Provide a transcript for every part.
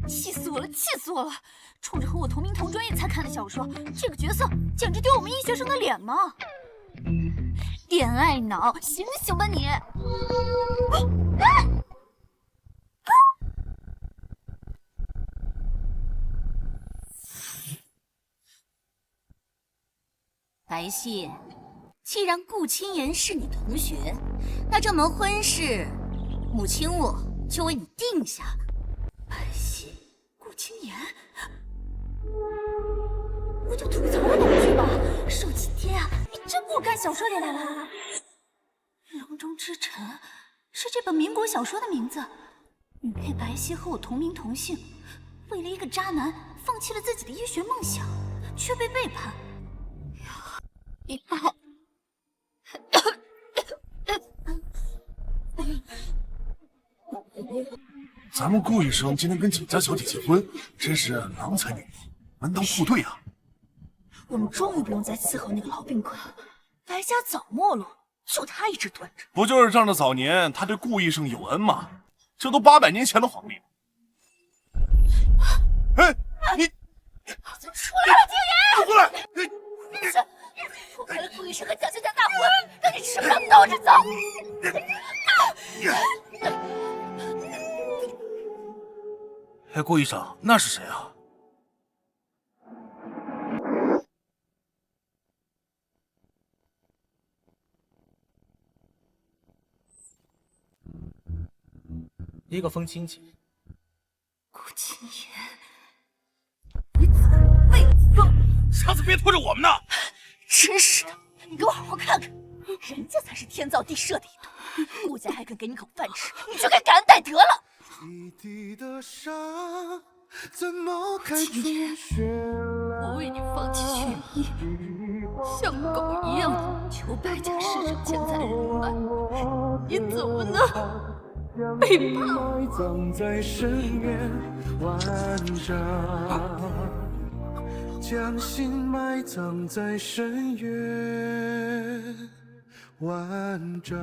气死我了，气死我了！冲着和我同名同专业才看的小说，这个角色简直丢我们医学生的脸吗？恋爱脑，醒醒吧你！白皙，既然顾青言是你同学，那这门婚事，母亲我就为你定下了。白皙，顾青言，我就吐槽了两句吧。受气爹啊，你真不干小说里来了？囊中之臣是这本民国小说的名字。女配白皙和我同名同姓，为了一个渣男，放弃了自己的医学梦想，却被背叛。你好。咱们顾医生今天跟景家小姐结婚，真是郎才女貌，门当户对啊！我们终于不用再伺候那个老病鬼了。白家早没落，就他一直蹲着。不就是仗着早年他对顾医生有恩吗？这都800年前的皇帝了。哎，你怎么出来了，景言？过来！破坏了顾医生和蒋秀家大婚，让你吃不上兜着走！哎，顾医生，那是谁啊？一个风亲戚。顾青言，你怎么会疯？下次别拖着我们呢！真是的，你给我好好看看，人家才是天造地设的一对，顾家还肯给你口饭吃，你就该感恩戴德了。青言，我为你放弃学艺，像狗一样的求白家施舍钱财人脉，你怎么能背叛我？将心埋葬在深渊万丈。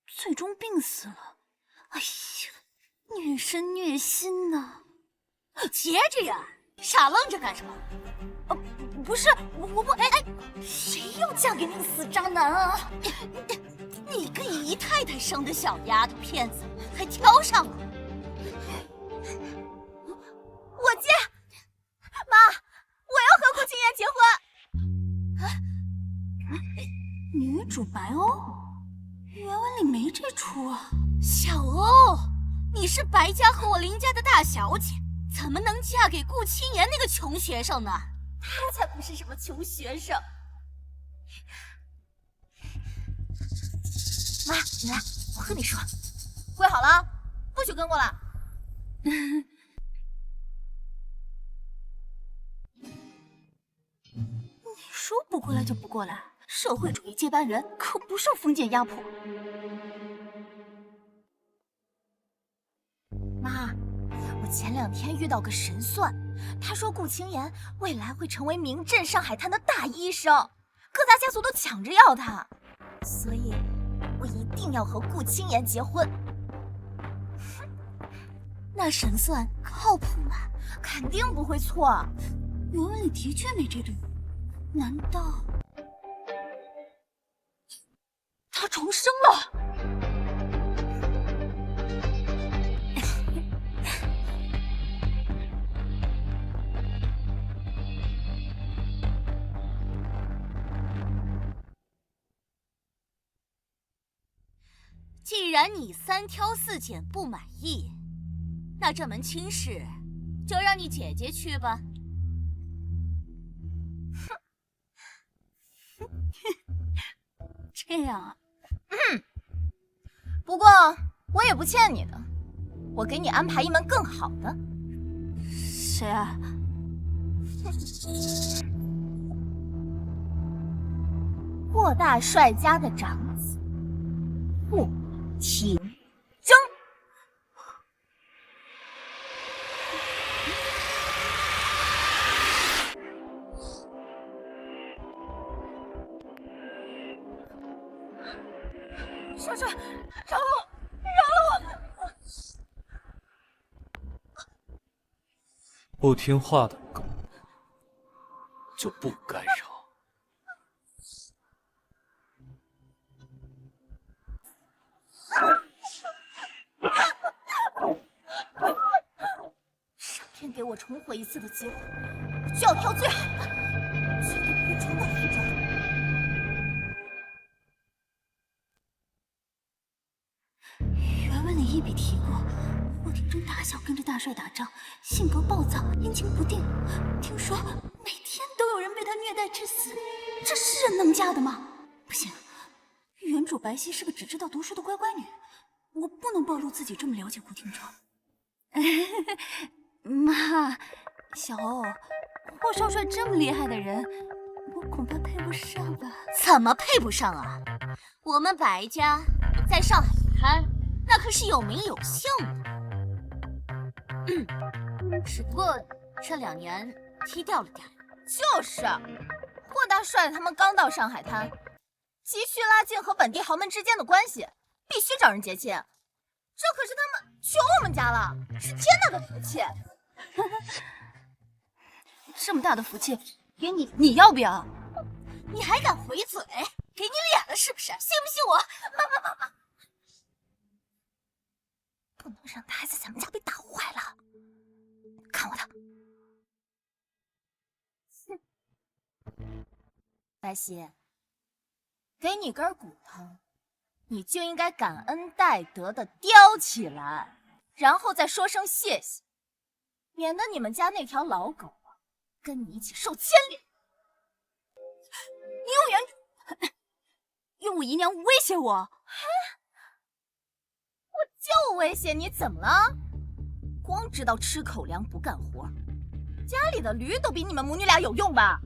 最终病死了。哎呀，虐身虐心呐！你接着呀，傻愣着干什么？不是，我不，哎，谁要嫁给那个死渣男啊？你个姨太太生的小丫头片子，还挑上了？我接，妈，我要和顾青言结婚。女主白欧，原文里没这出啊。小欧，你是白家和我林家的大小姐，怎么能嫁给顾青言那个穷学生呢？他才不是什么穷学生。妈，你来，我和你说，跪好了，不许跟过来。你说不过来就不过来，社会主义接班人可不受封建压迫。妈，我前2天遇到个神算，他说顾青言未来会成为名震上海滩的大医生，各大家族都抢着要他，所以我一定要和顾青言结婚。那神算靠谱吗？肯定不会错，原文里的确没这对。难道他重生了？既然你3挑4拣不满意，那这门亲事就让你姐姐去吧。这样啊？不过我也不欠你的，我给你安排一门更好的。谁啊？霍大帅家的长子霍廷铮。少帅，饶了我，饶了我！不听话的狗就不该饶。上天给我重活一次的机会，我就要挑最好的，绝对不会重蹈覆辙。原文里一笔提过，霍廷铮打小跟着大帅打仗，性格暴躁，阴晴不定。听说每天都有人被他虐待致死，这是人能嫁的吗？不行，原主白皙是个只知道读书的乖乖女，我不能暴露自己这么了解霍廷铮。妈，小欧，霍少帅这么厉害的人，我恐怕配不上吧？怎么配不上啊？我们白家在上海滩那可是有名有姓的，只不过这2年低调了点。就是，霍大帅他们刚到上海滩，急需拉近和本地豪门之间的关系，必须找人结亲。这可是他们求我们家了，是天大的福气。这么大的福气给你，你要不要？你还敢回嘴？给你脸了是不是？信不信我？妈！不能让他还在咱们家被打坏了。看我的！白皙，给你根骨头，你就应该感恩戴德的叼起来，然后再说声谢谢，免得你们家那条老狗跟你一起受牵连。你用用我姨娘威胁我？我就威胁你，怎么了？光知道吃口粮不干活，家里的驴都比你们母女俩有用吧？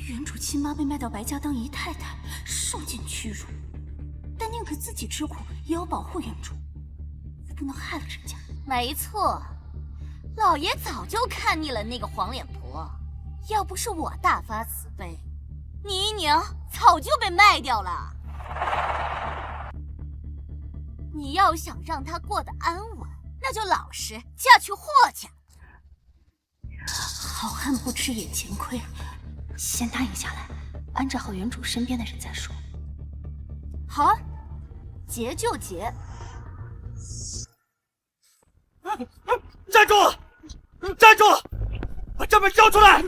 原主亲妈被卖到白家当姨太太，受尽屈辱，但宁可自己吃苦，也要保护原主，我不能害了人家。没错，老爷早就看腻了那个黄脸婆，要不是我大发慈悲，你姨娘早就被卖掉了。你要想让她过得安稳，那就老实嫁去霍家。好汉不吃眼前亏，先答应下来，安置好原主身边的人再说。好啊，结就结。站住！站住！把账本交出来！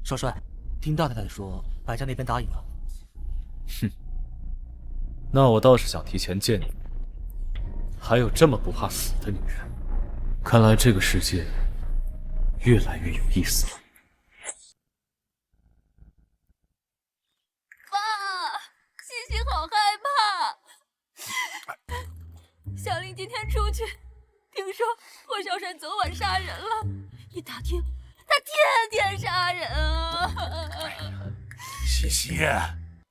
少帅，听大太太说，白家那边答应了。哼，那我倒是想提前见你。还有这么不怕死的女人，看来这个世界越来越有意思了。爸，西西好害怕。小玲今天出去，听说霍少帅昨晚杀人了，一打听，他天天杀人啊！西西，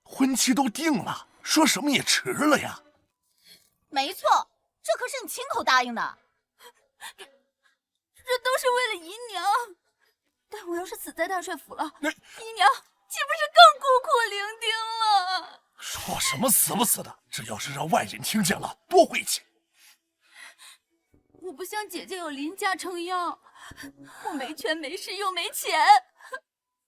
婚期都定了，说什么也迟了呀。没错，这可是你亲口答应的。这都是为了姨娘。但我要是死在大帅府了，姨娘岂不是更孤苦伶仃了？说什么死不死的，这要是让外人听见了，多晦气！我不像姐姐有林家撑腰，我没权没势又没钱。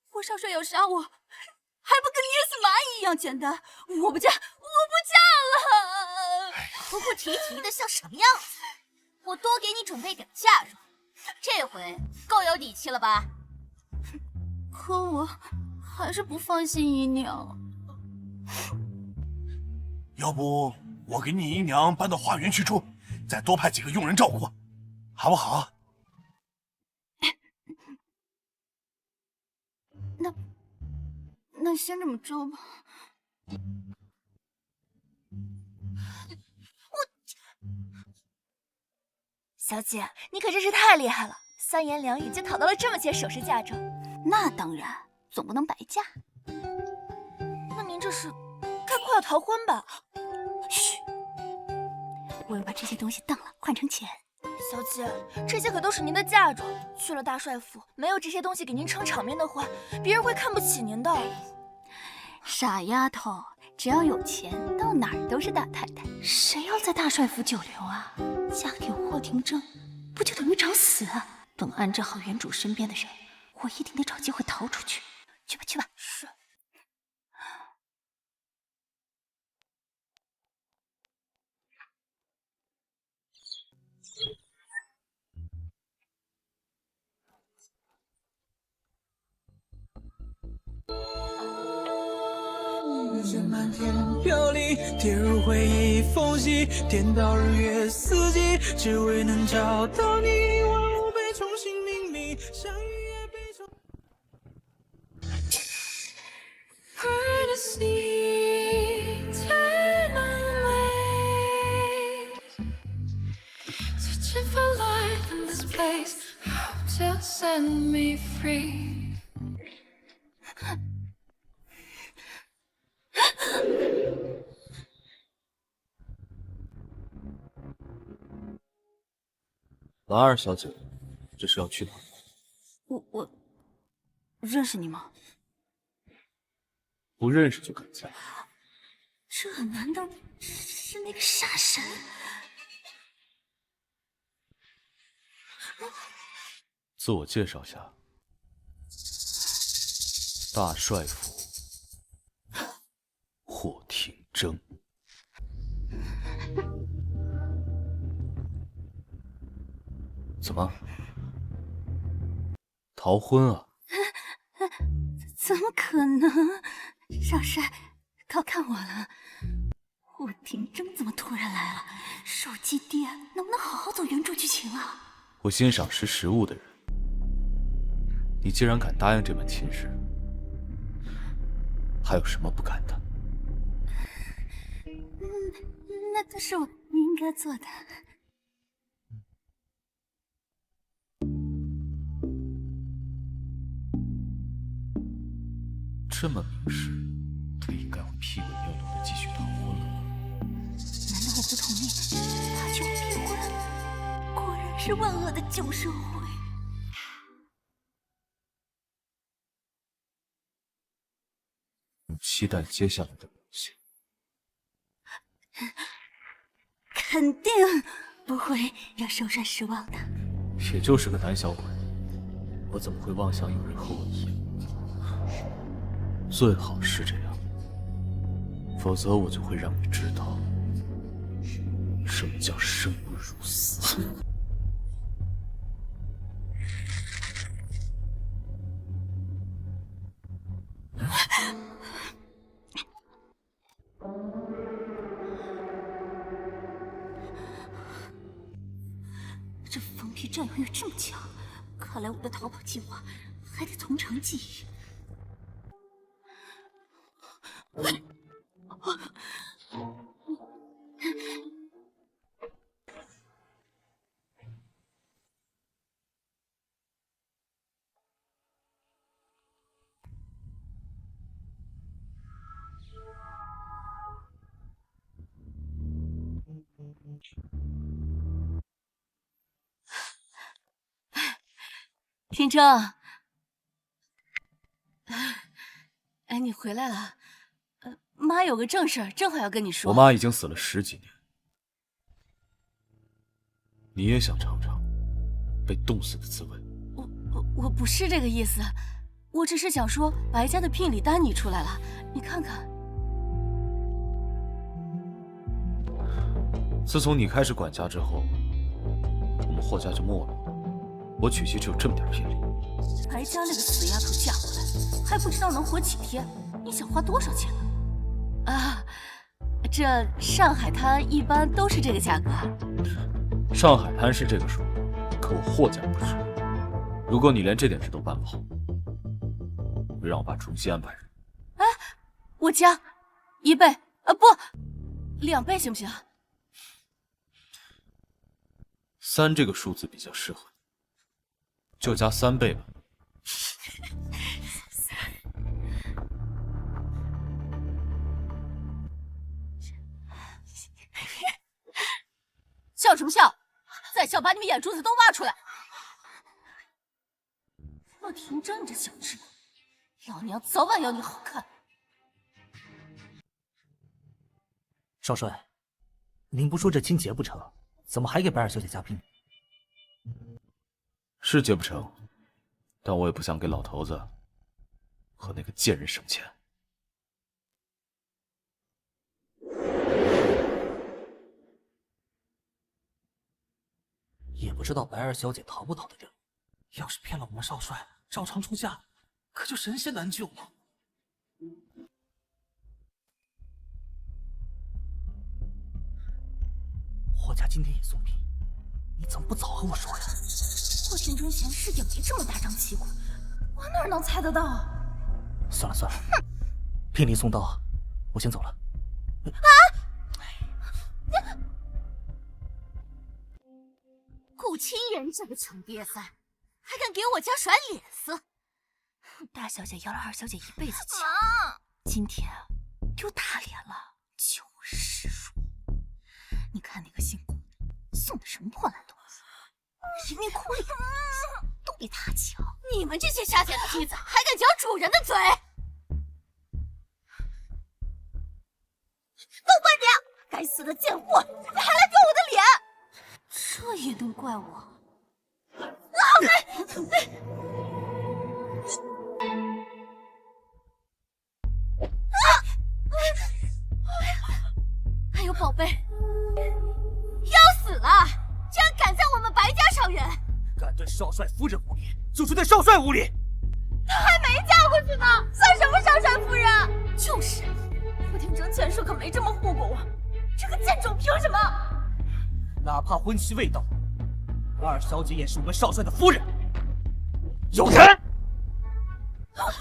霍少帅要杀我，还不跟捏死蚂蚁一样简单？我不嫁，我不嫁了！哭哭啼啼的像什么样子？我多给你准备点嫁妆，这回够有底气了吧？可我还是不放心姨娘。要不我给你姨娘搬到花园去住，再多派几个佣人照顾，好不好？那那先这么着吧。小姐，你可真是太厉害了，三言两语就讨到了这么些首饰嫁妆。那当然，总不能白嫁。那您这是该快要逃婚吧？嘘，我要把这些东西当了，换成钱。小姐，这些可都是您的嫁妆，去了大帅府，没有这些东西给您撑场面的话，别人会看不起您的。傻丫头，只要有钱，到哪儿都是大太太。谁要在大帅府久留啊？嫁给霍廷铮，不就等于找死啊？等安置好原主身边的人，我一定得找机会逃出去。去吧，去吧。是。漫天飘零，跌入回忆缝隙，颠倒日月四季，只为能找到你。万物被重新命名，相遇也被重。Searching for life in this place, hope to set me free. 兰儿小姐，这是要去哪儿？我认识你吗？不认识就敢嫁？这难道是那个杀神？自我介绍下，大帅府霍廷铮。怎么？逃婚啊？怎么可能？少帅，高看我了。霍廷铮怎么突然来了？手机爹，能不能好好走原著剧情啊？我欣赏识时务的人，你既然敢答应这门亲事，还有什么不敢的？那都是我应该做的。这么明示，他应该会屁滚尿流的继续逃婚了吧？难道我不同意他就逼婚？果然是万恶的旧社会。期待接下来的表现。肯定不会让少帅失望的。也就是个胆小鬼，我怎么会妄想有人和我一样？最好是这样，否则我就会让你知道什么叫生不如死。这疯批占有欲这么强，看来我的逃跑计划还得从长计议。廷铮，哎，你回来了。妈有个正事儿，正好要跟你说。我妈已经死了10几年，你也想尝尝被冻死的滋味？我不是这个意思，我只是想说，白家的聘礼单你出来了，你看看。自从你开始管家之后，我们霍家就没落了。我娶妻只有这么点聘礼。白家那个死丫头嫁过来，还不知道能活几天，你想花多少钱呢？啊，这上海滩一般都是这个价格。上海滩是这个数，可我霍家不是。如果你连这点事都办不好，就让我把重新安排人。哎，我加1倍，不，2倍行不行？3这个数字比较适合，就加3倍吧。笑什么笑？再笑把你们眼珠子都挖出来！陆廷真这小智，老娘早晚要你好看。少帅，您不说这亲结不成，怎么还给白二小姐加聘？是结不成，但我也不想给老头子和那个贱人省钱。也不知道白二小姐逃不逃得掉。要是骗了我们少帅，照常出嫁，可就神仙难救了。霍家今天也送聘，你怎么不早和我说呀？霍天真前世也没这么大张旗鼓，我哪能猜得到？算了算了，聘礼送到，我先走了。顾清人这个穷瘪三，还敢给我家甩脸色！大小姐要了二小姐一辈子情，今天丢大脸了，就是说，你看那个姓顾的送的什么破烂东西，人命哭脸都比他强。你们这些下贱的妻子，还敢嚼主人的嘴！都怪你！该死的贱货，你还来丢我的脸！这也能怪我？老子！还有宝贝，要死了！竟然敢在我们白家上元！敢对少帅夫人无礼，就是对少帅无礼。他还没嫁过去呢，算什么少帅夫人？就是，傅天征前世可没这么护过我，这个贱种凭什么？哪怕婚期未到，二小姐也是我们少帅的夫人。有人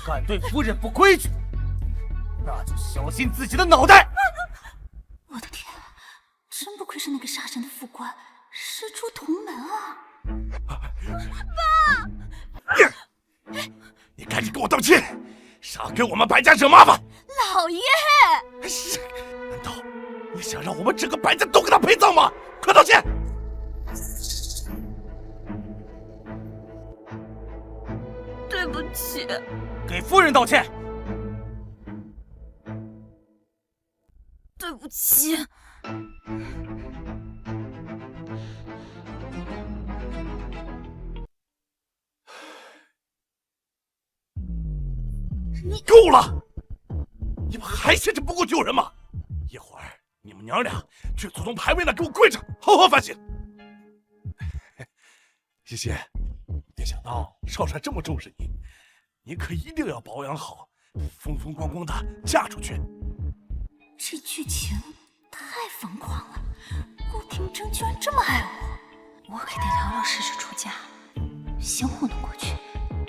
敢对夫人不规矩，那就小心自己的脑袋！我的天，真不愧是那个杀神的副官，师出同门啊！爸，你赶紧给我道歉，少给我们白家惹麻烦！老爷，难道你想让我们整个白家都给他陪葬吗？快道歉！对不起，给夫人道歉。对不起。你够了！你们还嫌这不够丢人吗？一会儿你们娘俩去祖宗牌位那给我跪着，好好反省。西西，没想到少帅这么重视你，你可一定要保养好，风风光光的嫁出去。这剧情太疯狂了，顾廷禛居然这么爱我，我可得老老实实出嫁，先糊弄过去，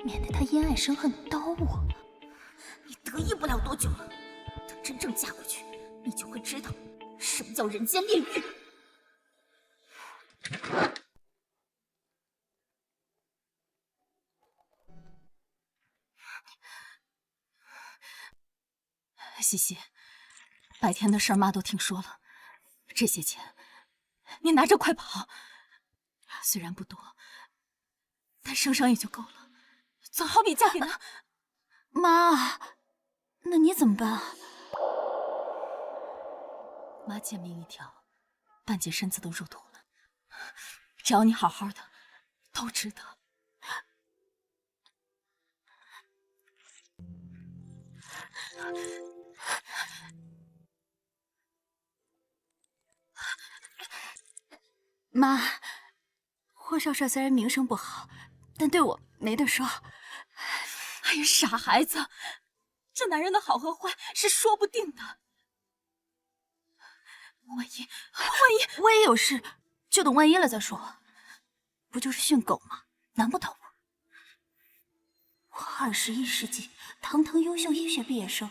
免得他因爱生恨刀我。你得意不了多久了，等真正嫁过去，你就会知道什么叫人间炼狱。西西，白天的事儿妈都听说了，这些钱你拿着快跑，虽然不多，但生生也就够了，总好比嫁给那……妈，那你怎么办啊？妈贱命一条，半截身子都入土了，只要你好好的，都值得。妈，霍少帅虽然名声不好，但对我没得说。哎呀，傻孩子，这男人的好和坏是说不定的。万一我也有事，就等万一了再说。不就是训狗吗？难不倒我。我21世纪堂堂优秀医学毕业生，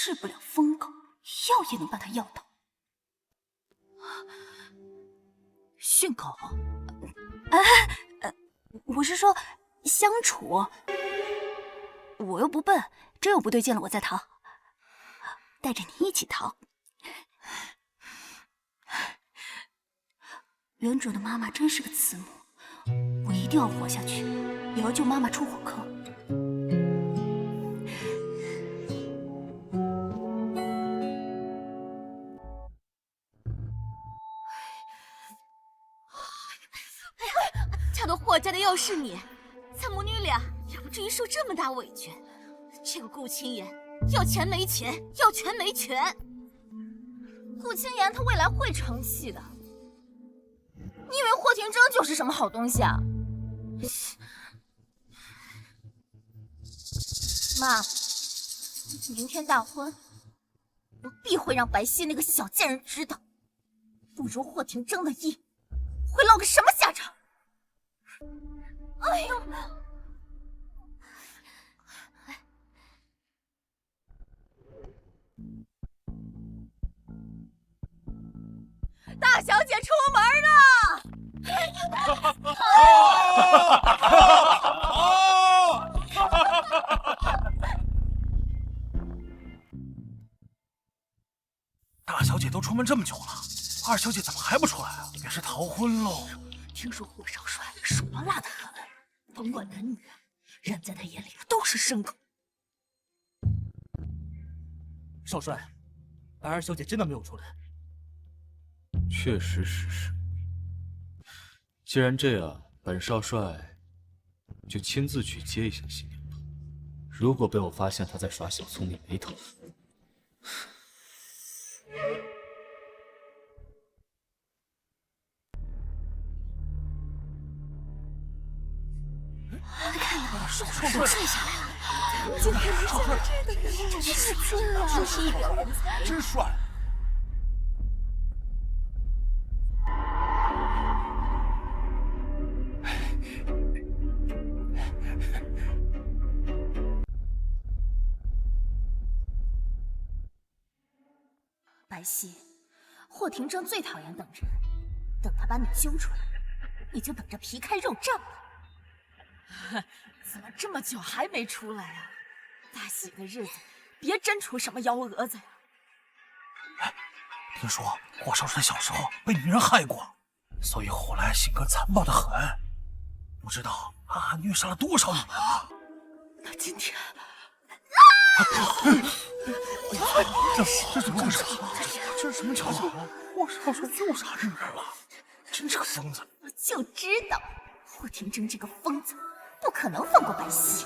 治不了疯狗，药也能把它药倒。训狗？我是说相处。我又不笨，真有不对劲了我再逃，带着你一起逃。原主的妈妈真是个慈母，我一定要活下去，也要救妈妈出火坑。这都霍家的要是你，咱母女俩也不至于受这么大委屈。这个顾青言要钱没钱，要权没权。顾青言他未来会成器的。你以为霍廷铮就是什么好东西啊？妈，明天大婚，我必会让白皙那个小贱人知道，不如霍廷铮的意会落个什么下场。哎呦！大小姐出门了！大小姐都出门这么久了，二小姐怎么还不出来啊？也是逃婚喽。听说霍少帅手辣辣的很，甭管男女，人在他眼里都是牲口。少帅，白二小姐真的没有出来。确实是实。既然这样，本少帅就亲自去接一下新娘吧。如果被我发现他在耍小聪明没头，少帅睡下来了，今天没见过这个人，真是尊啊！这是一表人才，真帅。白皙，霍廷铮最讨厌等人，等他把你揪出来，你就等着皮开肉绽吧。怎么这么久还没出来啊？大喜的日子，别真出什么幺蛾子呀！哎，听说霍少帅小时候被女人害过，所以后来性格残暴的很，不知道虐杀了多少女人啊！那今天，这怎么回事？这是什么情况？霍少帅又杀女人了，真是个疯子！我就知道，霍廷铮这个疯子不可能放过白皙，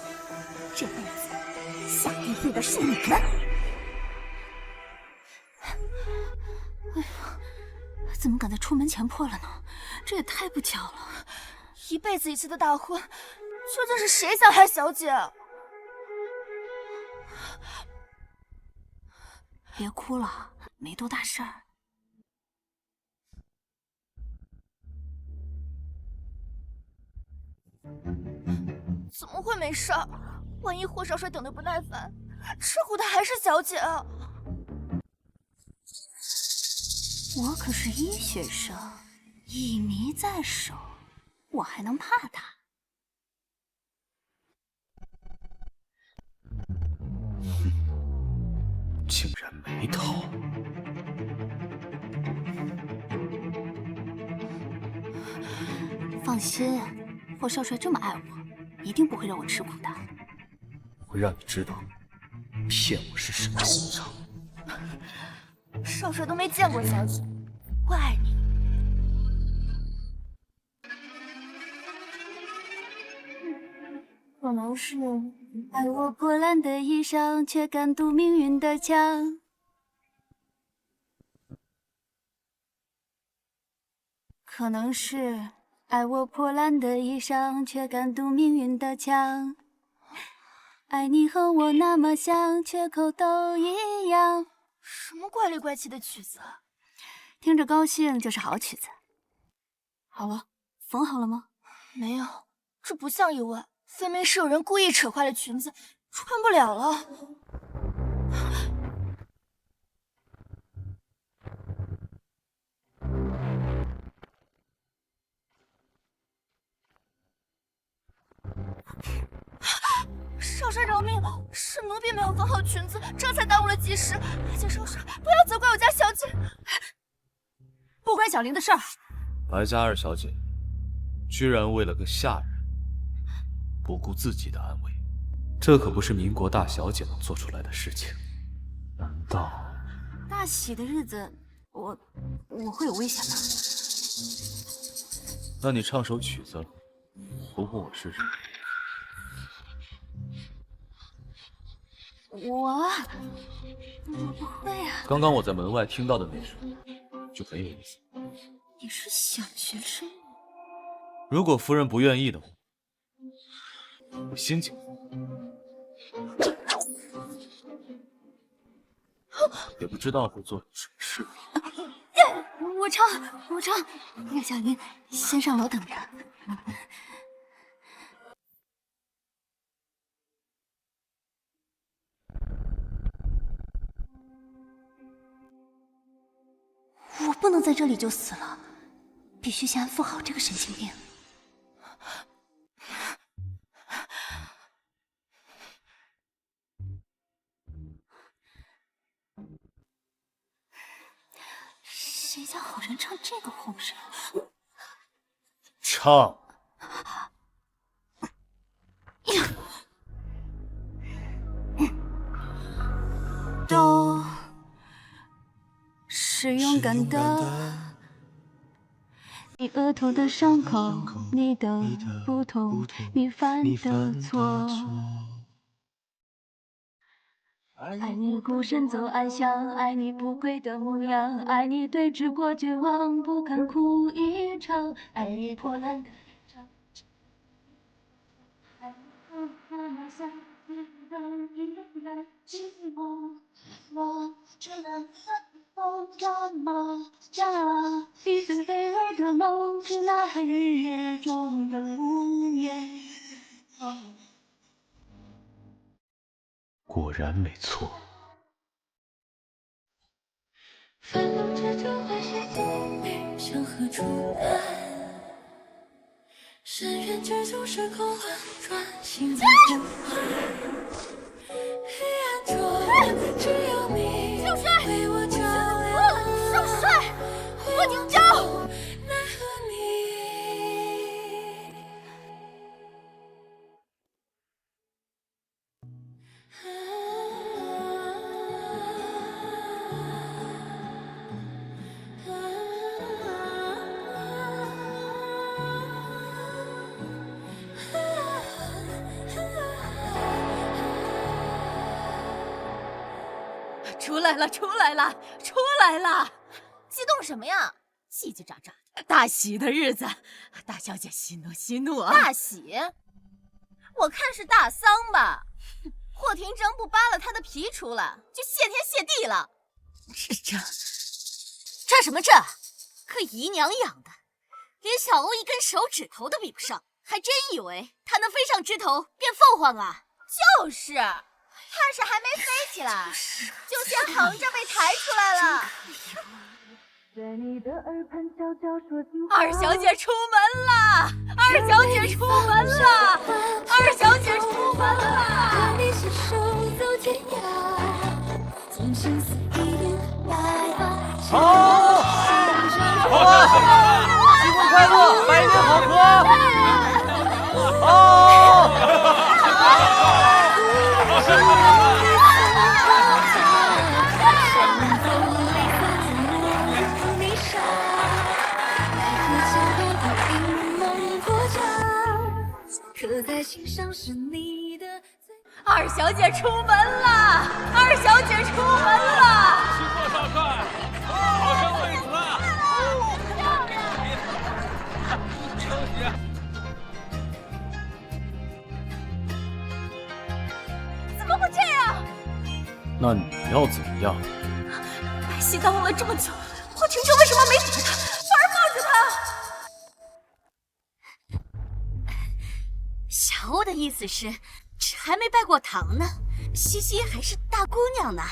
这辈子下地狱的是你们！哎呀，怎么敢在出门前破了呢？这也太不巧了！一辈子一次的大婚，究竟是谁想害小姐？别哭了，没多大事儿。怎么会没事儿？万一霍少帅等得不耐烦，吃苦的还是小姐啊！我可是医学生，一迷在手，我还能怕他？竟然没逃！放心，霍少帅这么爱我，一定不会让我吃苦的。会让你知道，骗我是什么心肠。少帅都没见过小姐，我爱你。可能是爱我破烂的衣裳，却敢堵命运的枪。可能是爱我破烂的衣裳，却敢堵命运的枪。爱你和我那么像，缺口都一样。什么怪里怪气的曲子？听着高兴就是好曲子。好了，缝好了吗？没有，这不像意外，分明是有人故意扯坏了裙子，穿不了了。少帅饶命，是奴婢没有放好裙子，这才耽误了吉时。而且少帅，不要责怪我家小姐，不关小玲的事儿。白家二小姐，居然为了个下人，不顾自己的安危，这可不是民国大小姐能做出来的事情。难道大喜的日子，我会有危险吗？那你唱首曲子，唬唬我试试。我不会啊。刚刚我在门外听到的那首，就很有意思。你是想学声乐？如果夫人不愿意的话，我先请。也不知道会做什么事。我唱，让小玲先上楼等着。我不能在这里就死了，必须先安抚好这个神经病。谁家好人唱这个哄声？唱。都是勇敢的。你额头的伤口，你的不同，你犯的错。爱你孤身走暗巷，爱你不跪的模样，爱你对峙过绝望，不堪哭一场，爱你破烂的长。爱你不那么像你的依然寂寞，我只能风这么假，一丝飞来的梦，是那日夜中的无眠。果然没错。烦恼之中还是不明向何处来，深渊之中时空轮转，心在呼唤。黑暗中只有你为我照亮。少帅，我听招。奈何你。出来了，出来了，出来了！激动什么呀？叽叽喳喳的。大喜的日子，大小姐息怒息怒啊！大喜？我看是大丧吧。霍廷铮不扒了他的皮出来，就谢天谢地了。这什么这？个姨娘养的，连小欧一根手指头都比不上，还真以为他能飞上枝头变凤凰啊？就是，怕是还没飞起来，就先横着被抬出来了。二小姐出门了！二小姐出门了！二小姐出门了！和你携手走天涯，从生死一路来吧。好，好啊！新婚快乐，百年好合！好。刻在心上是你的。二小姐出门了！二小姐出门了！辛苦少帅，好生贵子。怎么会这样？那你要怎么样？白皙耽误了这么久，霍廷铮为什么没打他，反而抱着他？小欧的意思是，这还没拜过堂呢，西西还是大姑娘呢。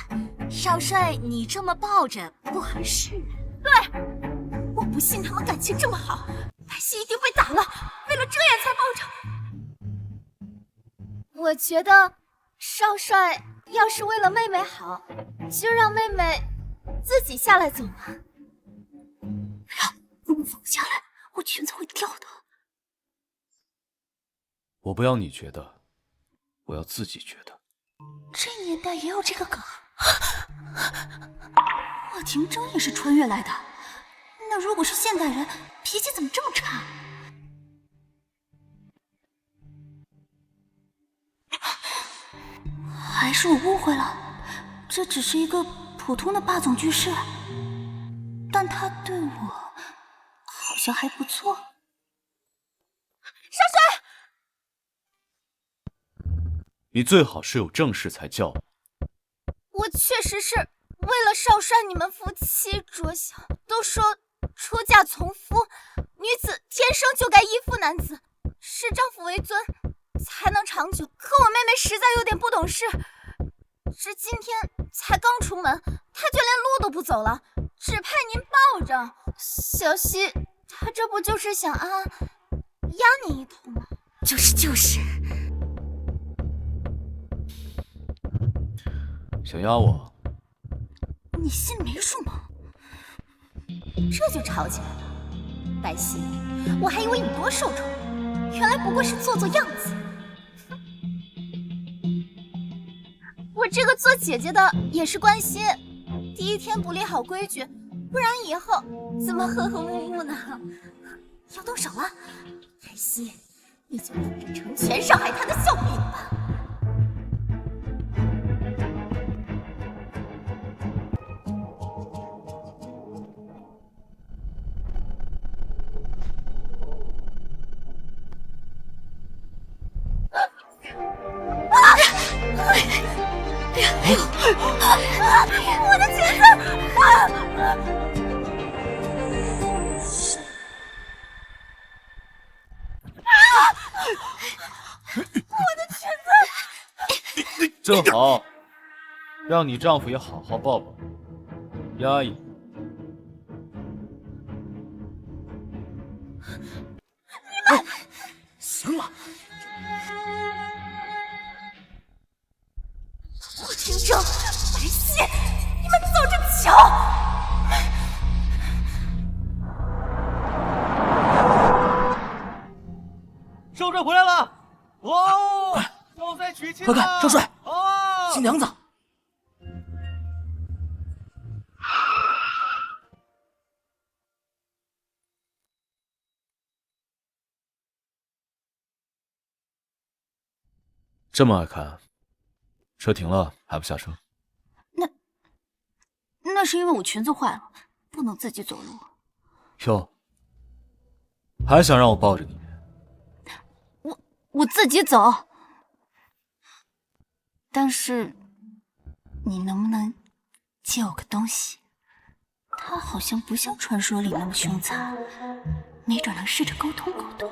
少帅，你这么抱着不合适。对，我不信他们感情这么好，白皙一定被打了，为了遮掩才抱着。我觉得少帅要是为了妹妹好，就让妹妹自己下来走嘛。不走下来，我裙子会掉的。我不要你觉得，我要自己觉得。这年代也有这个梗。霍廷铮也是穿越来的，那如果是现代人，脾气怎么这么差？还是我误会了，这只是一个普通的霸总居士，但他对我好像还不错。少帅，你最好是有正事才叫我。我确实是为了少帅你们夫妻着想。都说出嫁从夫，女子天生就该依附男子，视丈夫为尊，才能长久。可我妹妹实在有点不懂事，这今天才刚出门，她就连路都不走了，只派您抱着。小希，她这不就是想压你一头吗？就是。想压我？你心里没数吗？这就吵起来了。白皙，我还以为你多受宠，原来不过是做做样子。我这个做姐姐的也是关心，第一天不立好规矩，不然以后怎么和和睦睦呢？要动手了，白皙，你就等着成全上海滩的笑柄吧。我的裙子！我的裙子！正好，让你丈夫也好好抱抱，压抑。你们行了。霍廷铮，白皙，你们走着瞧！少帅回来了！哦，少帅娶亲了！快看，少帅，哦，新娘子。这么爱看，车停了还不下车？那是因为我裙子坏了，不能自己走路。哟，还想让我抱着你？我自己走。但是，你能不能借我个东西？他好像不像传说里那么凶残，没准能试着沟通沟通。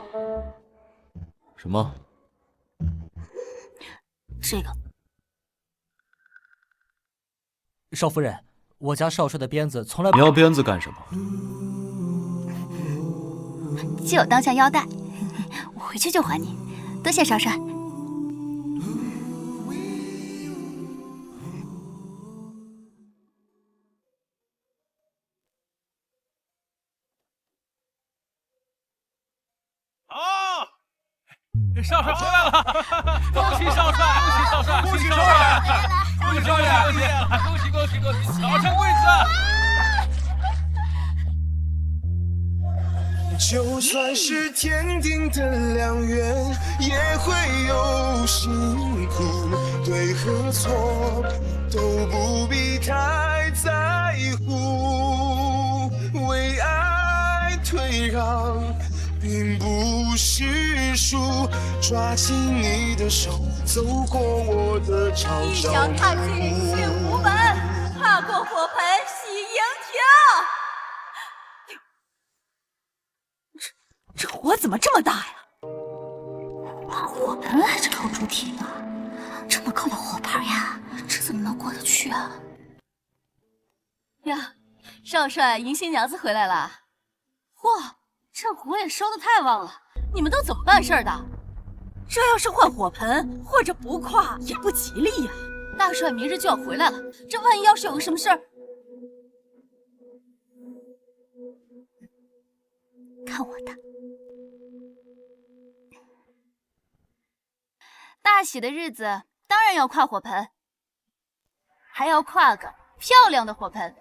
什么？这个。少夫人，我家少帅的鞭子从来……你要鞭子干什么？借我当下腰带，我回去就还你。多谢少帅。少帅回来了！恭喜少帅！恭喜少帅！恭喜少帅！恭喜少帅！恭喜恭喜恭喜！早生贵子！就算是天定的良缘，也会有辛苦，对和错都不必太在乎，为爱退让并不是输，抓紧你的手，走过我的朝朝。一脚踏进幸福门，踏过火盆喜迎亭。这火怎么这么大呀？爬火盆还是靠猪蹄呢？这么高的火盆呀，这怎么能过得去啊？呀，少帅迎新娘子回来了！嚯！这火也烧得太旺了，你们都怎么办事的？这要是换火盆或者不跨，也不吉利呀。大帅明日就要回来了，这万一要是有个什么事儿，看我的！大喜的日子当然要跨火盆，还要跨个漂亮的火盆。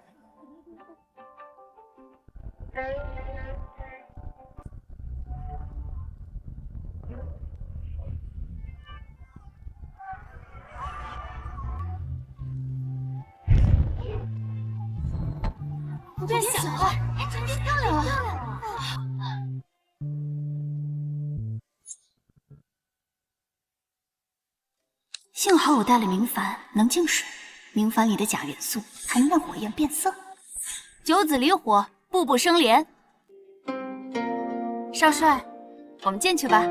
变小了，真漂亮啊！幸好我带了明矾，能净水。明矾里的钾元素还能让火焰变色。九子离火，步步生莲。少帅，我们进去吧。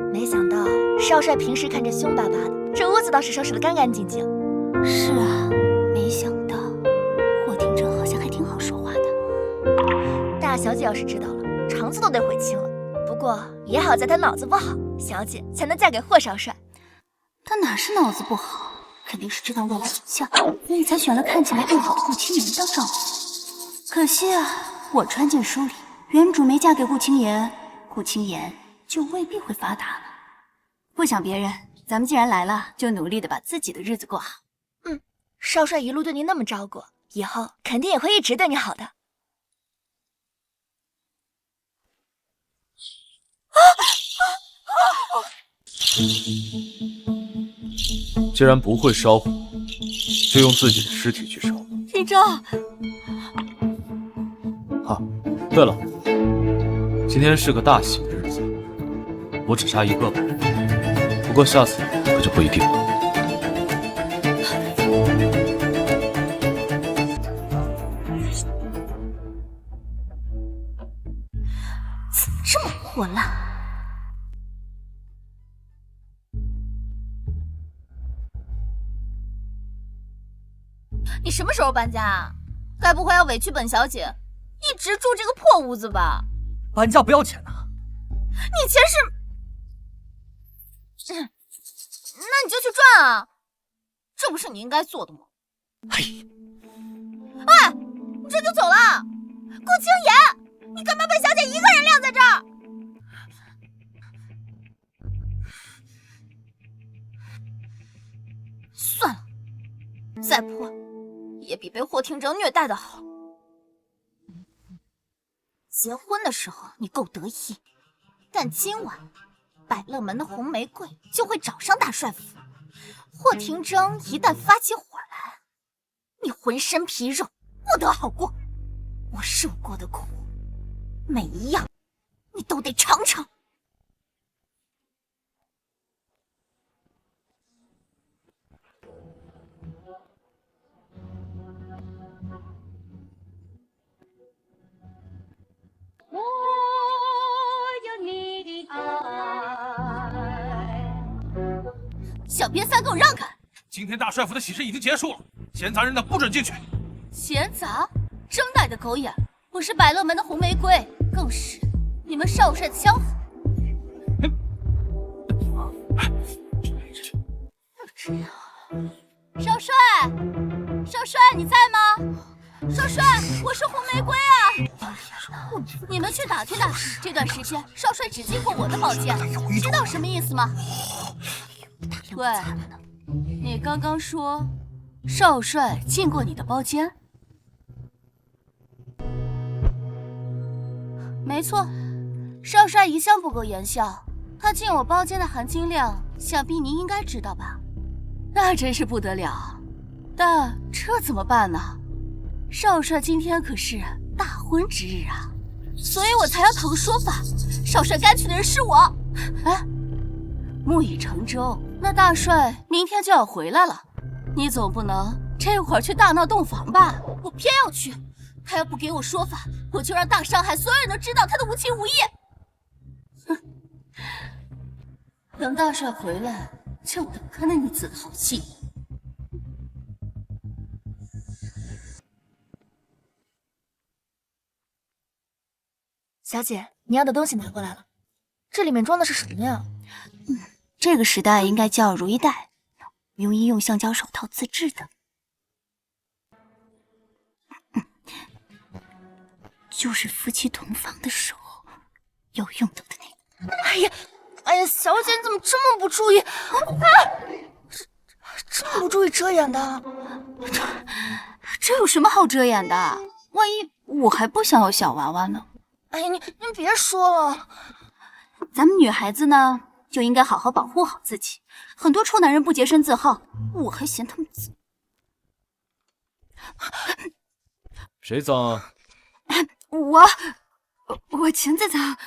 没想到少帅平时看着凶巴巴的，这屋子倒是收拾得干干净净。是啊，没想到霍廷铮好像还挺好说话的。大小姐要是知道了，肠子都得悔青了。不过也好在她脑子不好，小姐才能嫁给霍少帅。他哪是脑子不好，肯定是知道未来走向，所以才选了看起来更好的顾青言当丈夫。可惜啊，我穿进书里，原主没嫁给顾青言，顾青言就未必会发达了。不想别人，咱们既然来了，就努力的把自己的日子过好。少帅一路对您那么照顾，以后肯定也会一直对你好的。既然不会烧火，就用自己的尸体去烧。廷铮，哈，对了，今天是个大喜的日子，我只杀一个吧。不过下次可就不一定了。这么混乱。你什么时候搬家啊？该不会要委屈本小姐，一直住这个破屋子吧？搬家不要钱呐？你钱是……那你就去赚啊，这不是你应该做的吗？嘿，哎，你这就走了？顾青言，你干嘛把小姐一个人晾在这儿？算了，再破也比被霍廷铮虐待的好。结婚的时候你够得意，但今晚百乐门的红玫瑰就会找上大帅府。霍廷铮一旦发起火来，你浑身皮肉不得好过。我受过的苦，每一样你都得尝尝。我有你的爱。小瘪三，给我让开！今天大帅府的喜事已经结束了，闲杂人等不准进去。闲杂，真带的狗眼！我是百乐门的红玫瑰，更是你们少帅的枪夫。少帅，少帅，你在吗？少帅，我是红玫瑰啊！你们去打听打听，这段时间少帅只进过我的包间，知道什么意思吗？喂，你刚刚说少帅进过你的包间？没错，少帅一向不苟言笑，他进我包间的含金量，想必您应该知道吧？那真是不得了。但这怎么办呢？少帅今天可是大婚之日啊，所以我才要讨个说法。少帅该娶的人是我。哎，木已成舟，那大帅明天就要回来了，你总不能这会儿去大闹洞房吧？我偏要去，他要不给我说法，我就让大上海所有人都知道他的无情无义。哼，等大帅回来，就等看那女子的好戏。小姐，你要的东西拿过来了，这里面装的是什么呀？这个时代应该叫如意袋，用医用橡胶手套自制的。就是夫妻同房的时候要用到的那个。哎呀，小姐你怎么这么不注意？这么不注意遮掩的？这有什么好遮掩的？万一我还不想要小娃娃呢？哎呀，您别说了，咱们女孩子呢就应该好好保护好自己。很多臭男人不洁身自好，我还嫌他们脏。谁脏啊？我裙子脏。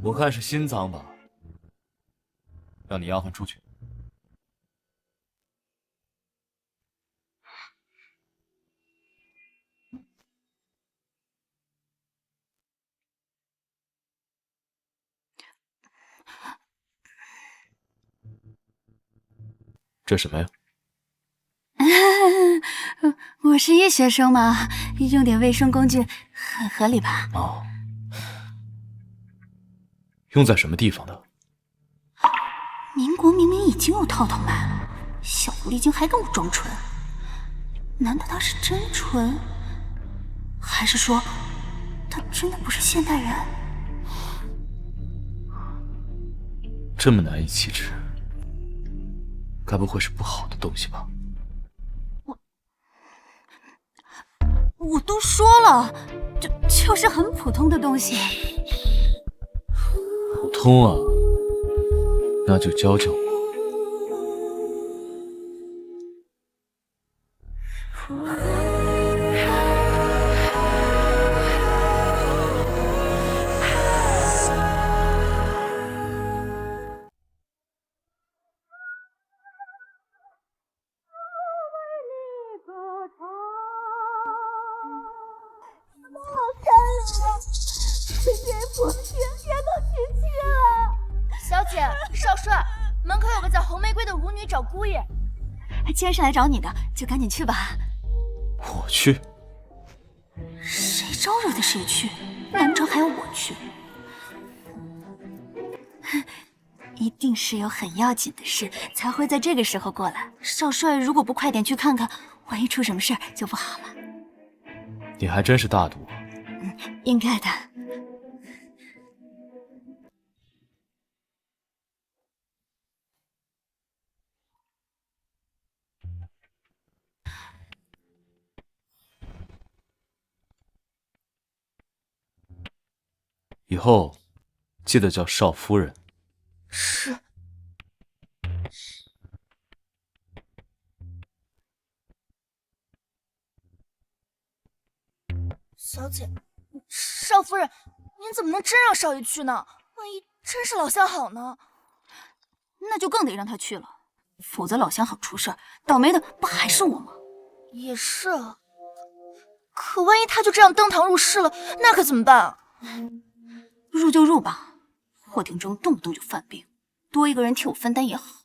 我看是心脏吧，让你丫鬟出去。这什么呀？我是医学生嘛，用点卫生工具很合理吧？哦，用在什么地方的？民国明明已经有套套卖了，小狐狸精还跟我装纯，难道他是真纯？还是说他真的不是现代人？这么难以启齿，该不会是不好的东西吧？我都说了，就是很普通的东西。普通啊，那就教教我。小姐，少帅，门口有个叫红玫瑰的舞女找姑爷。既然是来找你的，就赶紧去吧。我去？谁招惹的谁去，难不成还要我去？一定是有很要紧的事才会在这个时候过来。少帅如果不快点去看看，万一出什么事儿就不好了。你还真是大度啊。应该的。以后记得叫少夫人。是。小姐，少夫人，您怎么能真让少爷去呢？万一真是老相好呢？那就更得让他去了，否则老相好出事儿，倒霉的不还是我吗？也是啊，可万一他就这样登堂入室了，那可怎么办啊？入就入吧，霍廷中动不动就犯病，多一个人替我分担也好。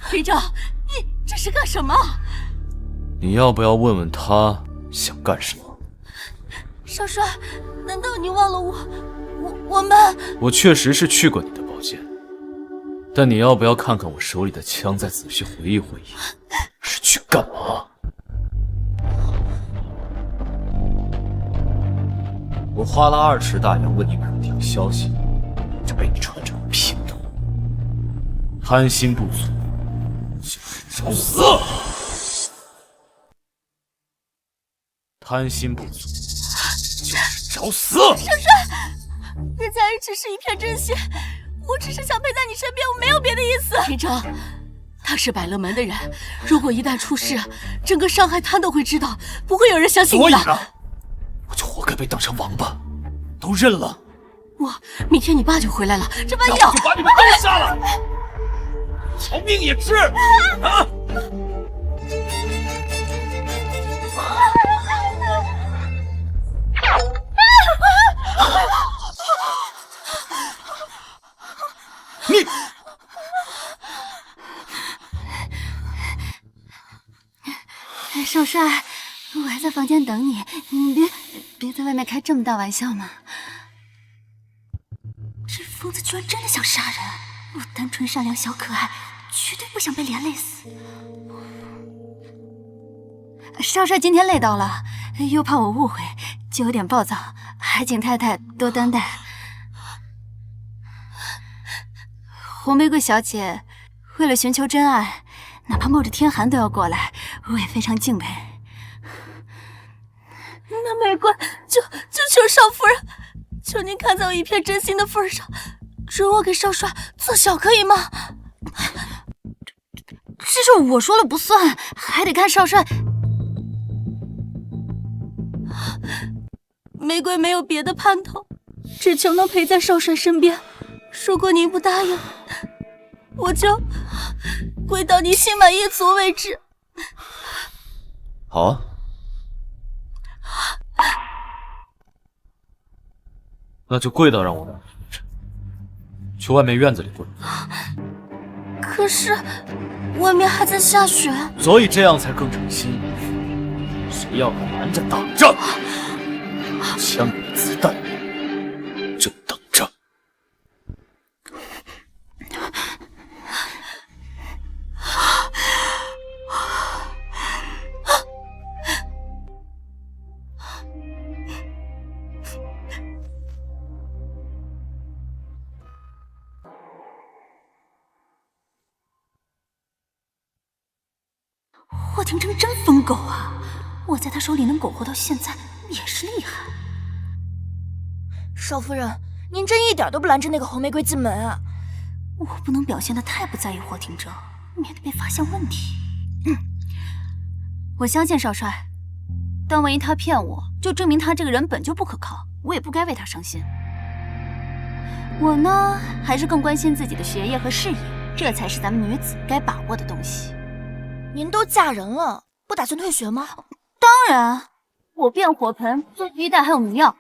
队长，你这是干什么？你要不要问问他想干什么？少帅，难道你忘了我们？我确实是去过你的包间，但你要不要看看我手里的枪，再仔细回忆回忆，是去干嘛？我花了2尺大洋问你们条消息，就被你穿成了平头。贪心不足，就是找死！贪心不足，就是找死！少帅，人家只是一片真心，我只是想陪在你身边，我没有别的意思。林征，他是百乐门的人，如果一旦出事，整个上海滩都会知道，不会有人相信你的。所以呢，我就活该被当成王八，都认了。明天你爸就回来了，这万一要就把你们都杀了，条命也吃啊！你少帅，我还在房间等你，你别在外面开这么大玩笑嘛。这疯子居然真的想杀人！我单纯善良小可爱，绝对不想被连累死。少帅今天累到了，又怕我误会，就有点暴躁，还请太太多担待。红玫瑰小姐为了寻求真爱，哪怕冒着天寒都要过来，我也非常敬佩。那玫瑰，就求少夫人，求您看在我一片真心的份上，准我给少帅做小，可以吗？这事我说了不算，还得看少帅。玫瑰没有别的盼头，只求能陪在少帅身边。如果您不答应，我就跪到你心满意足为止。好啊，那就跪到让我们去外面院子里跪。可是外面还在下雪，所以这样才更诚心。谁要拦着挡着，枪子弹就等着。霍廷铮真疯狗啊！我在他手里能苟活到现在，也是厉害。少夫人，您真一点都不拦着那个红玫瑰进门啊！我不能表现得太不在意霍廷铮，免得被发现问题。我相信少帅，但万一他骗我，就证明他这个人本就不可靠，我也不该为他伤心。我呢，还是更关心自己的学业和事业，这才是咱们女子该把握的东西。您都嫁人了，不打算退学吗？当然，我变火盆、做皮带还有迷药，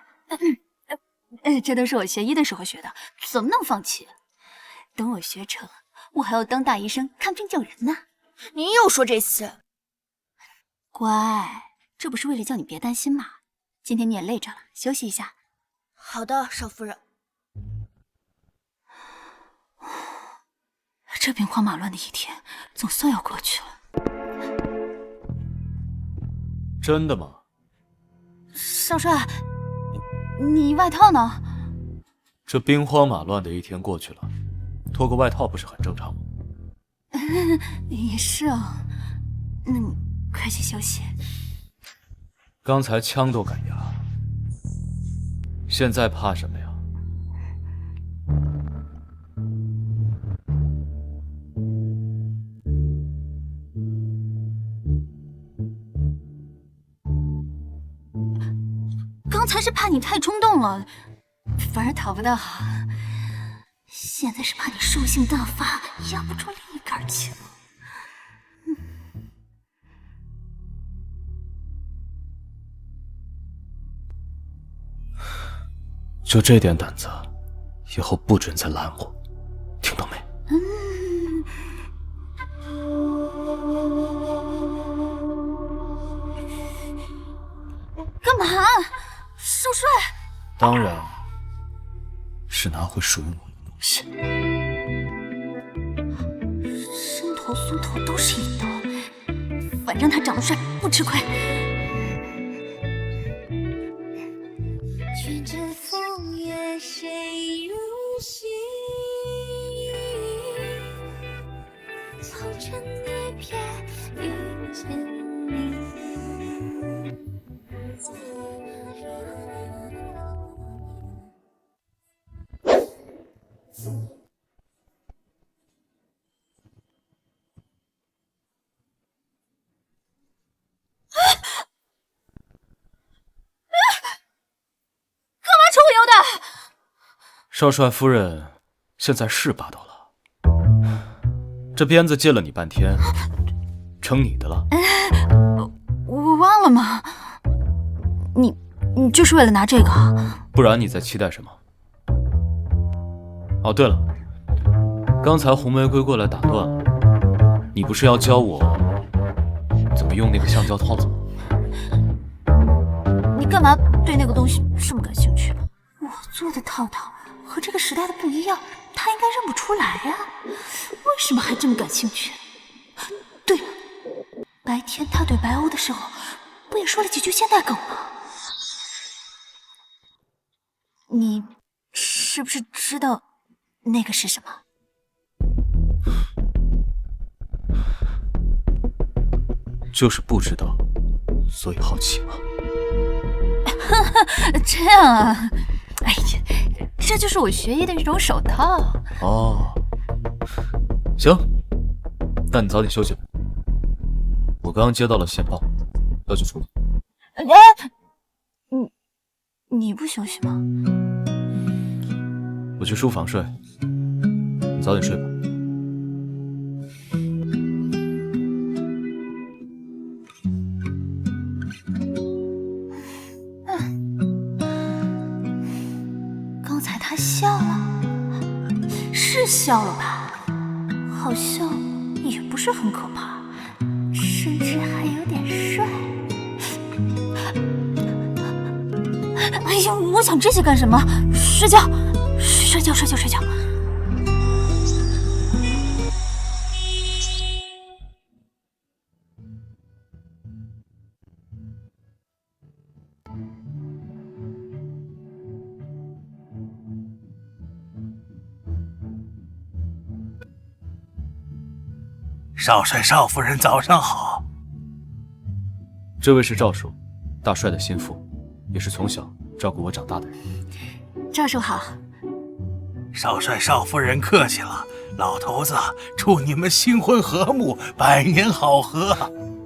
这都是我学医的时候学的，怎么能放弃？等我学成，我还要当大医生，看病救人呢。您又说这些，乖，这不是为了叫你别担心吗？今天你也累着了，休息一下。好的，少夫人。这兵荒马乱的一天，总算要过去了。真的吗？少帅，你外套呢？这兵荒马乱的一天过去了，脱个外套不是很正常吗？也是啊，那你快去休息。刚才枪都敢压，现在怕什么呀？刚才是怕你太冲动了，反而讨不到好。现在是怕你兽性大发，压不住另一杆枪。就这点胆子，以后不准再拦我，听到没？干嘛？少帅？当然是拿回属于我的东西。伸头松头都是一刀，反正他长得帅，不吃亏。愿这风月谁入心？红尘一瞥遇见你。少帅夫人现在是霸道了，这鞭子借了你半天，成你的了。我忘了吗？你就是为了拿这个？不然你在期待什么？哦，对了，刚才红玫瑰过来打断了，你不是要教我怎么用那个橡胶套子吗？你干嘛对那个东西这么感兴趣？我做的套套和这个时代的不一样，他应该认不出来呀，为什么还这么感兴趣？对了，白天他怼白欧的时候，不也说了几句现代梗吗？你是不是知道那个是什么？就是不知道，所以好奇嘛。这样啊，哎呀，这就是我学艺的一种手套。哦，行，那你早点休息吧。我刚刚接到了线报，要去处理。哎，你不休息吗？我去书房睡，你早点睡吧。刚才他笑了，是笑了吧？好像也不是很可怕，甚至还有点帅。哎呀，我想这些干什么？睡觉，睡觉，睡觉，睡觉。少帅少夫人早上好。这位是赵叔，大帅的心腹，也是从小照顾我长大的人。赵叔好。少帅少夫人客气了，老头子祝你们新婚和睦，百年好合。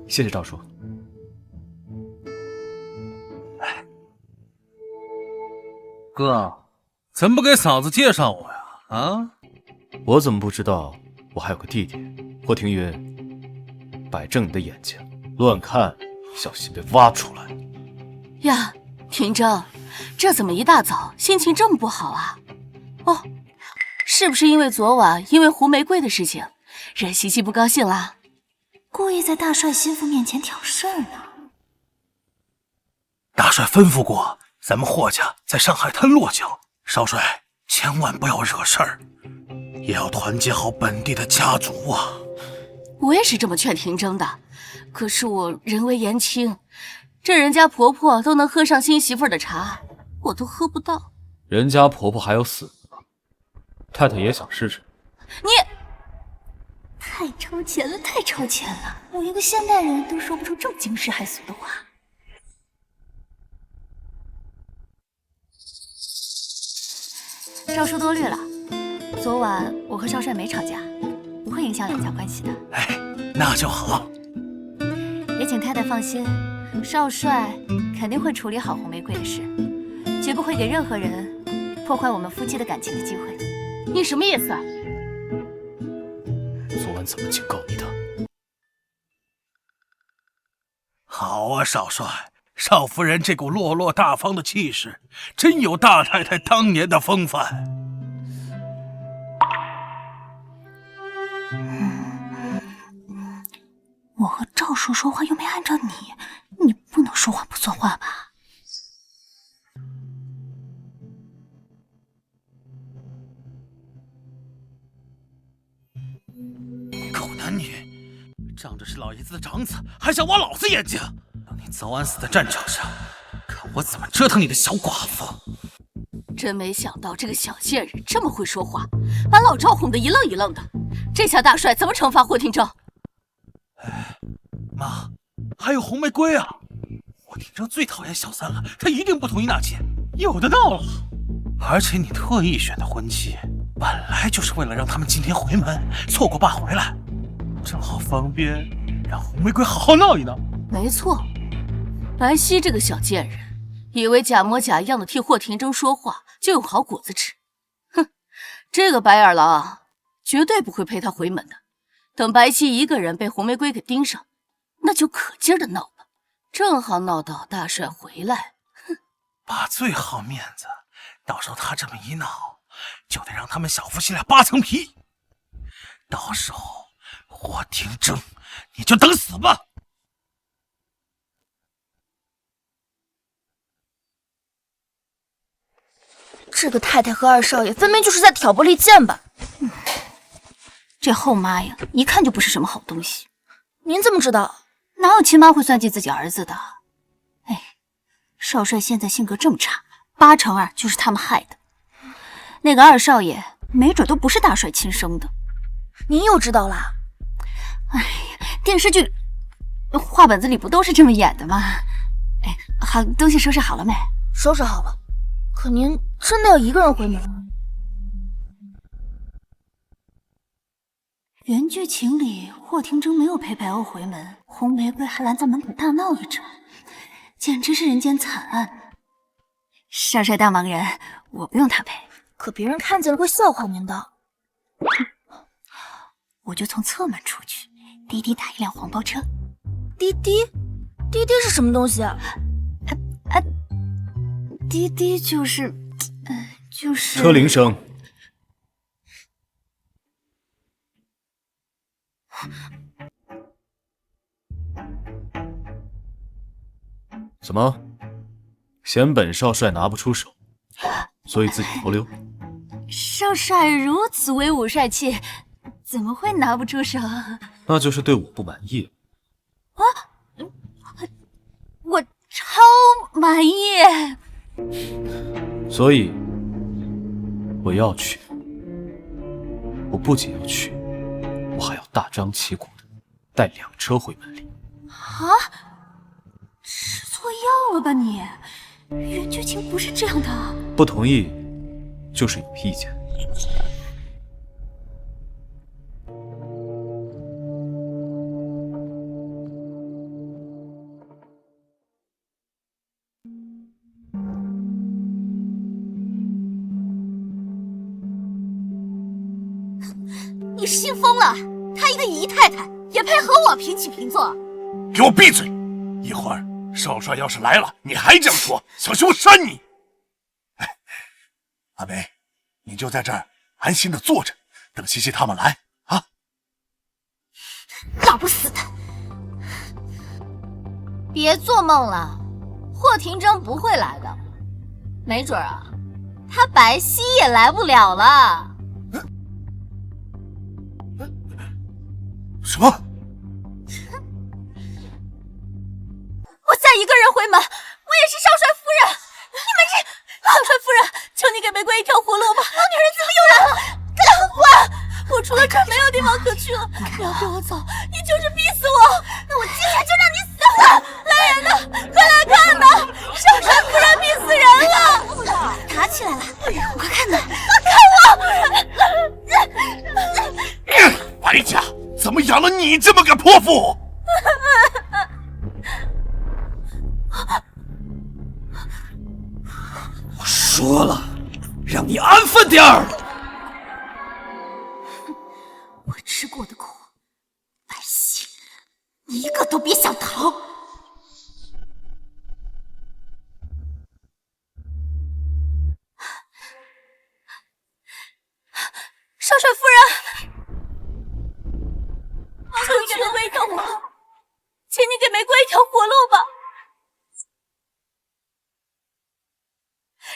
谢谢赵叔。哥，怎么不给嫂子介绍我呀？啊？我怎么不知道我还有个弟弟？霍庭云，摆正你的眼睛，乱看小心被挖出来。呀，庭正，这怎么一大早心情这么不好啊？哦，是不是因为昨晚因为胡玫瑰的事情，惹西西不高兴啦？故意在大帅心腹面前挑事儿呢。大帅吩咐过，咱们霍家在上海滩落脚，少帅千万不要惹事儿，也要团结好本地的家族啊。我也是这么劝庭正的，可是我人微言轻，这人家婆婆都能喝上新媳妇的茶，我都喝不到。人家婆婆还有死呢，太太也想试试。你太超前了，太超前了！我一个现代人都说不出这么惊世骇俗的话。赵叔多虑了，昨晚我和少帅没吵架，不会影响两家关系的。哎，那就好。也请太太放心，少帅肯定会处理好红玫瑰的事，绝不会给任何人破坏我们夫妻的感情的机会。你什么意思啊？昨晚怎么警告你的？好啊，少帅，少夫人这股落落大方的气势，真有大太太当年的风范。我和赵叔说话又没按照你，你不能说话不算话吧？狗男女，仗着是老爷子的长子，还想挖老子眼睛！等你早晚死在战场上，看我怎么折腾你的小寡妇。真没想到这个小贱人这么会说话，把老赵哄得一愣一愣的。这下大帅怎么惩罚霍廷正？妈，还有红玫瑰啊！霍廷正最讨厌小三了，他一定不同意纳妾，有的闹了。而且你特意选的婚期，本来就是为了让他们今天回门，错过爸回来，正好方便让红玫瑰好好闹一闹。没错，白皙这个小贱人，以为假模假样的替霍廷正说话就有好果子吃。哼，这个白眼狼绝对不会陪他回门的。等白皙一个人被红玫瑰给盯上，那就可劲儿的闹吧，正好闹到大帅回来。哼，爸最好面子，到时候他这么一闹，就得让他们小夫妻俩扒层皮。到时候霍廷正，你就等死吧！这个太太和二少爷分明就是在挑拨离间吧？这后妈呀，一看就不是什么好东西。您怎么知道？哪有亲妈会算计自己儿子的？哎，少帅现在性格这么差，8成2就是他们害的。那个二少爷没准都不是大帅亲生的。您又知道啦？哎呀，电视剧、画本子里不都是这么演的吗？哎，好，东西收拾好了没？收拾好了。可您真的要一个人回门吗？原剧情里，霍廷正没有陪白鸥回门，红玫瑰还拦在门口大闹一场，简直是人间惨案。少帅大忙人，我不用他陪，可别人看见了会笑话您的。我就从侧门出去，滴滴打一辆黄包车。滴滴是什么东西啊？滴滴就是，车铃声。怎么？嫌本少帅拿不出手，所以自己偷溜？少帅如此威武帅气，怎么会拿不出手？那就是对我不满意了。我超满意。所以我要去，我不仅要去，我还要大张旗鼓的带2车回门里。啊？吃错药了吧你？原剧情不是这样的。不同意就是有意见。你是心疯了？她一个姨太太也配和我平起平坐？给我闭嘴！一会儿少帅要是来了，你还这样说，小心我扇你！哎，阿梅，你就在这儿安心的坐着，等西西他们来啊！老不死的！别做梦了，霍廷正不会来的，没准啊，他白皙也来不了了。什么？我再一个人回门，我也是少帅夫人。你们这少帅夫人，求你给玫瑰一条活路吧！老女人怎么又来了？给我滚！我除了这儿没有地方可去了。你要逼我走，你就是逼死我。那我今天就让你死！来人呐，快来看呐！少帅夫人逼死人了！打起来了，快看呐！看我！白家怎么养了你这么个泼妇？我说了，让你安分点儿。我吃过的苦，白皙，一个都别想逃。少帅夫人，求你给玫瑰一条活路，请你给玫瑰一条活路吧。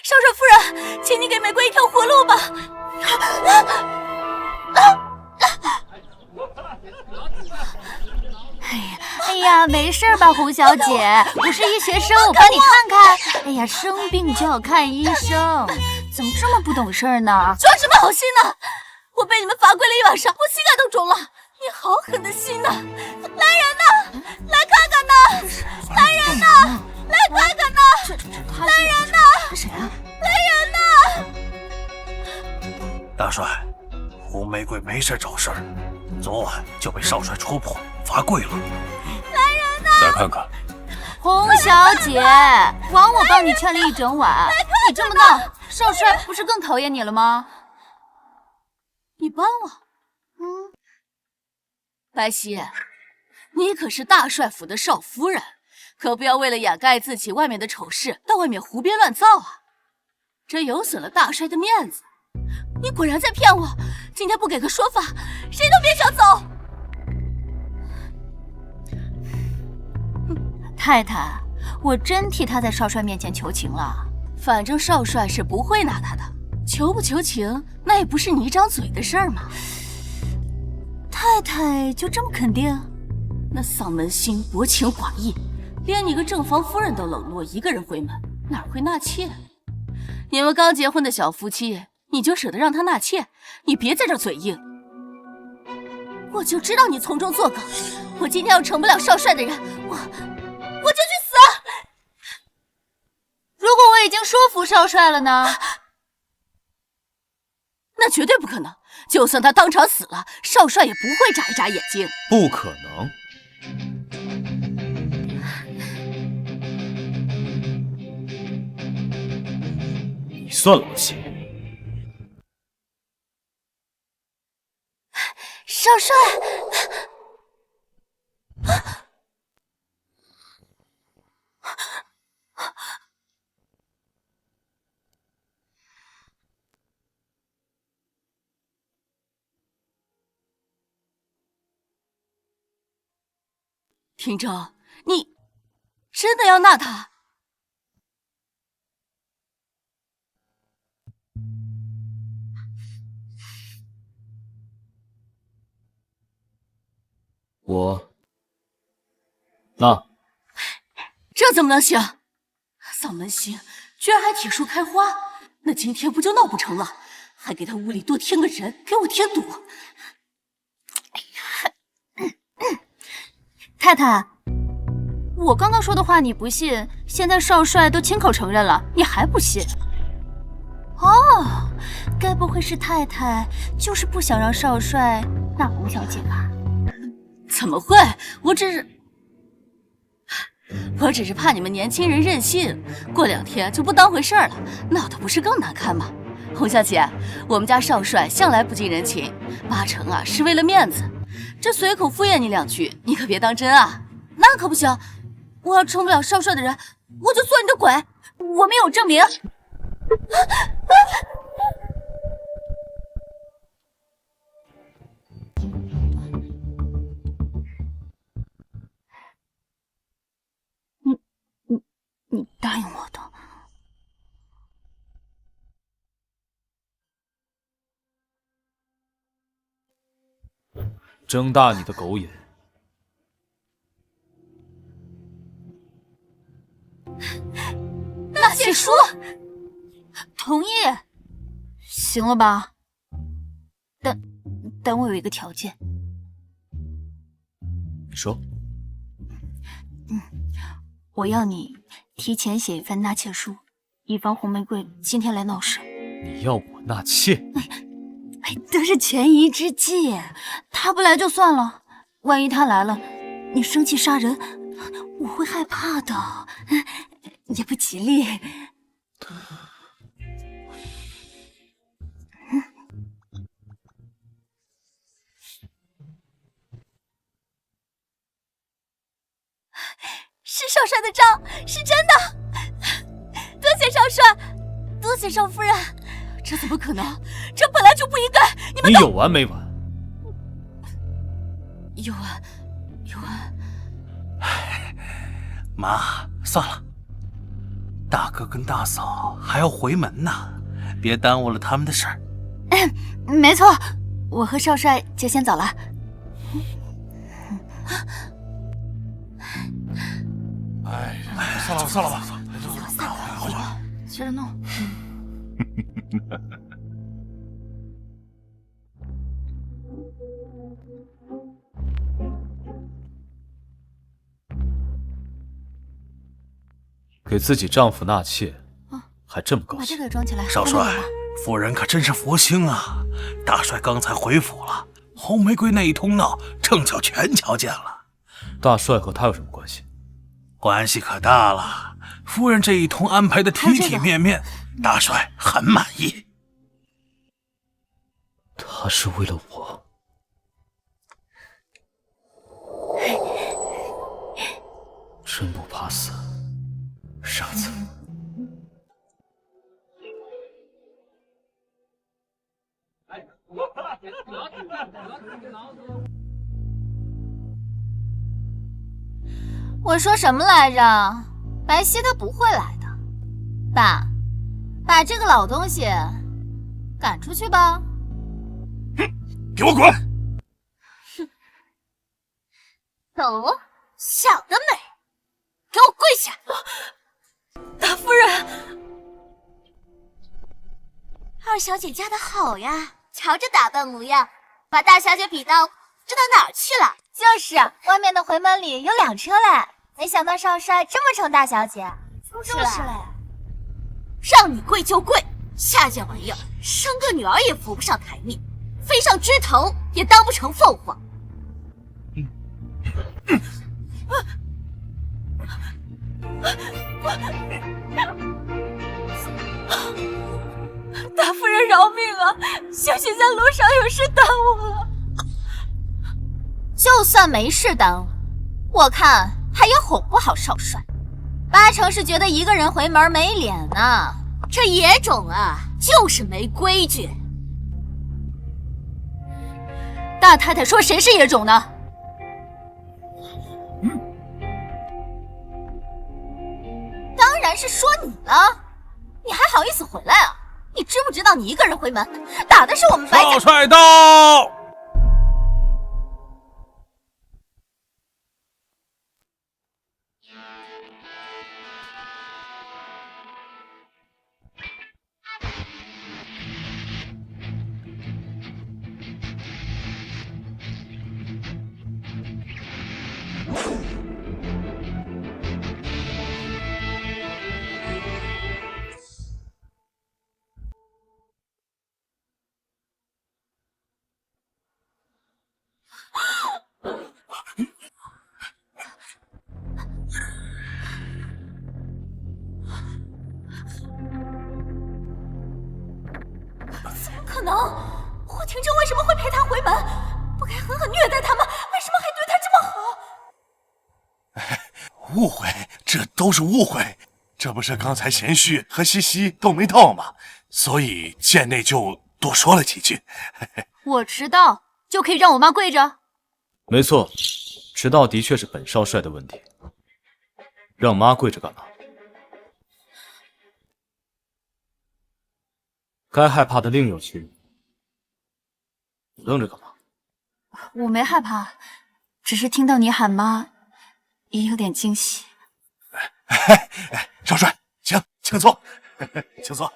少帅夫人，请你给玫瑰一条活路吧。哎呀，没事吧，胡小姐？我是医学生，我帮你看看。哎呀，生病就要看医生，怎么这么不懂事儿呢？装什么好心呢？我被你们罚跪了一晚上，我膝盖都肿了。你好狠的心呐！来人呐，来看看呐！来人呐，来看看呐！来人呐！这谁啊？来人呐！大帅，红玫瑰没事找事儿，昨晚就被少帅戳破，罚跪了。来人呐！再看看。洪小姐，枉我帮你劝了一整晚，你这么闹，少帅不是更讨厌你了吗？你帮我？白皙，你可是大帅府的少夫人，可不要为了掩盖自己外面的丑事，到外面胡编乱造啊！这有损了大帅的面子。你果然在骗我！今天不给个说法，谁都别想走！太太，我真替他在少帅面前求情了。反正少帅是不会拿他的，求不求情，那也不是你一张嘴的事儿嘛。太太就这么肯定？那丧门星薄情寡义，连你个正房夫人都冷落，一个人回门，哪会纳妾？你们刚结婚的小夫妻，你就舍得让他纳妾？你别在这嘴硬！我就知道你从中作梗，我今天要成不了少帅的人，我就去死！如果我已经说服少帅了呢？那绝对不可能！就算他当场死了，少帅也不会眨一眨眼睛。不可能！你算老些！少帅！廷正，你真的要纳他？我纳。这怎么能行？丧门星居然还铁树开花，那今天不就闹不成了？还给他屋里多添个人，给我添堵！太太，我刚刚说的话你不信，现在少帅都亲口承认了，你还不信？哦，该不会是太太就是不想让少帅纳洪小姐吧？怎么会？我只是怕你们年轻人任性，过2天就不当回事儿了，闹得不是更难看吗？洪小姐，我们家少帅向来不近人情，8成啊是为了面子。这随口敷衍你2句，你可别当真啊！那可不行，我要成不了少帅的人，我就做你的鬼！我没有证明。你答应我的。睁大你的狗眼！纳妾书，同意，行了吧？但我有一个条件。你说。我要你提前写一份纳妾书，以防红玫瑰今天来闹事。你要我纳妾？都是权宜之计，他不来就算了，万一他来了，你生气杀人，我会害怕的，也不吉利。是少帅的账，是真的。多谢少帅，多谢少夫人。这怎么可能？这本来就不应该。你有完没完？有完，有完。妈，算了，大哥跟大嫂还要回门呢，别耽误了他们的事儿。没错，我和少帅就先走了。哎，算了吧，接着弄。给自己丈夫纳妾，还这么高兴？把这个也装起来。少帅，夫人可真是佛心啊！大帅刚才回府了，红玫瑰那一通闹，正巧全瞧见了。大帅和他有什么关系？关系可大了。夫人这一通安排的体体面面，大帅很满意。他是为了我。真不怕死，傻子。我说什么来着？白皙她不会来的。爸，把这个老东西赶出去吧。哼，给我滚！哼，走，小的美，给我跪下！大夫人，二小姐嫁得好呀，瞧这打扮模样，把大小姐比到这到哪儿去了？就是外面的回门里有2车嘞，没想到少帅这么宠大小姐。就是嘞，让你跪就跪，下贱玩意儿，生个女儿也扶不上台面，飞上枝头也当不成凤凰。大夫人饶命啊！小姐在路上有事耽误了。就算没事耽误，我看他也哄不好少帅，8成是觉得一个人回门没脸呢。这野种啊，就是没规矩。大太太说谁是野种呢？当然是说你了，你还好意思回来啊？你知不知道你一个人回门，打的是我们白家。少帅到！怎么可能？霍廷铮为什么会陪他回门？不该狠狠虐待他吗？为什么还对他这么好？误会，这都是误会。这不是刚才贤婿和西西都没到吗？所以贱内就多说了几句。我迟到就可以让我妈跪着？没错，迟到的确是本少帅的问题。让妈跪着干嘛？该害怕的另有其人。你愣着干嘛？我没害怕，只是听到你喊妈，也有点惊喜。少帅，请坐，请坐。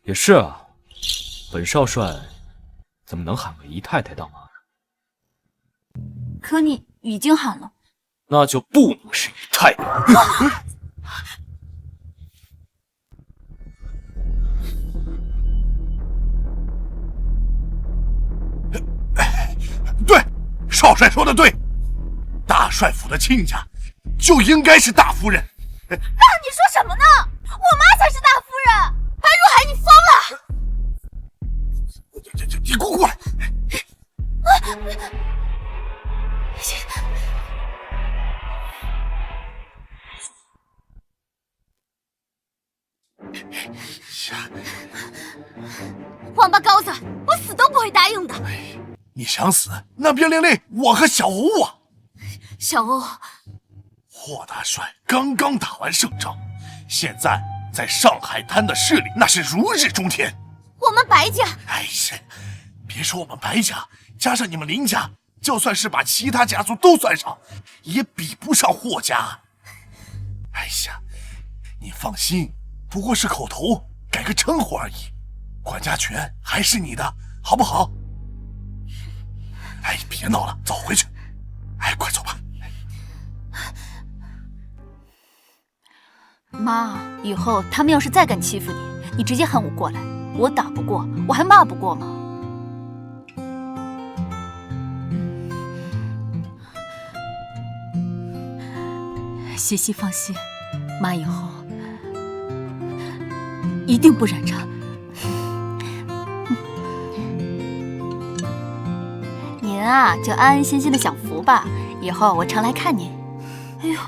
也是啊，本少帅怎么能喊个姨太太当妈呢？可你已经喊了。那就不能是姨太太。对，少帅说的对，大帅府的亲家就应该是大夫人。爸，你说什么呢？我妈才是大夫人！白如海，你疯了！你给我过来！王八羔子，我死都不会答应的。你想死，那便连累我和小欧啊！小欧，霍大帅刚刚打完胜仗，现在在上海滩的势力那是如日中天。我们白家，哎呀，别说我们白家，加上你们林家，就算是把其他家族都算上，也比不上霍家。哎呀，你放心，不过是口头改个称呼而已，管家权还是你的，好不好？哎，别闹了，走回去。哎，快走吧。妈，以后他们要是再敢欺负你，你直接喊我过来，我打不过，我还骂不过吗？西西放心，妈以后一定不忍着。您啊，就安安心心的享福吧，以后我常来看您。哎呦，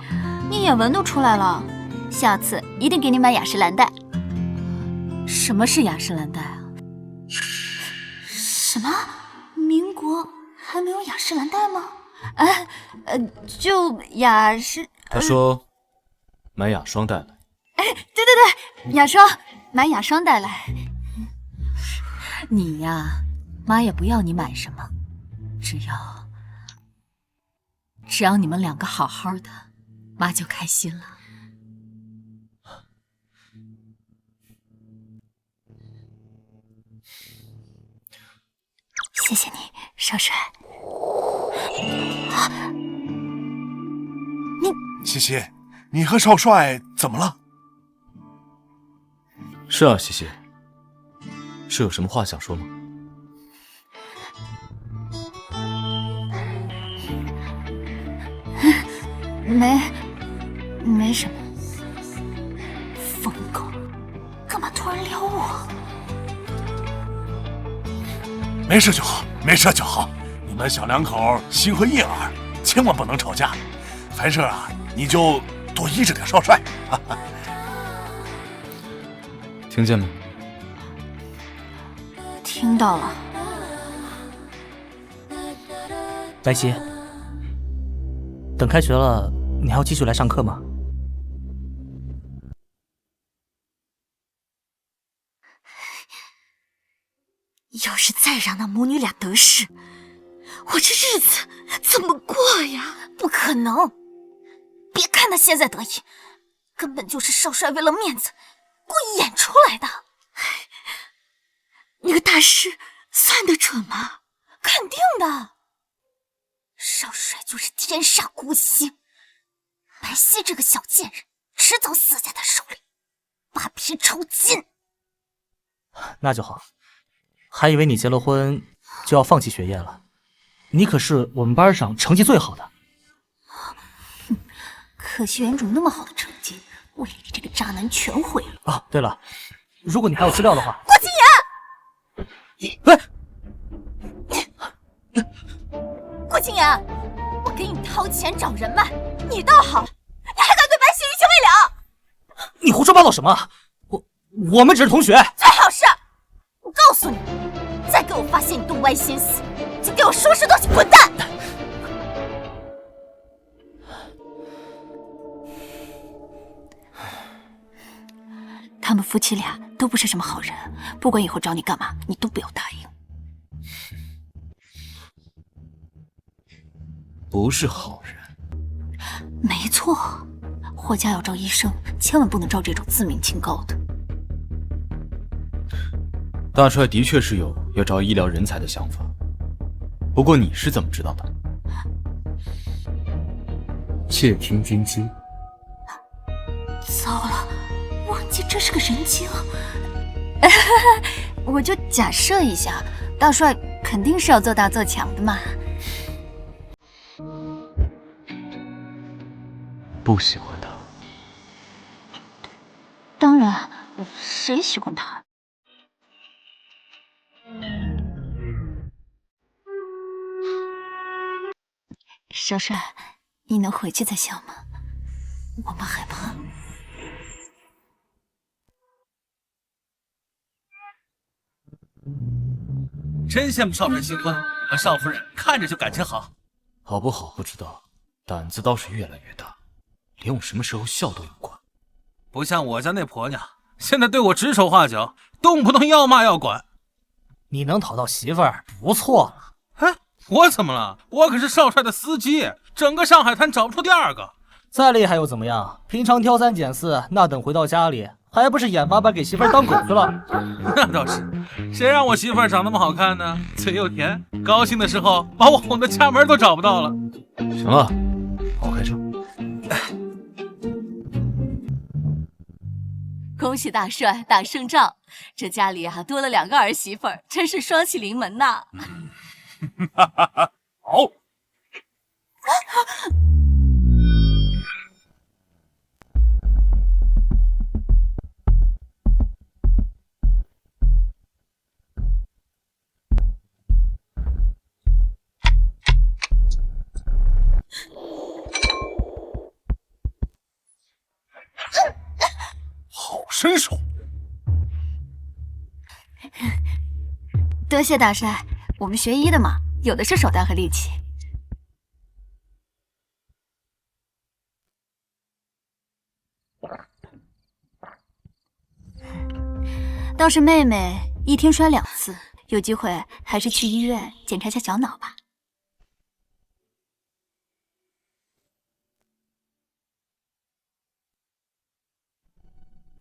你眼纹都出来了，下次一定给你买雅诗兰黛。什么是雅诗兰黛啊？什么？民国还没有雅诗兰黛吗？就雅诗。他说买雅霜带来。哎，对，雅霜，买雅霜带来。你呀，妈也不要你买什么，只要你们两个好好的，妈就开心了。谢谢你，少帅。西西，你和少帅怎么了？是啊，西西，是有什么话想说吗？没什么。疯狗，干嘛突然撩我？没事就好，没事就好。你们小两口心和叶儿，千万不能吵架。凡事啊，你就多依着点少帅。听见没？听到了。白皙，等开学了，你还要继续来上课吗？要是再让那母女俩得势，我这日子怎么过呀？不可能！别看他现在得意，根本就是少帅为了面子故意演出来的。那个大师算得准吗？肯定的。少帅就是天煞孤星，白皙这个小贱人迟早死在他手里，扒皮抽筋。那就好，还以为你结了婚就要放弃学业了。你可是我们班上成绩最好的。可惜原主那么好的成绩，为了你这个渣男全毁了。哦，对了，如果你还有资料的话，郭清言，郭清言，我给你掏钱找人脉，你倒好，你还敢对白皙余情未了？你胡说八道什么？我们只是同学。最好是，我告诉你，再给我发现你动歪心思，就给我收拾东西滚蛋！他们夫妻俩都不是什么好人，不管以后找你干嘛，你都不要答应。不是好人？没错，霍家要招医生，千万不能招这种自命清高的。大帅的确是有要招医疗人才的想法，不过你是怎么知道的？窃听军机。糟了，忘记这是个人精。我就假设一下，大帅肯定是要做大做强的嘛。不喜欢他？当然，谁喜欢他？少帅，你能回去再想吗？我们害怕。真羡慕少帅新婚，和少夫人看着就感情好。好不好不知道，胆子倒是越来越大，连我什么时候笑都有管。不像我家那婆娘，现在对我指手画脚，动不动要骂要管。你能讨到媳妇儿不错了。我怎么了？我可是少帅的司机，整个上海滩找不出第二个。再厉害又怎么样？平常挑三拣四，那等回到家里，还不是眼巴巴给媳妇儿当狗去了？那倒是，谁让我媳妇儿长那么好看呢？嘴又甜，高兴的时候把我哄得家门都找不到了。行了，好好开车。恭喜大帅打胜仗，这家里啊多了2个儿媳妇儿，真是双喜临门呐！好。好身手。多谢大帅，我们学医的嘛，有的是手段和力气。倒是妹妹一天摔2次，有机会还是去医院检查下小脑吧。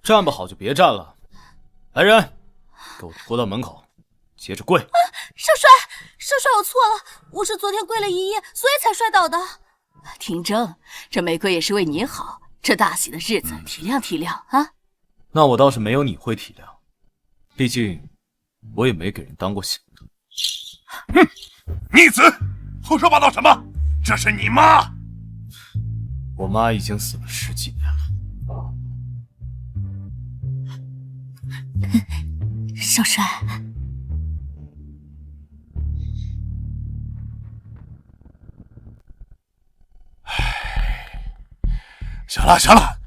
站不好就别站了，来人，给我拖到门口，接着跪。少帅，我错了，我是昨天跪了一夜，所以才摔倒的。听正，这玫瑰也是为你好，这大喜的日子体谅体谅啊。那我倒是没有你会体谅，毕竟我也没给人当过小的。哼，逆子，胡说八道什么？这是你妈！我妈已经死了10几年了。少帅，行了行了，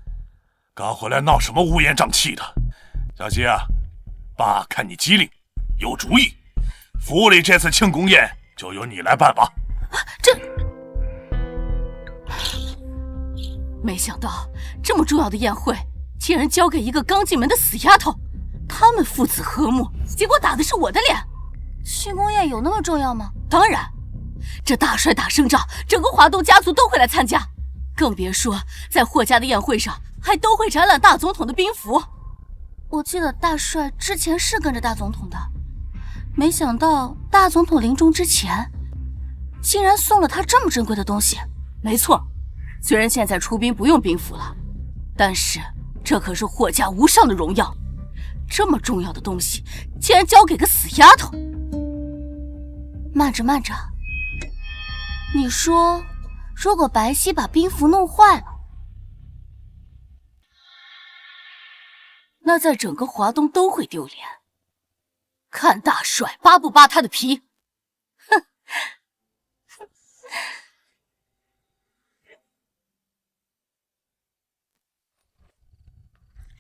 刚回来闹什么乌烟瘴气的？小希啊，爸看你机灵，有主意，府里这次庆功宴就由你来办吧。没想到这么重要的宴会，竟然交给一个刚进门的死丫头。他们父子和睦，结果打的是我的脸。庆功宴有那么重要吗？当然，这大帅打胜仗，整个华东家族都会来参加，更别说在霍家的宴会上还都会展览大总统的兵符。我记得大帅之前是跟着大总统的，没想到大总统临终之前，竟然送了他这么珍贵的东西。没错，虽然现在出兵不用兵符了，但是这可是霍家无上的荣耀。这么重要的东西，竟然交给个死丫头！慢着，你说，如果白皙把兵符弄坏了，那在整个华东都会丢脸。看大帅扒不扒他的皮！哼！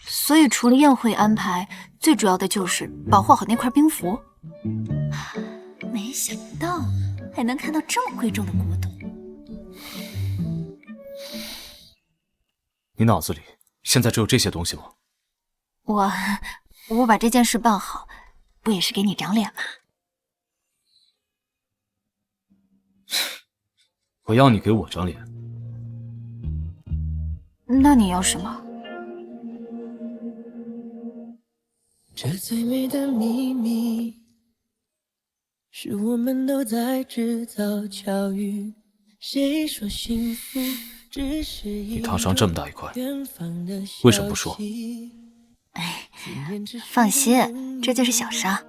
所以除了宴会安排，最主要的就是保护好那块兵符。没想到还能看到这么贵重的古董。你脑子里现在只有这些东西吗？我把这件事办好，不也是给你长脸吗？我要你给我长脸。那你要什么？这最美的秘密，是我们都在制造巧遇。谁说幸福只是你烫伤这么大一块，为什么不说？哎，放心，这就是小伤。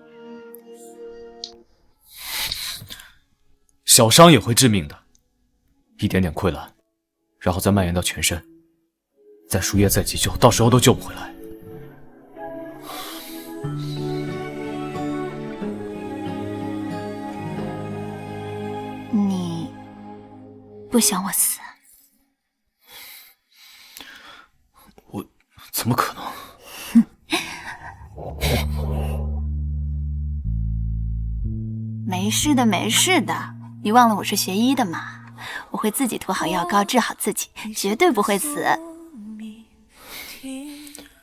小伤也会致命的，一点点溃烂，然后再蔓延到全身，再输液再急救，到时候都救不回来。你不想我死？我怎么可能？没事的，没事的。你忘了我是学医的吗？我会自己涂好药膏，治好自己，绝对不会死。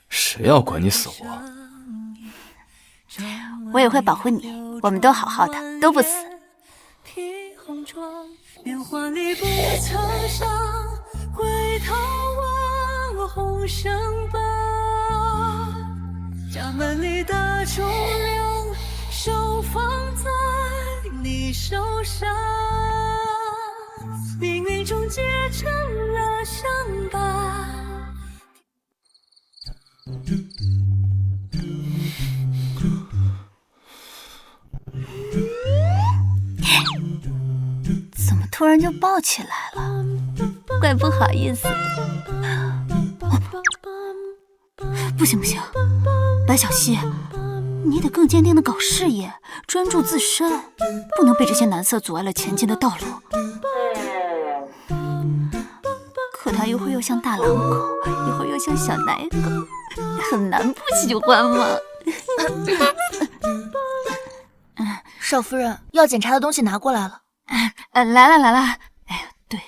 谁要管你死活？我也会保护你，我们都好好的，都不死。变幻里不曾想，回头问我红绳吧。家门里的钟铃，手放在你手上，命运终结成了伤疤。怎么突然就抱起来了？怪不好意思。不行不行，白小溪，你得更坚定的搞事业，专注自身，不能被这些男色阻碍了前进的道路。可他一会儿又像大狼狗，一会儿又像小奶狗，很难不喜欢嘛。少夫人，要检查的东西拿过来了。来了来了。哎呀，对，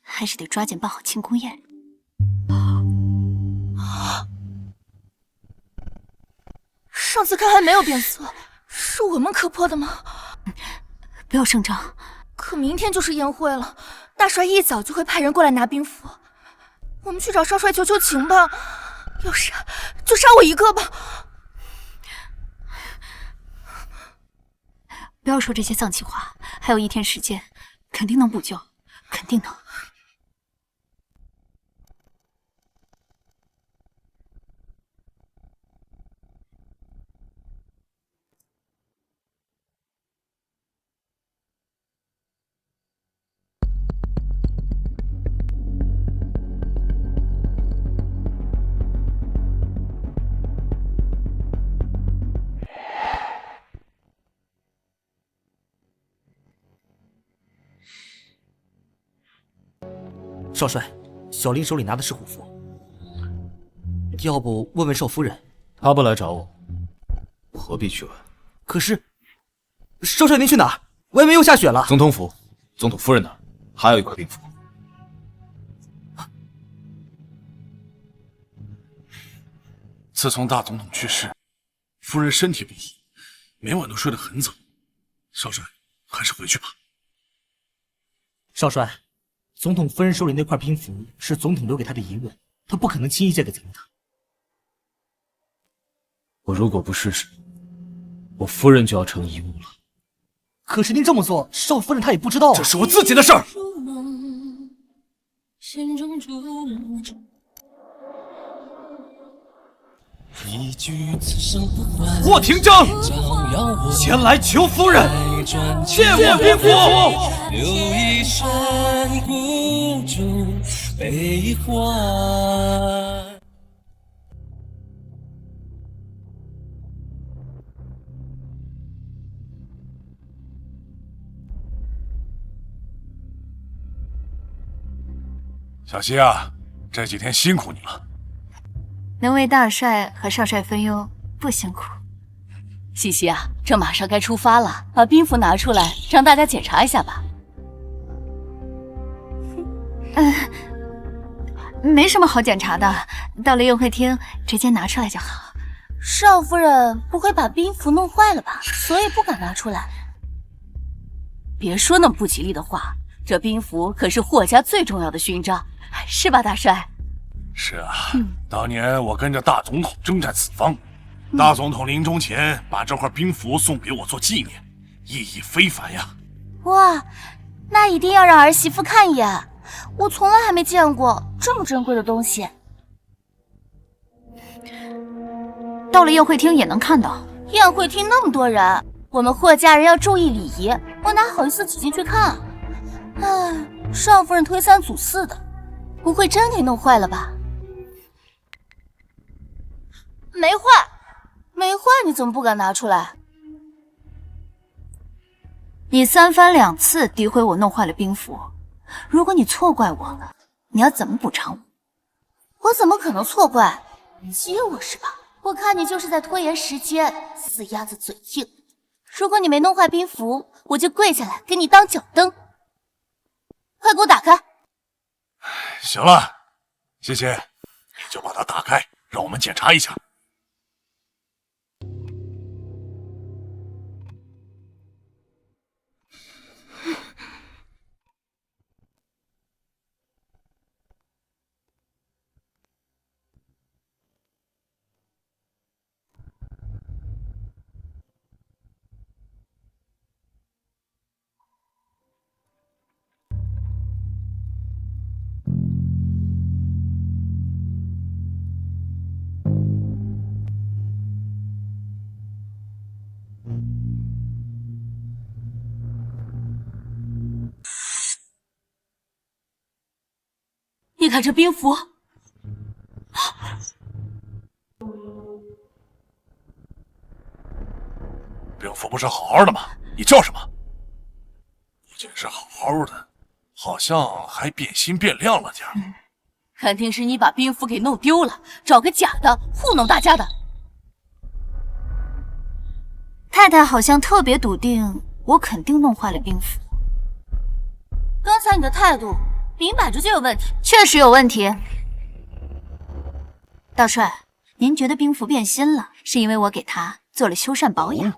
还是得抓紧办好庆功宴。上次看还没有变色，是我们磕破的吗？不要声张。可明天就是宴会了，大帅一早就会派人过来拿兵符。我们去找少帅求求情吧，要杀就杀我一个吧。不要说这些丧气话，还有1天时间，肯定能补救，肯定能。少帅，小林手里拿的是虎符，要不问问少夫人？他不来找我，我何必去问？可是，少帅您去哪儿？外面又下雪了。总统府，总统夫人那儿还有一块兵符。自从大总统去世，夫人身体不好，每晚都睡得很早。少帅，还是回去吧。少帅。总统夫人手里那块兵符是总统留给他的遗物，他不可能轻易借给咱们的。我如果不试试，我夫人就要成遗物了。可是您这么做，少夫人她也不知道啊。这是我自己的事儿。霍廷章，前来求夫人，借我兵符。留一身孤注悲欢。小溪啊，这几天辛苦你了。能为大帅和少帅分忧，不辛苦。西西啊，这马上该出发了，把兵符拿出来，让大家检查一下吧。没什么好检查的，到了宴会厅直接拿出来就好。少夫人不会把兵符弄坏了吧？所以不敢拿出来。别说那么不吉利的话，这兵符可是霍家最重要的勋章，是吧，大帅？是啊，当年我跟着大总统征战四方，大总统临终前把这块兵符送给我做纪念，意义非凡呀。哇，那一定要让儿媳妇看一眼，我从来还没见过这么珍贵的东西。到了宴会厅也能看到。宴会厅那么多人，我们霍家人要注意礼仪，我哪好意思挤进去看啊？唉，少夫人推三阻四的，不会真给弄坏了吧？没坏，没坏，你怎么不敢拿出来？你3番2次诋毁我弄坏了兵符，如果你错怪我了，你要怎么补偿我？我怎么可能错怪？激我是吧？我看你就是在拖延时间，死鸭子嘴硬。如果你没弄坏兵符，我就跪下来给你当脚蹬。快给我打开！行了，谢谢，你就把它打开，让我们检查一下。你看这兵符，兵符不是好好的吗？你叫什么？不仅是好好的，好像还变新变亮了点儿。肯定是你把兵符给弄丢了，找个假的糊弄大家的。太太好像特别笃定，我肯定弄坏了兵符。刚才你的态度明摆着就有问题。确实有问题。大帅，您觉得兵符变新了，是因为我给它做了修缮保养。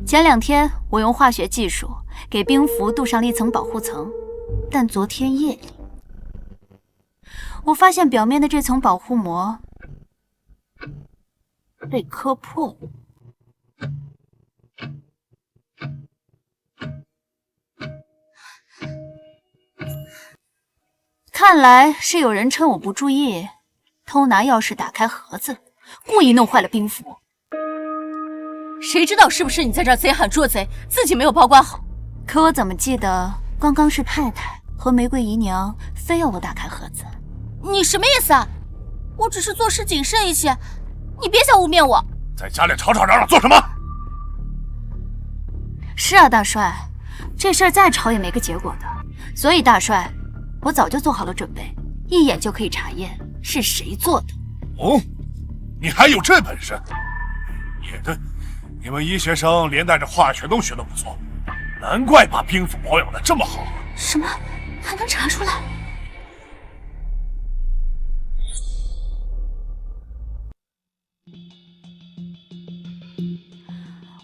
前2天我用化学技术给兵符镀上了一层保护层，但昨天夜里，我发现表面的这层保护膜被磕破了。看来是有人趁我不注意，偷拿钥匙打开盒子，故意弄坏了兵符。谁知道是不是你在这儿贼喊捉贼，自己没有保管好？可我怎么记得刚刚是太太和玫瑰姨娘非要我打开盒子？你什么意思啊？我只是做事谨慎一些，你别想污蔑我。在家里吵吵嚷嚷做什么？是啊，大帅，这事儿再吵也没个结果的。所以大帅，我早就做好了准备，一眼就可以查验是谁做的。哦，你还有这本事？也对，你们医学生连带着化学都学得不错，难怪把兵符保养得这么好。什么？还能查出来？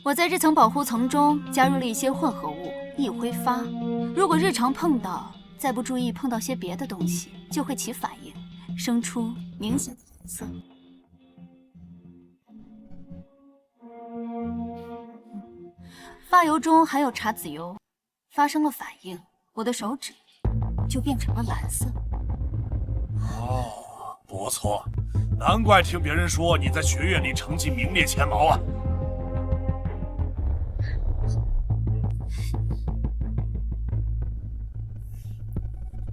我在这层保护层中加入了一些混合物，易挥发。如果日常碰到，再不注意碰到些别的东西，就会起反应，生出明显的红色。发油中含有茶籽油，发生了反应，我的手指就变成了蓝色。哦，不错，难怪听别人说你在学院里成绩名列前茅啊。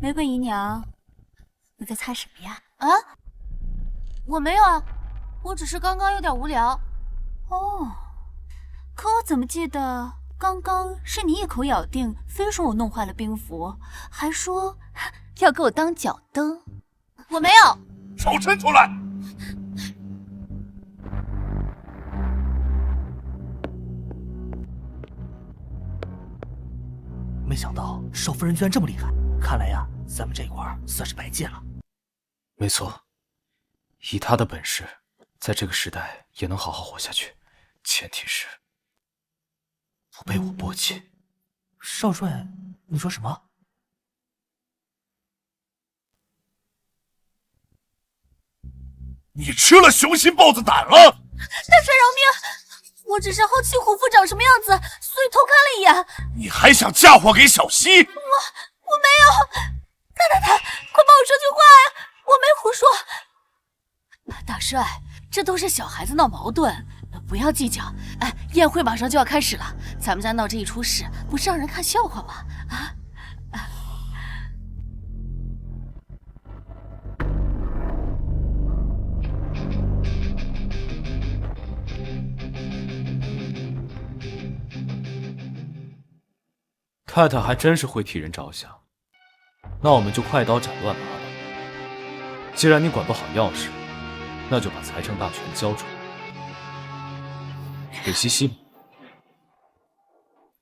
玫瑰姨娘，你在猜什么呀？啊？我没有啊，我只是刚刚有点无聊。哦，可我怎么记得刚刚是你一口咬定，非说我弄坏了兵符，还说要给我当脚蹬。我没有。手伸出来！没想到少夫人居然这么厉害，看来呀，咱们这块算是白借了。没错，以他的本事，在这个时代也能好好活下去，前提是不被我唾弃。少帅，你说什么？你吃了雄心豹子胆了？大帅饶命！我只是好奇虎父长什么样子，所以偷看了一眼。你还想嫁祸给小溪？我没有。太，快帮我说句话呀！我没胡说。大帅，这都是小孩子闹矛盾，不要计较。哎，宴会马上就要开始了，咱们家闹这一出事，不是让人看笑话吗？啊！太太还真是会替人着想，那我们就快刀斩乱麻吧。既然你管不好钥匙，那就把财政大权交出来。给西西，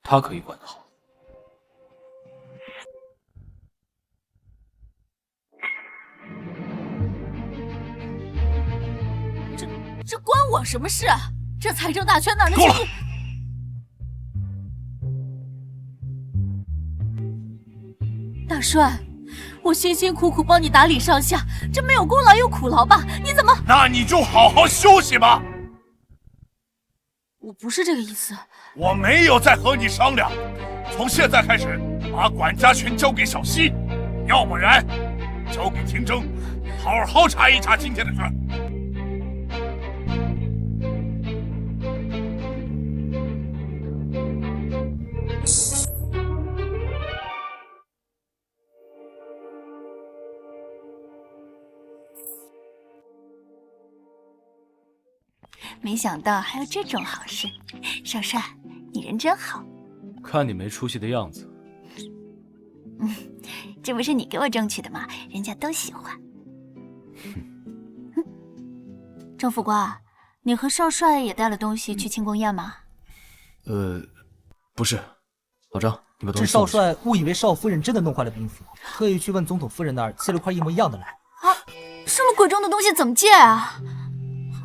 他可以管得好。这关我什么事啊？这财政大权哪能够了！大帅，我辛辛苦苦帮你打理上下，这没有功劳有苦劳吧？你怎么……那你就好好休息吧。我不是这个意思。我没有再和你商量，从现在开始把管家权交给小溪，要不然交给廷征，好好查一查今天的事。没想到还有这种好事。少帅，你人真好。看你没出息的样子，这不是你给我争取的吗？人家都喜欢。郑副官，你和少帅也带了东西去庆功宴吗？不是，老张，你把东这西送少帅误以为少夫人真的弄坏了兵符，特意去问总统夫人那儿借了块一模一样的来。啊，这么贵重的东西怎么借啊？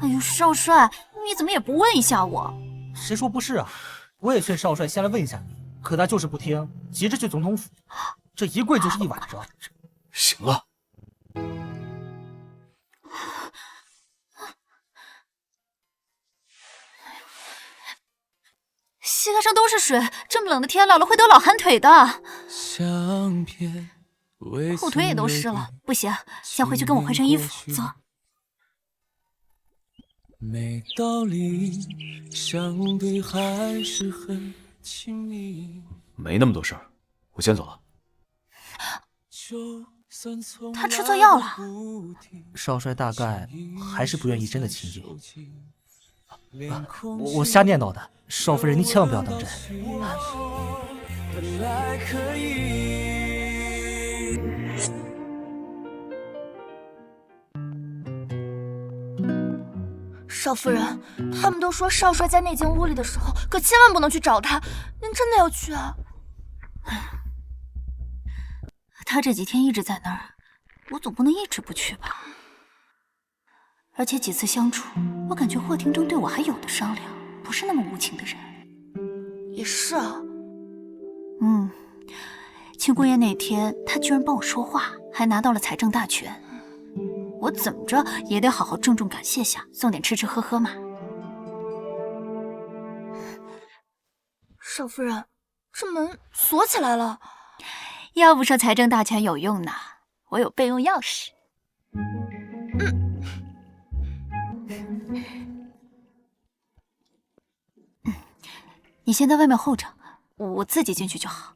哎呦，少帅，你怎么也不问一下我？谁说不是啊？我也劝少帅先来问一下你，可他就是不听，急着去总统府，这一跪就是一晚上。行了。膝盖上都是水，这么冷的天，老了会得老寒腿的。后腿也都湿了，不行，先回去跟我换身衣服。走。没道理，相对还是很亲密。没那么多事儿，我先走了。他吃错药了。少帅大概还是不愿意真的亲近。我瞎念叨的，少夫人您千万不要当真。本来可以。少夫人，他们都说少帅在那间屋里的时候，可千万不能去找他。您真的要去啊？他这几天一直在那儿，我总不能一直不去吧？而且几次相处，我感觉霍廷铮对我还有的商量，不是那么无情的人。也是啊。庆功宴那天，他居然帮我说话，还拿到了财政大权。我怎么着也得好好郑重感谢下，送点吃吃喝喝嘛。少夫人，这门锁起来了。要不说财政大权有用呢，我有备用钥匙。你先在外面候着，我自己进去就好。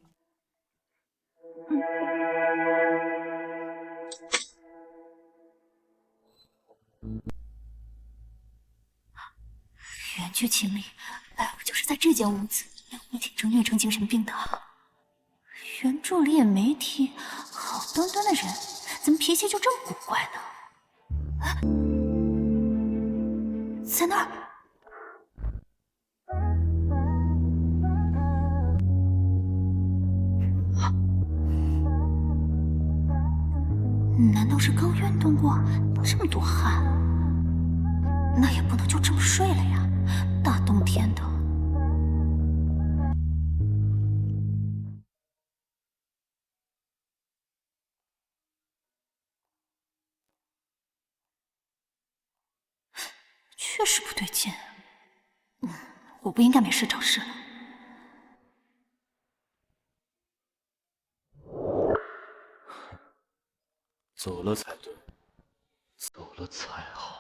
远距情理，哎，不就是在这间屋子让霍廷铮虐成精神病的？原著里也没提，好端端的人，怎么脾气就这么古怪呢？啊，在那儿。难道是刚运动过，这么多汗？那也不能就这么睡了呀，大冬天的。确实不对劲。我不应该没事找事了。走了才对，走了才好。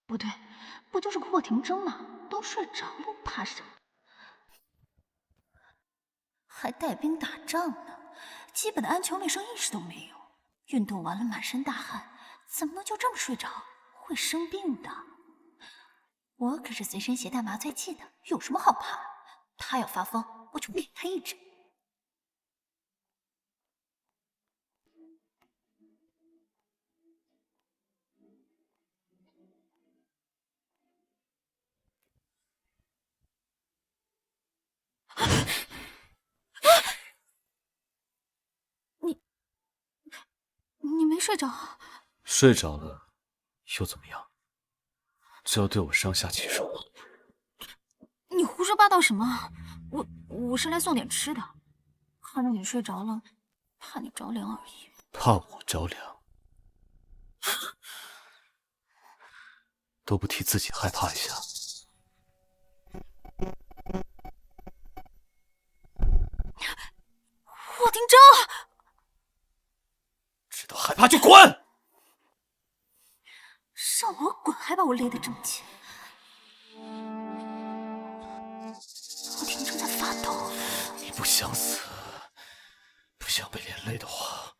不对，不就是霍廷铮吗？都睡着了，怕什么？还带兵打仗呢，基本的安全卫生意识都没有。运动完了满身大汗，怎么能就这么睡着？会生病的。我可是随身携带麻醉剂的，有什么好怕？他要发疯，我就给他一针。你没睡着？睡着了又怎么样？就要对我上下其手吗？你胡说八道什么？我是来送点吃的，看到你睡着了，怕你着凉而已。怕我着凉？都不替自己害怕一下。霍廷铮，知道害怕就滚！让我滚，还把我勒得这么紧。霍廷铮在发抖。你不想死，不想被连累的话，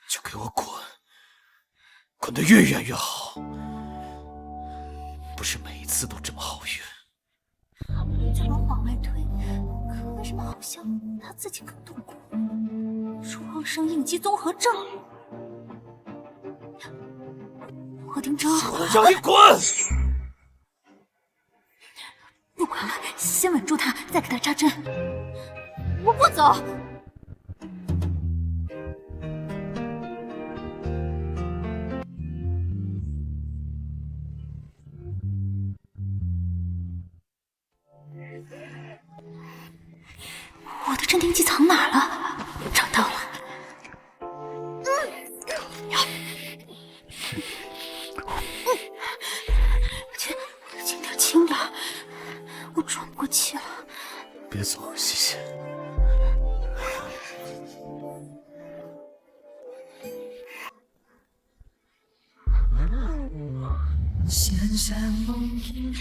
就给我滚，滚得越远越好。不是每一次都这么好运。好不容易就能往外推，可为什么好像他自己更痛苦？创伤应激综合症。霍廷铮，我要你滚！不管了，先稳住他，再给他扎针。我不走。我的镇定剂藏哪儿了？找到了。轻点，轻点，我喘不过气了。别走，西西。闪闪梦影。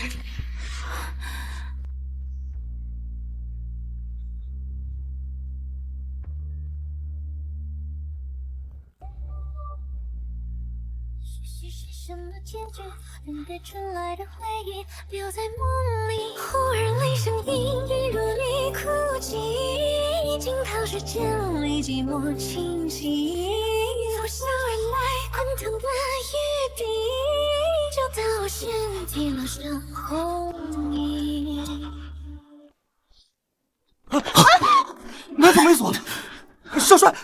什么结局？等待传来的回忆，留在梦里。忽而铃声隐隐如你哭泣，惊涛时间里寂寞清晰。呼啸而来滚烫的雨滴，就当我掀起了身红衣。门怎么没锁？少帅，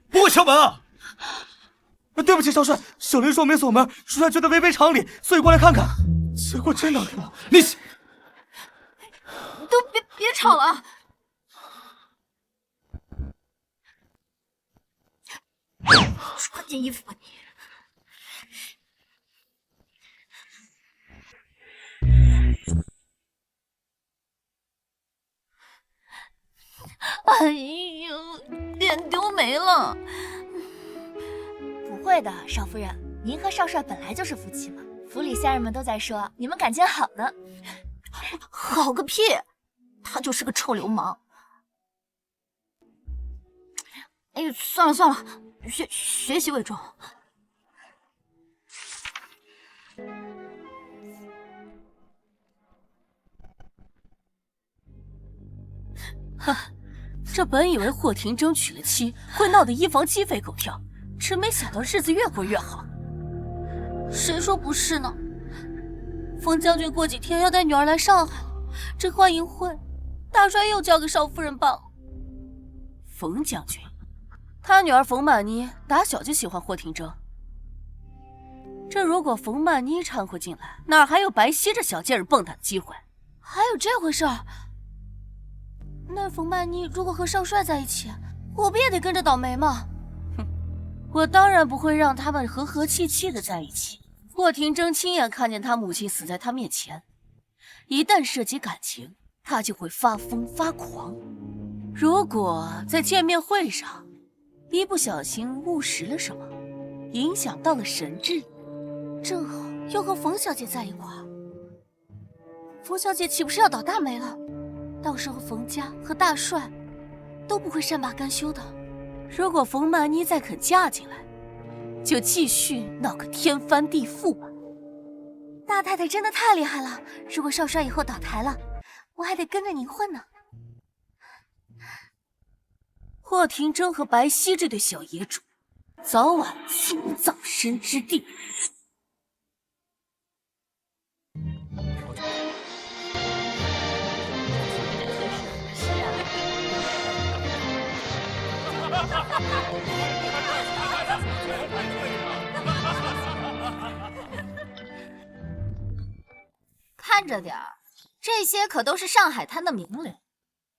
不会敲门啊！对不起，少帅，小林说没锁门，少帅觉得违背常理，所以过来看看。结果真的了，你都别吵了。穿件衣服吧你。哎呦，脸丢没了。不会的，少夫人，您和少帅本来就是夫妻嘛。府里下人们都在说你们感情好呢。好个屁！他就是个臭流氓。哎，算了算了，学习为重。哼，这本以为霍廷铮娶了妻会闹得衣房鸡飞狗跳，真没想到日子越过越好。谁说不是呢？冯将军过几天要带女儿来上海了，这欢迎会，大帅又交给少夫人办了。冯将军，他女儿冯曼妮打小就喜欢霍廷铮。这如果冯曼妮掺和进来，哪还有白皙这小贱人蹦跶的机会？还有这回事儿？那冯曼妮如果和少帅在一起，我不也得跟着倒霉吗？哼，我当然不会让他们和和气气的在一起。霍廷铮亲眼看见他母亲死在他面前，一旦涉及感情，他就会发疯发狂。如果在见面会上一不小心误食了什么，影响到了神智，正好又和冯小姐在一块儿，冯小姐岂不是要倒大霉了？到时候冯家和大帅都不会善罢甘休的。如果冯曼妮再肯嫁进来，就继续闹个天翻地覆吧。大太太真的太厉害了，如果少帅以后倒台了，我还得跟着您混呢。霍廷铮和白皙这对小野种，早晚进葬身之地。看着点儿，这些可都是上海滩的名流，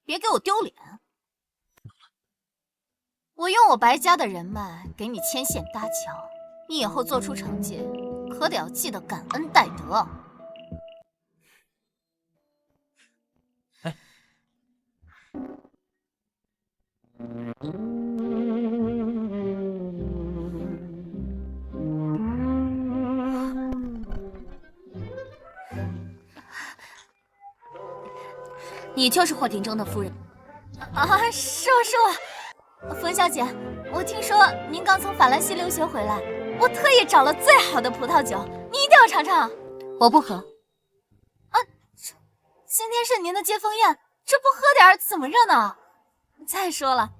别给我丢脸。我用我白家的人脉给你牵线搭桥，你以后做出成绩，可得要记得感恩戴德。你就是霍廷中的夫人啊？是我。冯小姐，我听说您刚从法兰西留学回来，我特意找了最好的葡萄酒，你一定要尝尝。我不喝。啊，今天是您的接风宴，这不喝点怎么热闹？再说了，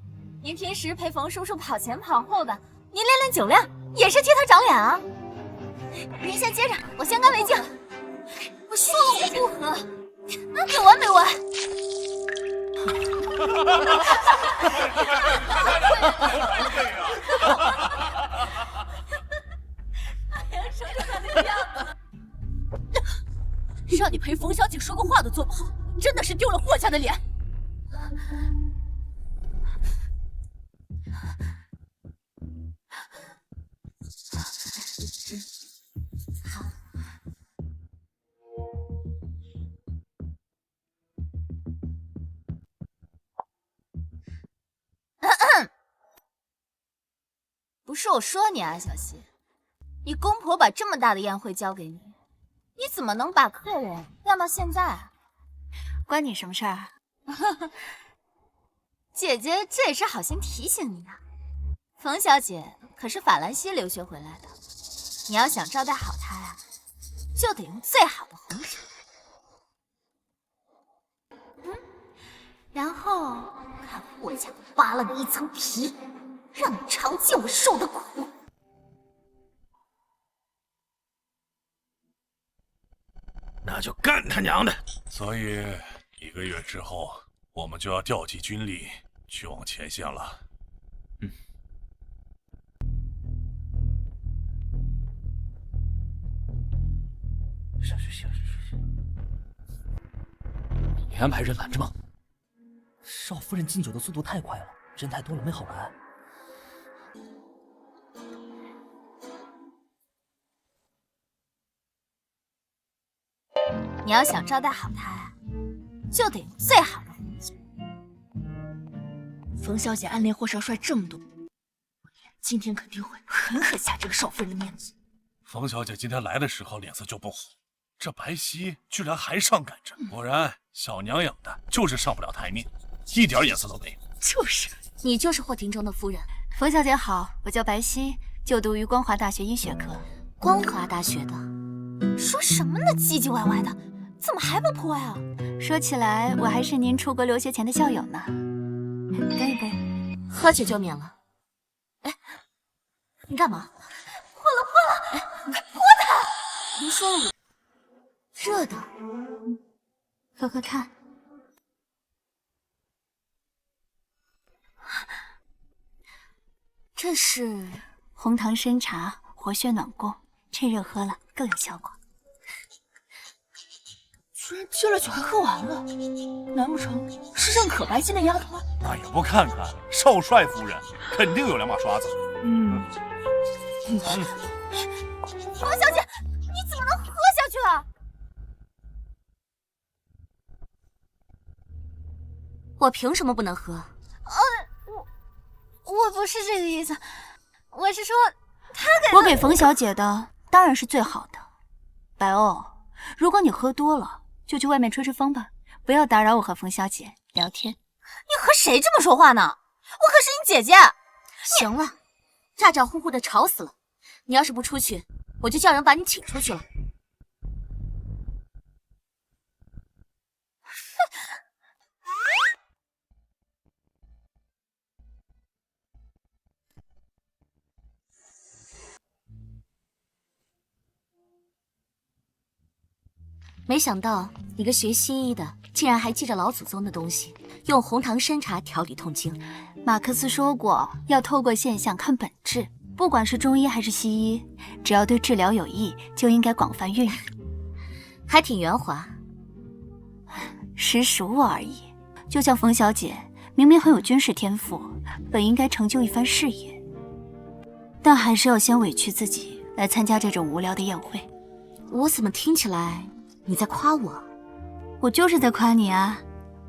您平时陪冯叔叔跑前跑后的，您练练酒量也是替他长脸啊。您先接着，我先干为敬。我说了我不喝，没完没完。说出他那个样子，让你陪冯小姐说个话都做不好，真的是丢了霍家的脸。不是我说你啊，小希，你公婆把这么大的宴会交给你，你怎么能把客人晾到现在啊？关你什么事儿？姐姐这也是好心提醒你的。冯小姐可是法兰西留学回来的，你要想招待好她呀，就得用最好的红茶。然后看我家扒了你一层皮，让你尝尽我受的苦。那就干他娘的！所以1个月之后，我们就要调集军力去往前线了。你安排人拦着吗？少夫人敬酒的速度太快了，人太多了没好拦。你要想招待好她呀，就得用最好的红酒。冯小姐暗恋霍少帅这么多，今天肯定会狠狠下这个少夫人的面子。冯小姐今天来的时候脸色就不好，这白皙居然还上赶着，果然小娘养的就是上不了台面，一点眼色都没有。就是，你就是霍廷中的夫人。冯小姐好，我叫白皙，就读于光华大学医学科。光华大学的？说什么呢？唧唧歪歪的，怎么还不破呀？说起来，我还是您出国留学前的校友呢。干一杯，喝酒就免了。哎，你干嘛？破了！快泼他！您说了我热的，喝喝看。这是红糖参茶，活血暖宫，趁热喝了更有效果。居然接了酒还喝完了，难不成是认可白皙那丫头？那也不看看少帅夫人，肯定有两把刷子。冯小姐，你怎么能喝下去啊？我凭什么不能喝？我不是这个意思，我是说他给我给冯小姐的当然是最好的。白欧，如果你喝多了，就去外面吹吹风吧，不要打扰我和冯小姐聊天。你和谁这么说话呢？我可是你姐姐。行了，咋咋呼呼的吵死了。你要是不出去，我就叫人把你请出去了。没想到你个学西医的，竟然还记着老祖宗的东西，用红糖参茶调理痛经。马克思说过，要透过现象看本质，不管是中医还是西医，只要对治疗有益，就应该广泛运用。还挺圆滑。识时务而已。就像冯小姐，明明很有军事天赋，本应该成就一番事业，但还是要先委屈自己来参加这种无聊的宴会。我怎么听起来你在夸我？我就是在夸你啊！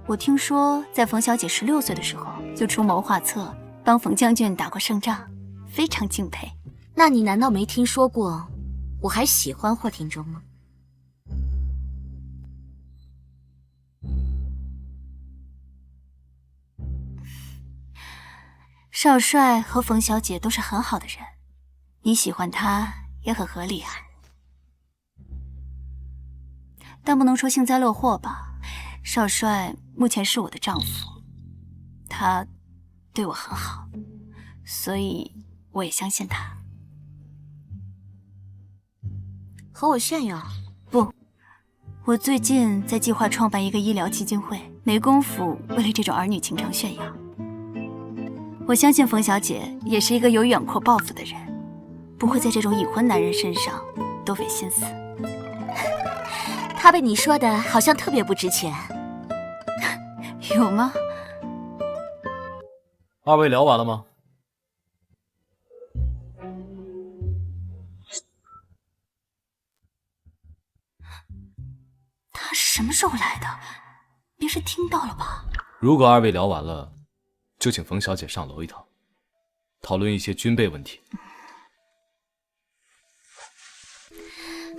我听说在冯小姐16岁的时候就出谋划策，帮冯将军打过胜仗，非常敬佩。那你难道没听说过我还喜欢霍廷铮吗？少帅和冯小姐都是很好的人，你喜欢他也很合理啊。但不能说幸灾乐祸吧。少帅目前是我的丈夫，他对我很好，所以我也相信他。和我炫耀？不，我最近在计划创办一个医疗基金会，没工夫为了这种儿女情长炫耀。我相信冯小姐也是一个有远阔抱负的人，不会在这种已婚男人身上多费心思。他被你说的好像特别不值钱。有吗？二位聊完了吗？他是什么时候来的？别是听到了吧？如果二位聊完了，就请冯小姐上楼一趟，讨论一些军备问题。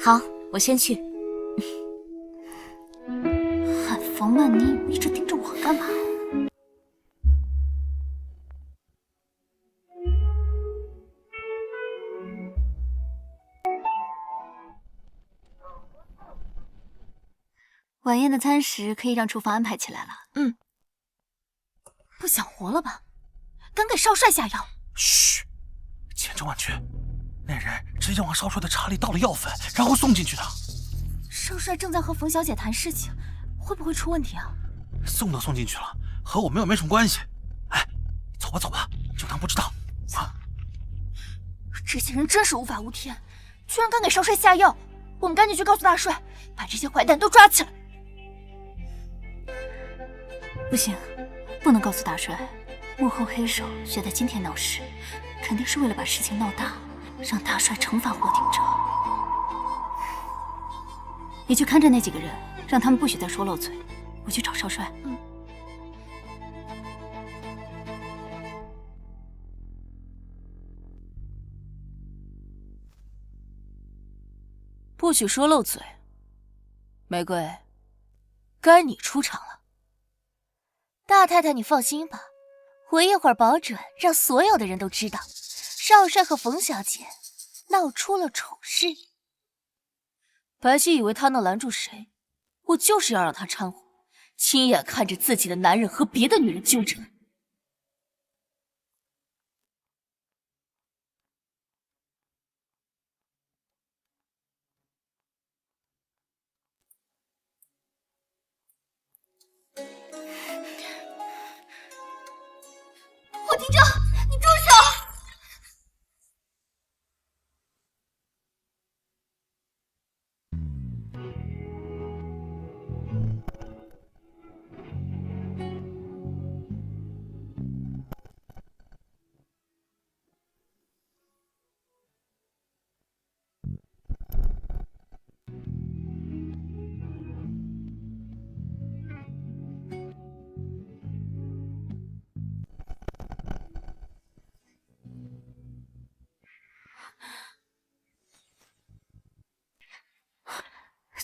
好，我先去。喊冯曼妮一直盯着我干嘛？晚宴的餐食可以让厨房安排起来了。不想活了吧？敢给少帅下药？嘘，千真万确，那人直接往少帅的茶里倒了药粉，然后送进去的。少帅正在和冯小姐谈事情，会不会出问题啊？送都送进去了，和我们又没什么关系。哎，走吧走吧，就当不知道。啊！这些人真是无法无天，居然敢给少帅下药！我们赶紧去告诉大帅，把这些坏蛋都抓起来。不行，不能告诉大帅，幕后黑手选在今天闹事，肯定是为了把事情闹大，让大帅惩罚霍廷铮。你去看着那几个人，让他们不许再说漏嘴。我去找少帅。不许说漏嘴。玫瑰，该你出场了。大太太，你放心吧，我一会儿保准让所有的人都知道，少帅和冯小姐闹出了丑事。白皙以为他能拦住谁，我就是要让他掺和，亲眼看着自己的男人和别的女人纠缠。霍廷铮，你住手！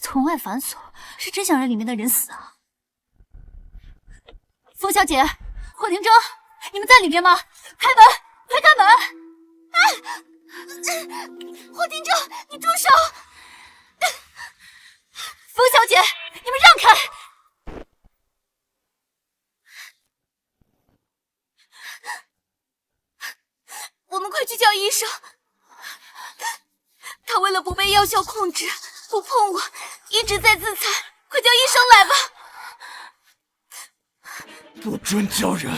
从外反锁，是真想让里面的人死啊！冯小姐，霍廷铮，你们在里面吗？开门，快开门！霍廷铮，你住手！冯小姐，你们让开！我们快去叫医生。他为了不被药效控制，不碰我，一直在自残。快叫医生来吧！不准叫人！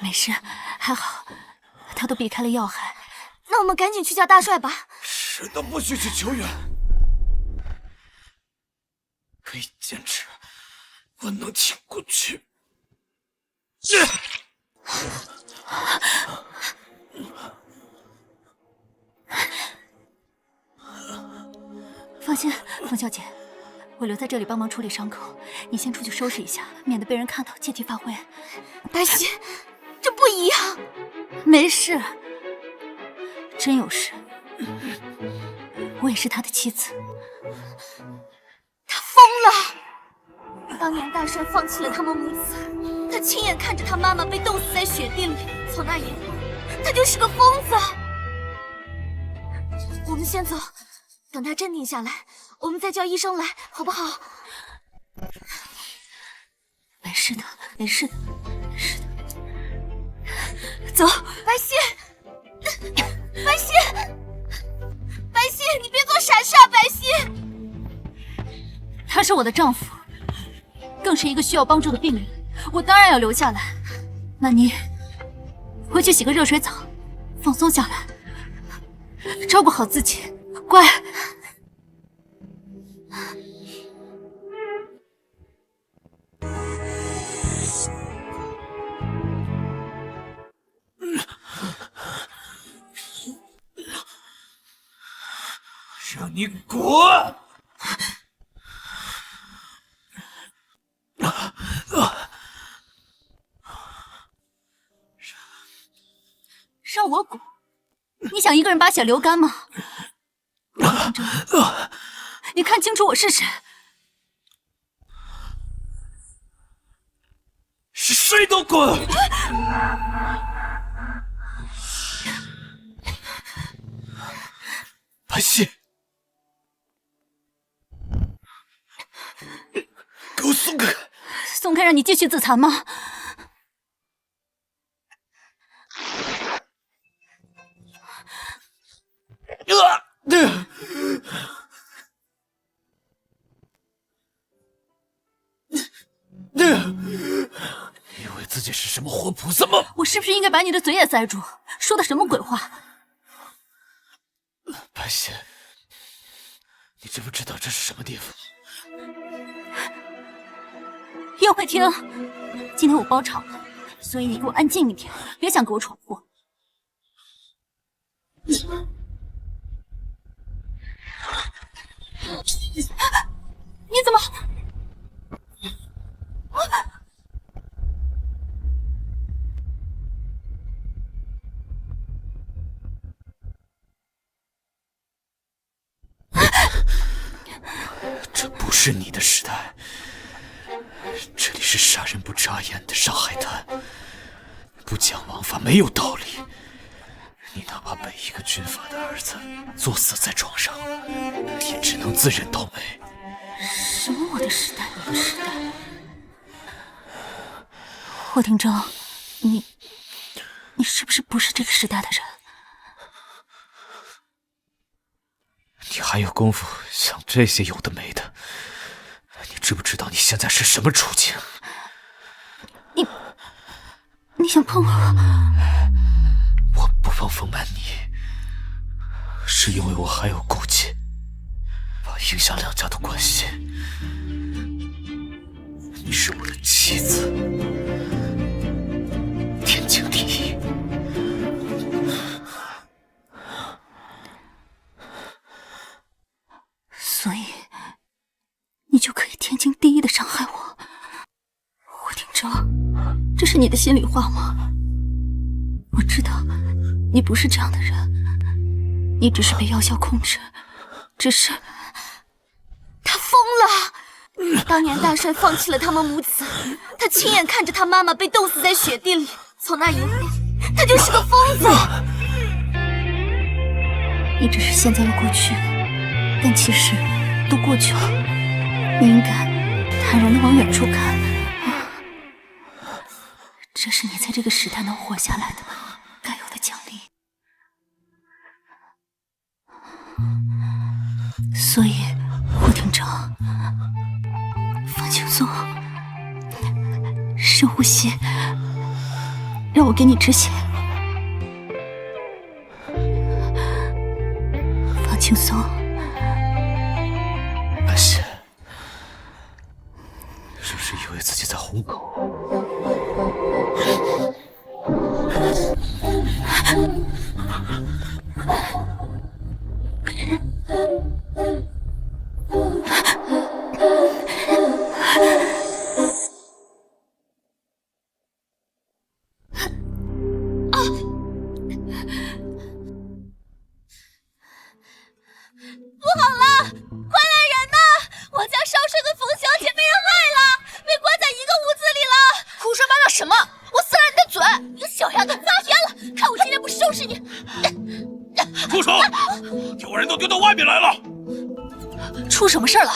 没事，还好，他都避开了要害。那我们赶紧去叫大帅吧。谁都不许去求援。可以坚持，我能挺过去。放心，冯小姐，我留在这里帮忙处理伤口，你先出去收拾一下，免得被人看到借题发挥。白皙，这不一样。没事，真有事。我也是他的妻子。他疯了！当年大帅放弃了他们母子，他亲眼看着他妈妈被冻死在雪地里，从那以后，他就是个疯子。我们先走，等他镇定下来，我们再叫医生来，好不好？没事的，没事的，没事的。走，白皙，白皙，白皙，你别做傻事啊，白皙！他是我的丈夫，更是一个需要帮助的病人，我当然要留下来。那你回去洗个热水澡，放松下来，照顾好自己，乖。让你滚！让我滚？你想一个人把血流干吗？你看清楚我是谁？是谁都滚！白皙，给我松开！松开，让你继续自残吗？以为自己是什么活菩萨吗？我是不是应该把你的嘴也塞住？说的什么鬼话？白皙，你知不知道这是什么地方？宴会厅。今天我包场了，所以你给我安静一点，别想给我闯祸。你怎么？这不是你的时代，这里是杀人不眨眼的上海滩，不讲王法，没有道理。你哪怕被一个军阀的儿子作死在床上，也只能自认倒霉。什么我的时代，你的时代？霍廷铮，你是不是不是这个时代的人？你还有功夫想这些有的没的？你知不知道你现在是什么处境？你想碰我？我不方丰满你，是因为我还有顾忌，怕影响两家的关系。你是我的妻子，天经地义。所以你就可以天经地义的伤害我？霍廷铮，这是你的心里话吗？我知道你不是这样的人，你只是被药效控制，只是他疯了。当年大帅放弃了他们母子，他亲眼看着他妈妈被冻死在雪地里，从那以后，他就是个疯子。你只是陷在了过去，但其实都过去了。你应该坦然的往远处看，这是你在这个时代能活下来的该有的奖励。所以，霍廷铮，放轻松，深呼吸，让我给你止血。放轻松。白皙，是不是以为自己在哄狗？什么？我撕了你的嘴！你个小丫头，发癫了！看我今天不收拾你！住手！丢人都丢到外面来了！出什么事儿了？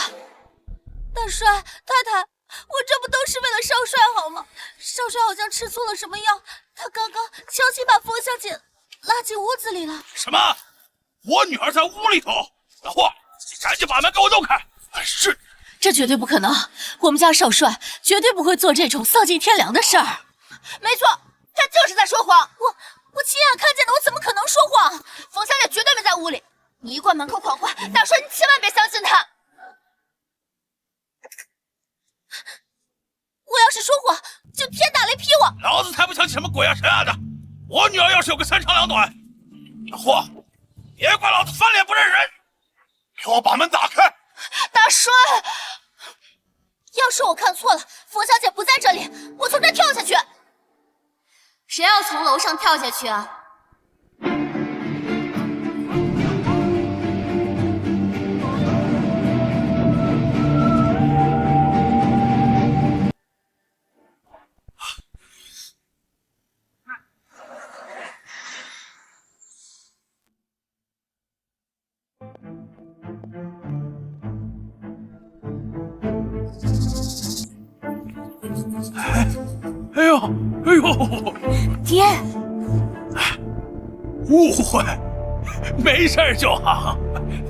大帅，太太，我这不都是为了少帅好吗？少帅好像吃错了什么药，他刚刚悄悄把冯小姐拉进屋子里了。什么？我女儿在屋里头？老霍，你赶紧把门给我弄开！是。这绝对不可能！我们家少帅绝对不会做这种丧尽天良的事儿。没错，他就是在说谎。我亲眼看见的，我怎么可能说谎？冯小姐绝对没在屋里。你一关门口狂欢，大帅你千万别相信他。我要是说谎，就天打雷劈我！老子才不相信什么鬼啊神啊的！我女儿要是有个三长两短，老霍，别怪老子翻脸不认人！给我把门打开！大帅，要是我看错了，冯小姐不在这里，我从这跳下去。谁要从楼上跳下去啊？哎呦！爹，误会，没事就好，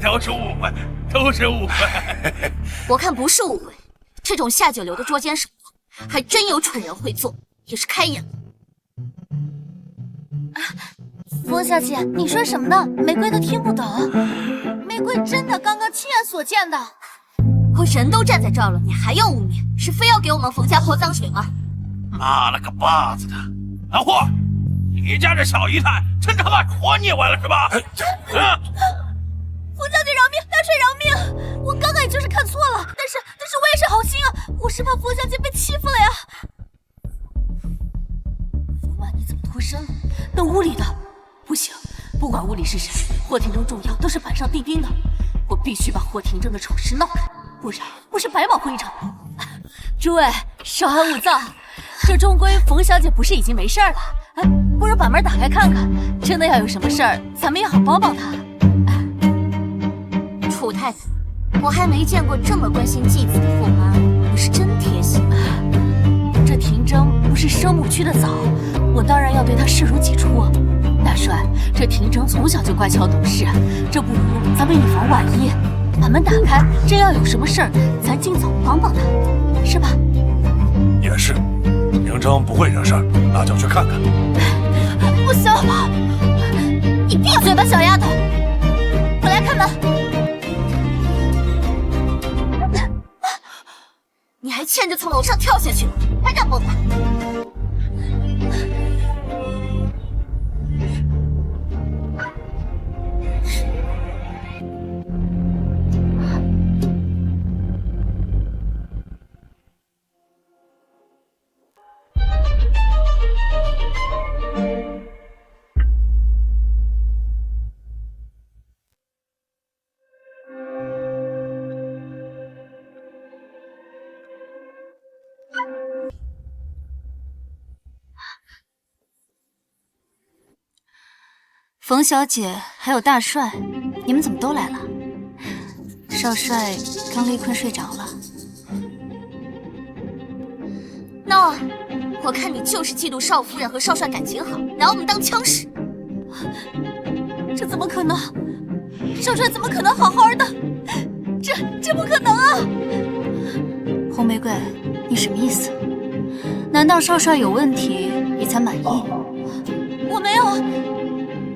都是误会，都是误会。我看不是误会，这种下九流的捉奸手还真有蠢人会做，也是开眼了。冯小姐，你说什么呢？玫瑰都听不懂。玫瑰真的刚刚亲眼所见的。我人都站在这儿了，你还要污蔑？是非要给我们冯家泼脏水吗？妈了个巴子的！老霍，你家这小姨太真他妈活腻歪了是吧？冯小姐饶命，大帅饶命！我刚刚也就是看错了，但是我也是好心啊，我是怕冯小姐被欺负了呀。冯婉，你怎么脱身了？那屋里的不行，不管屋里是谁，霍廷铮重要都是板上钉钉的，我必须把霍廷铮的丑事闹开，不然我是白忙活一场。诸位稍安勿躁，这终归冯小姐不是已经没事了？哎，不如把门打开看看，真的要有什么事儿，咱们也好帮帮她。楚太太，我还没见过这么关心继子的驸马，你是真贴心。这廷铮不是生母区的嫂，我当然要对她视如己出。大帅，这廷铮从小就乖巧懂事，这不如咱们以防万一，把门打开，真要有什么事儿，咱尽早帮帮她，是吧？也是，廷铮不会惹事儿，那就去看看。不行，你闭嘴吧，小丫头！我来开门。你还欠着从楼上跳下去，还敢蹦跶？冯小姐还有大帅，你们怎么都来了？少帅刚累困睡着了。闹，我看你就是嫉妒少夫人和少帅感情好，拿我们当枪使。这怎么可能？少帅怎么可能好好的？这不可能啊！红玫瑰，你什么意思？难道少帅有问题你才满意？我没有，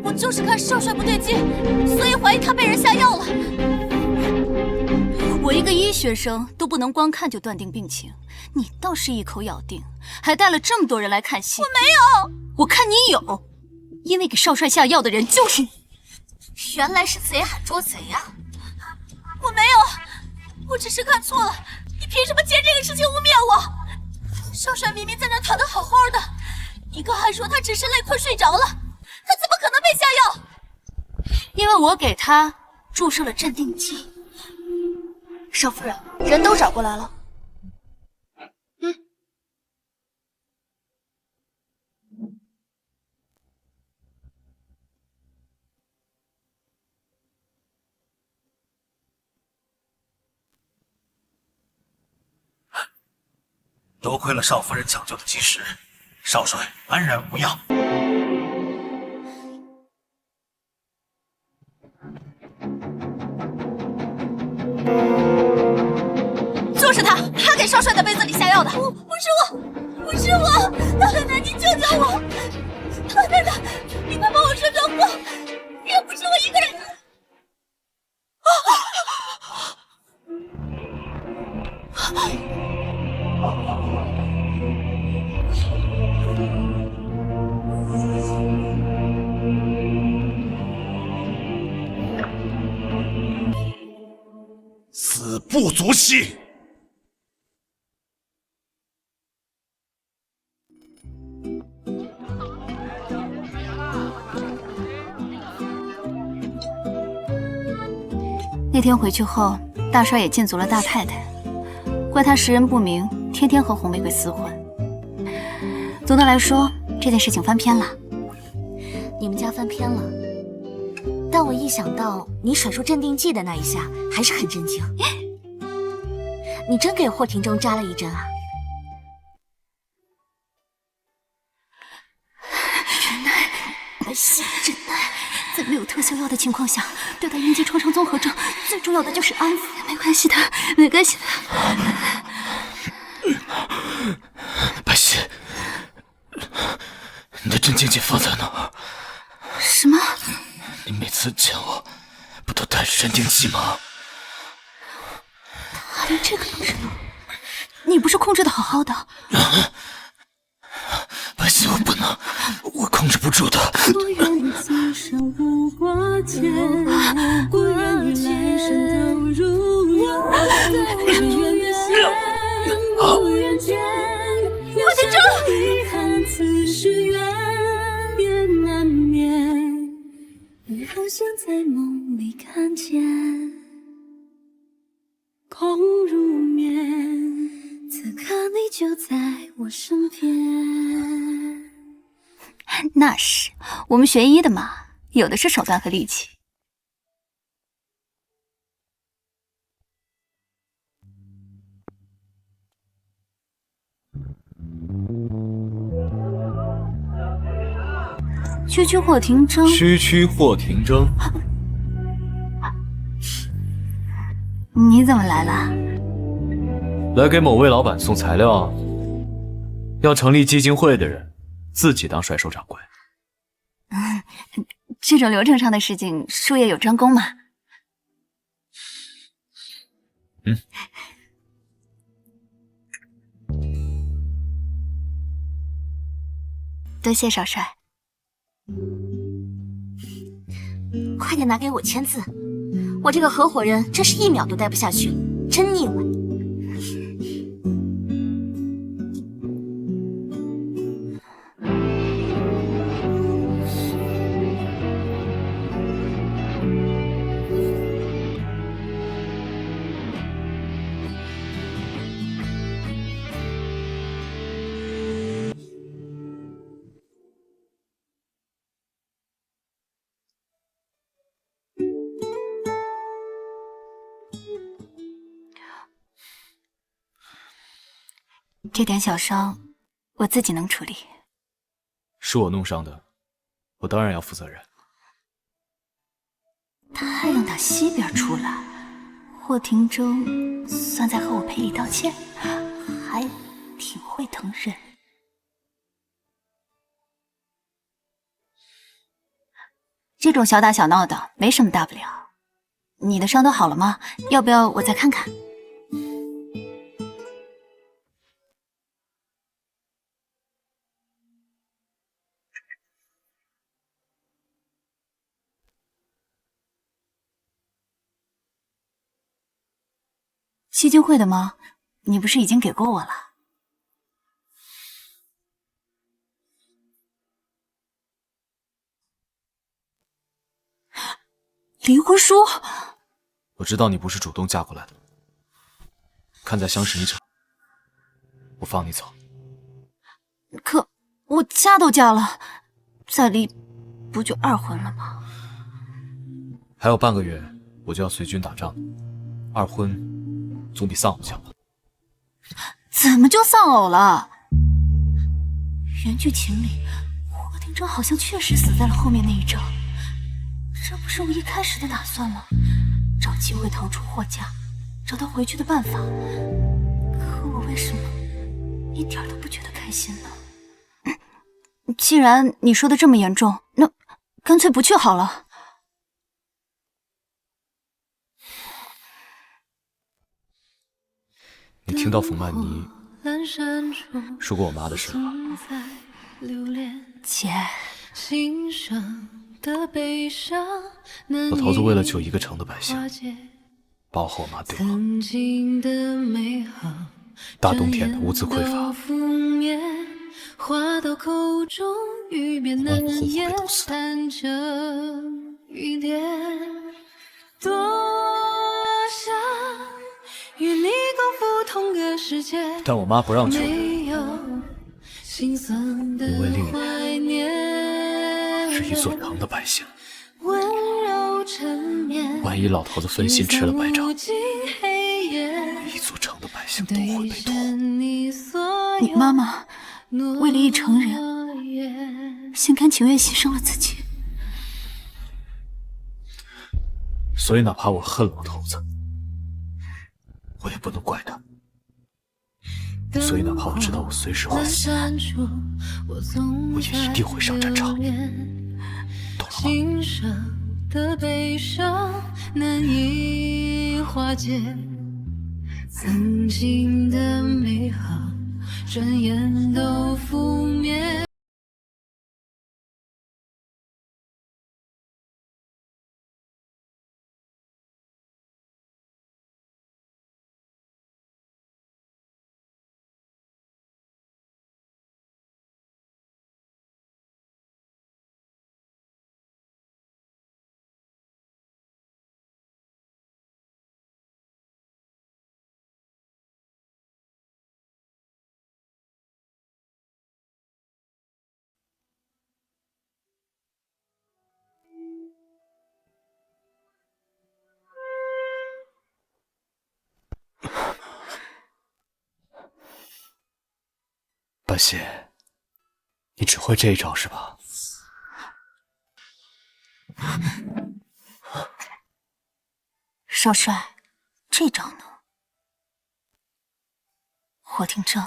我就是看少帅不对劲，所以怀疑他被人下药了。我一个医学生都不能光看就断定病情，你倒是一口咬定，还带了这么多人来看戏。我没有，我看你有，因为给少帅下药的人就是你。原来是贼喊捉贼呀！我没有，我只是看错了。你凭什么借这个事情污蔑我？少帅明明在那躺得好好的，你刚还说他只是累困睡着了，他怎么可能被下药？因为我给他注射了镇定剂。少夫人，人都找过来了。多亏了少夫人抢救的及时，少帅安然无恙。就是他给少帅的杯子里下药的。不是我，不是我，奶奶，你救救我！奶奶，你快帮我说说话，也不是我一个人。死不足惜。那天回去后，大帅也禁足了大太太，怪他识人不明，天天和红玫瑰厮混。总的来说，这件事情翻篇了。你们家翻篇了，但我一想到你甩出镇定剂的那一下，还是很震惊。你真给霍廷铮扎了一针啊？忍耐，白皙忍耐。在没有特效药的情况下，对他应激创伤综合症最重要的就是安抚。没关系的，没关系的。白皙，你的镇静剂放在哪儿？什么？你每次见我不都带着镇定剂吗？他连这个都知道，你不是控制的好好的？白皙，我不能，我控制不住的。我愿你此生无挂牵，我愿你每生都如愿，我愿仙，不愿见。我的这遗憾，此事缘也难免。好像在梦里看见，空如眠。此刻你就在我身边。那是，我们学医的嘛，有的是手段和力气。区区霍廷铮，区区霍廷铮，你怎么来了？来给某位老板送材料。要成立基金会的人，自己当甩手掌柜。这种流程上的事情，术业有专攻嘛。多谢少帅。快点拿给我签字，我这个合伙人真是1秒都待不下去，真腻歪。这点小伤，我自己能处理。是我弄伤的，我当然要负责任。他还让打西边出来，霍廷铮算在和我赔礼道歉，还挺会疼人。这种小打小闹的没什么大不了。你的伤都好了吗？要不要我再看看？基金会的吗？你不是已经给过我了？离婚书？我知道你不是主动嫁过来的，看在相识一场，我放你走。可我嫁都嫁了，再离不就2婚了吗？还有半个月我就要随军打仗，2婚总比丧偶强吧。怎么就丧偶了？原剧情里，霍廷铮好像确实死在了后面那一招。这不是我一开始的打算吗？找机会逃出霍家，找到回去的办法。可我为什么一点都不觉得开心呢？既然你说的这么严重，那干脆不去好了。你听到冯曼妮说过我妈的事吗？姐，老头子为了救一个城的百姓，把我和我妈丢了。大冬天的，物资匮乏，我妈活活被毒死的。但我妈不让救人，因为另一边是一座城的百姓。万一老头子分心吃了白掌，一座城的百姓都会被拖。你妈妈为了一城人，心甘情愿牺牲了自己。所以哪怕我恨老头子，我也不能怪他。所以哪怕我知道我随时会死，我也一定会上战场，懂了吗？的悲伤难以化解，曾经的美好转眼都覆灭。半仙，你只会这一招是吧？少帅，这招呢？霍廷铮，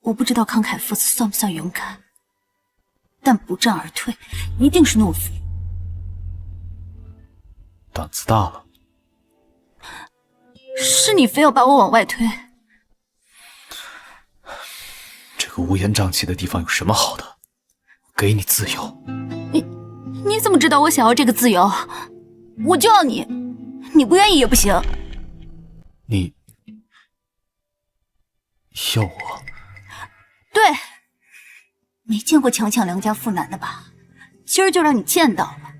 我不知道慷慨赴死算不算勇敢，但不战而退一定是懦夫。胆子大了。是你非要把我往外推。这个乌烟瘴气的地方有什么好的？给你自由。你怎么知道我想要这个自由？我就要你，你不愿意也不行。你要我？对，没见过强抢良家妇男的吧？今儿就让你见到了，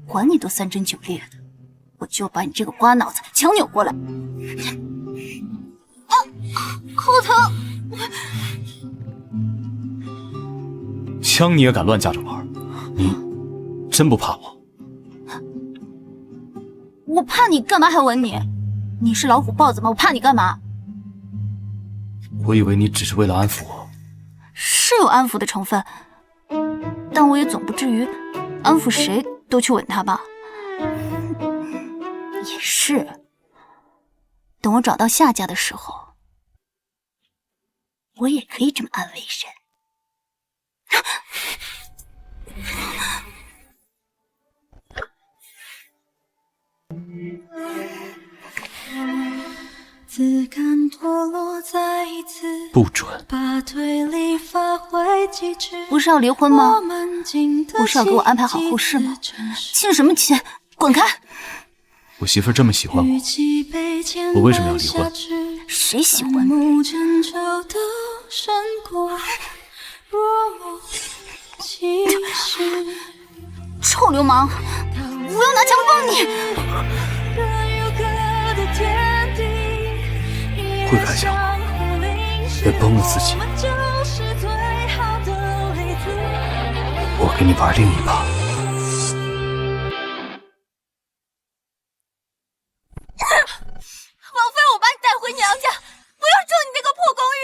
管你都3针9裂的，我就把你这个瓜脑子强扭过来。啊，好疼！枪你也敢乱架着玩？你真不怕我？我怕你干嘛还吻你？你是老虎豹子吗？我怕你干嘛？我以为你只是为了安抚我。是有安抚的成分，但我也总不至于安抚谁都去吻他吧？也是，等我找到夏家的时候，我也可以这么安慰人。自甘堕落再一次不准！把推理发挥极致。不是要离婚吗？不是要给我安排好后事吗？亲什么亲？滚开！我媳妇儿这么喜欢我，我为什么要离婚？谁喜欢你？臭流氓！我要拿枪崩你！会开枪吗？别崩了自己。我给你玩另一把。王妃，我把你带回娘家，不要住你那个破公寓。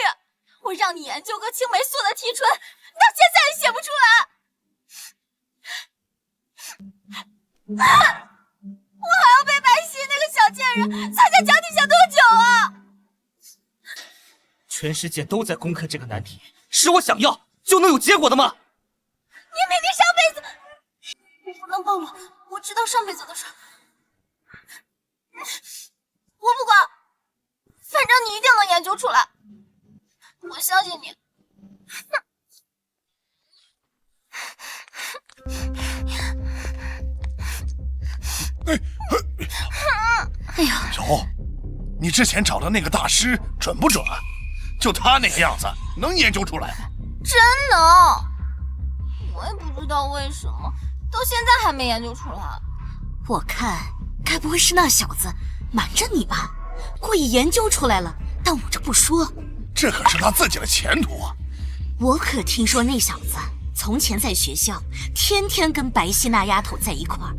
琐的提纯，到现在也写不出来。我还要被白皙那个小贱人擦下脚底下多久啊？全世界都在攻克这个难题，是我想要就能有结果的吗？你明明上辈子……我不能暴露，我知道上辈子的事。我不管，反正你一定能研究出来，我相信你。哎呀，柔，你之前找的那个大师准不准？就他那个样子，能研究出来吗？真能，我也不知道为什么，到现在还没研究出来。我看，该不会是那小子瞒着你吧？故意研究出来了，但捂着不说。这可是他自己的前途啊！我可听说那小子从前在学校天天跟白皙那丫头在一块儿，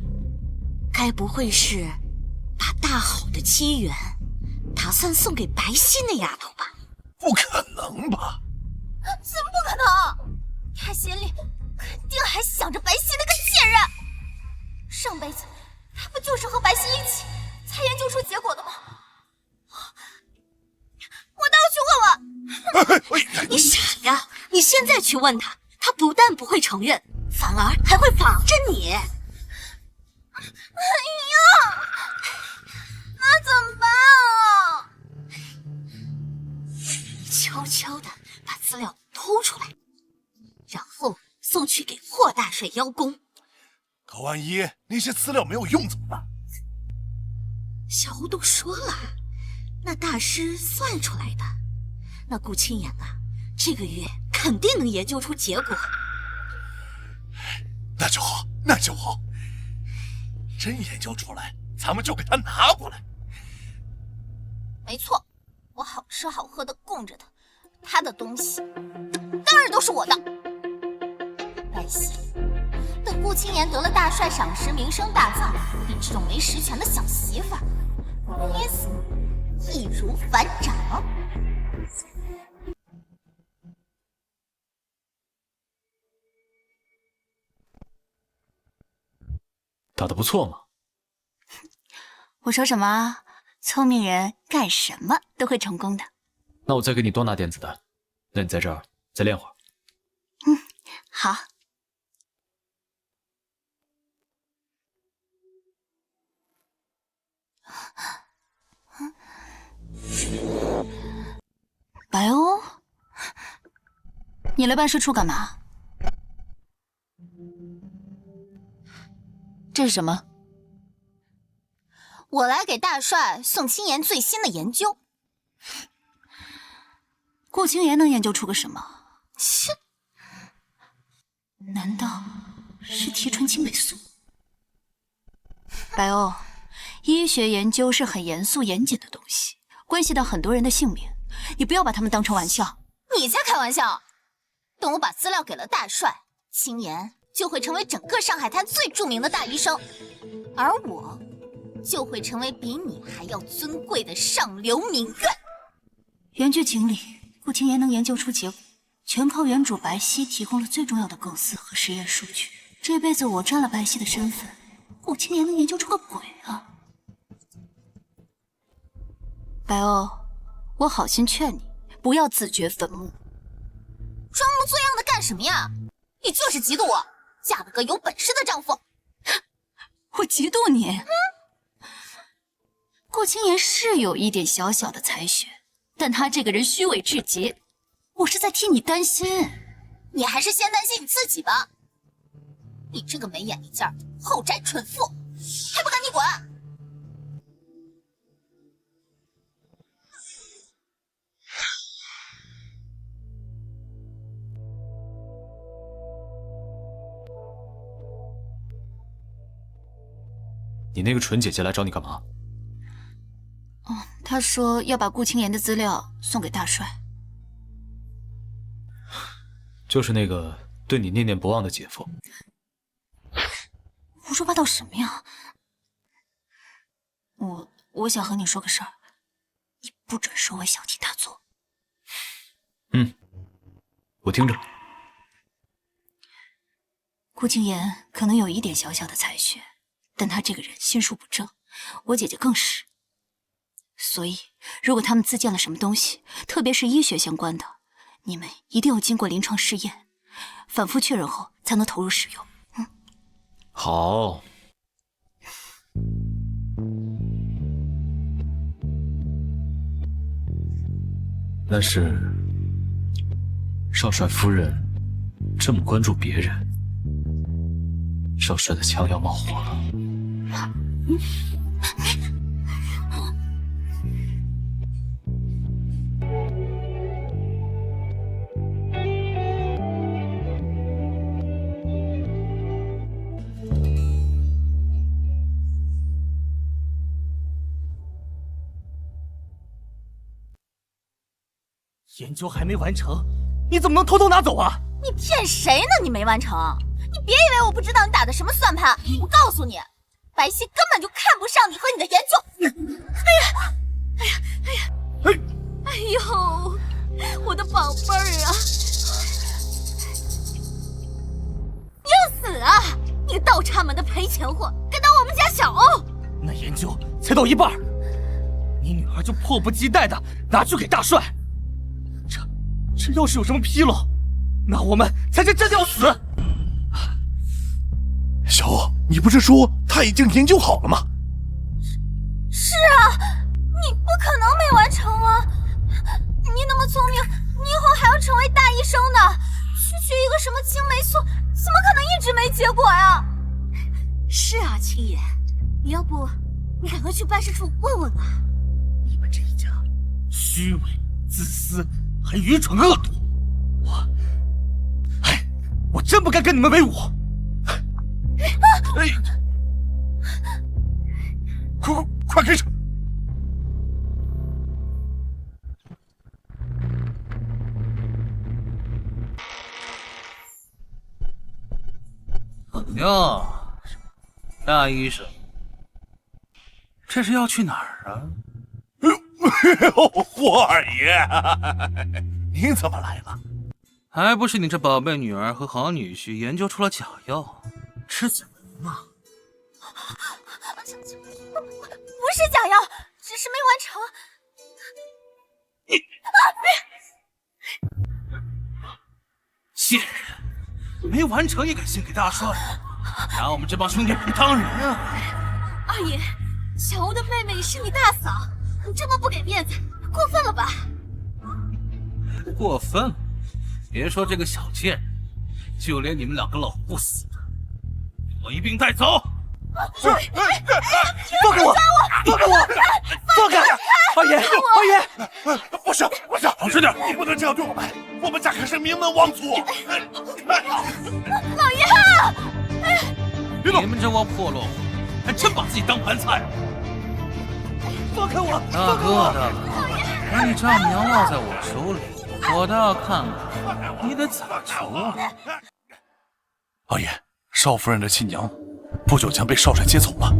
该不会是把大好的机缘打算送给白皙那丫头吧？不可能吧？怎么不可能？他心里肯定还想着白皙那个贱人。上辈子他不就是和白皙一起才研究出结果的吗？我倒去问问。你傻呀！你现在去问他，他不但不会承认，反而还会防着你。哎呀，那怎么办啊？悄悄地把资料偷出来，然后送去给霍大帅邀功。可万一那些资料没有用怎么办？小胡都说了，那大师算出来的。那顾青言啊，这个月肯定能研究出结果。那就好，那就好。真研究出来，咱们就给他拿过来。没错，我好吃好喝的供着他，他的东西当然都是我的。白皙，等顾青言得了大帅赏识，名声大噪，你这种没实权的小媳妇儿，捏死易如反掌。打得不错嘛。我说什么？聪明人干什么都会成功的。那我再给你多拿点子弹，那你在这儿再练会儿。好。白欧，你来办事处干嘛？这是什么？我来给大帅送青言最新的研究。顾青言能研究出个什么？切！难道是提纯青霉素？白欧，医学研究是很严肃严谨的东西，关系到很多人的性命，你不要把他们当成玩笑。你才开玩笑！等我把资料给了大帅，青言就会成为整个上海滩最著名的大医生，而我就会成为比你还要尊贵的上流名媛。原剧情里，顾青言能研究出结果，全靠原主白皙提供了最重要的构思和实验数据。这辈子我占了白皙的身份，顾青言能研究出个鬼啊！白欧，我好心劝你，不要自掘坟墓。装模作样的干什么呀？你就是嫉妒我嫁了个有本事的丈夫。我嫉妒你。顾青言是有一点小小的才学，但他这个人虚伪至极，我是在替你担心。你还是先担心你自己吧。你这个没眼力劲儿的后宅蠢妇，还不赶紧滚！你那个纯姐姐来找你干嘛？她说要把顾青言的资料送给大帅。就是那个对你念念不忘的姐夫。胡说八道什么呀？我想和你说个事儿，你不准收为小题大做。我听着。顾青言可能有一点小小的才学，但他这个人心术不正，我姐姐更是。所以，如果他们自建了什么东西，特别是医学相关的，你们一定要经过临床试验，反复确认后才能投入使用。好。但是，少帅夫人这么关注别人，少帅的枪要冒火了。研究还没完成，你怎么能偷偷拿走啊？你骗谁呢？你没完成？你别以为我不知道你打的什么算盘！我告诉你，白皙根本就看不上你和你的研究。哎呦，我的宝贝儿啊！你要死啊！你个倒插门的赔钱货，敢当我们家小欧！那研究才到一半，你女儿就迫不及待的拿去给大帅。这要是有什么纰漏，那我们才是真的要死。小欧，你不是说他已经研究好了吗？是啊，你不可能没完成啊！你那么聪明，你以后还要成为大医生呢，区区一个什么青霉素，怎么可能一直没结果呀？是啊，青爷，你要不你赶快去办事处问问啊！你们这一家虚伪、自私，还愚蠢恶毒，我真不该跟你们为伍。快开车！哟，大医生，这是要去哪儿啊？霍二爷，您怎么来了？还不是你这宝贝女儿和好女婿研究出了假药，吃怎么了？不是假药，只是没完成。贱人，没完成也敢献给大帅，拿我们这帮兄弟不当人啊！二爷，小欧的妹妹是你大嫂，你这么不给面子，过分了吧？过分了！别说这个小贱人，就连你们两个老不死的，我一并带走！放开我！放开我！放开！二爷，二爷，不是，老实点！你不能这样对我们家可是名门望族。老爷，你们这窝破落户，还真把自己当盘菜！放开我！大哥，把你丈母娘落在我手里，我倒要看看你得怎么求啊！二爷，少夫人的亲娘不久将被少帅接走了。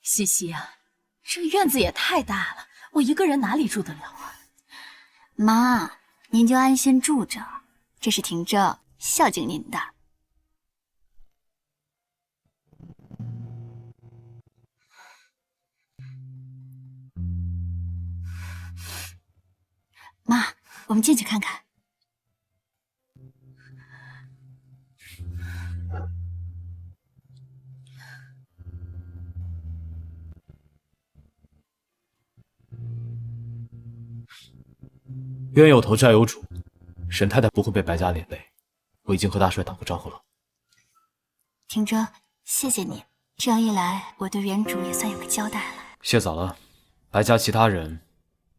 西西啊，这个院子也太大了，我一个人哪里住得了啊？妈，您就安心住着，这是婷正孝敬您的。妈，我们进去看看。冤有头债有主，沈太太不会被白家连累。我已经和大帅打过招呼了。婷正，谢谢你，这样一来，我对原主也算有个交代了。谢早了，白家其他人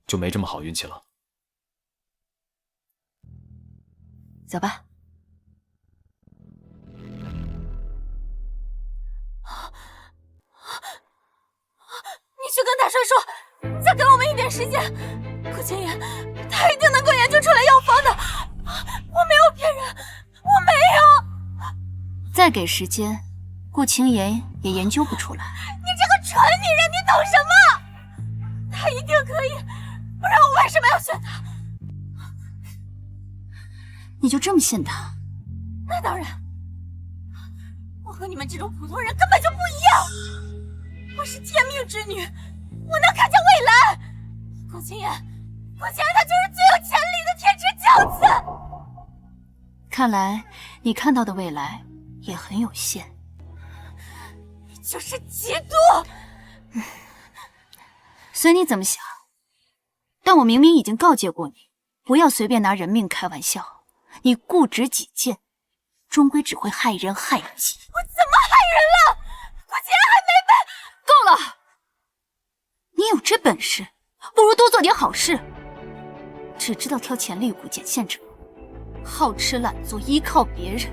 就没这么好运气了。走吧。你去跟大帅说，再给我们一点时间，顾青言他一定能够研究出来再给时间，顾青言也研究不出来。你这个蠢女人，你懂什么？他一定可以，不然我为什么要选他？你就这么信他？那当然，我和你们这种普通人根本就不一样。我是天命之女，我能看见未来。顾青言，他就是最有潜力的天之骄子。看来你看到的未来也很有限。你就是嫉妒。随你怎么想，但我明明已经告诫过你，不要随便拿人命开玩笑。你固执己见，终归只会害人害己。我怎么害人了？顾青言还没被……够了！你有这本事，不如多做点好事。只知道挑潜力股捡现成，好吃懒做，依靠别人，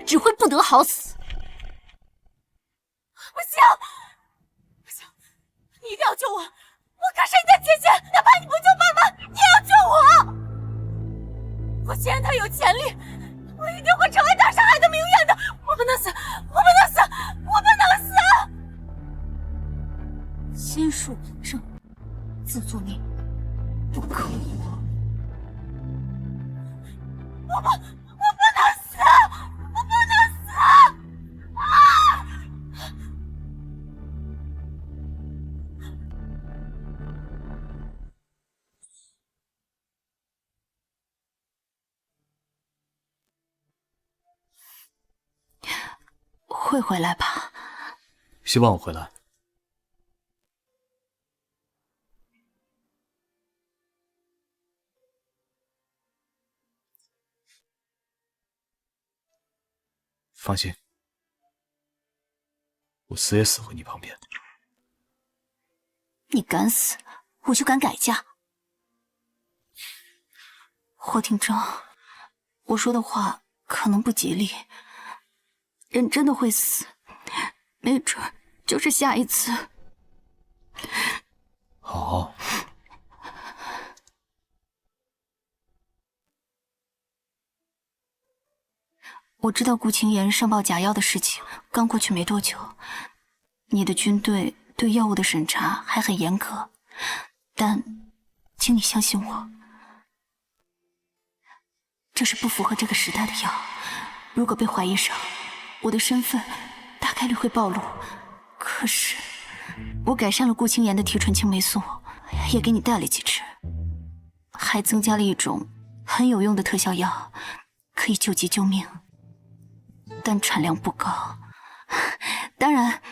只会不得好死。不行，不行，你一定要救我！我可是你的姐姐，哪怕你不救爸爸，你也要救我！我既然他有潜力，我一定会成为大上海的明远的！我不能死，我不能死，我不能死！心术不正，自作孽，不可以！我不能死！我不能死！啊！会回来吧？希望我回来。放心，我死也死回你旁边。你敢死，我就敢改嫁。霍廷铮，我说的话可能不吉利，人真的会死，没准就是下一次。好。我知道顾青言上报假药的事情刚过去没多久，你的军队对药物的审查还很严格，但请你相信我，这是不符合这个时代的药。如果被怀疑上，我的身份大概率会暴露。可是我改善了顾青言的提纯青霉素，也给你带了几支，还增加了一种很有用的特效药，可以救急救命，但产量不高。当然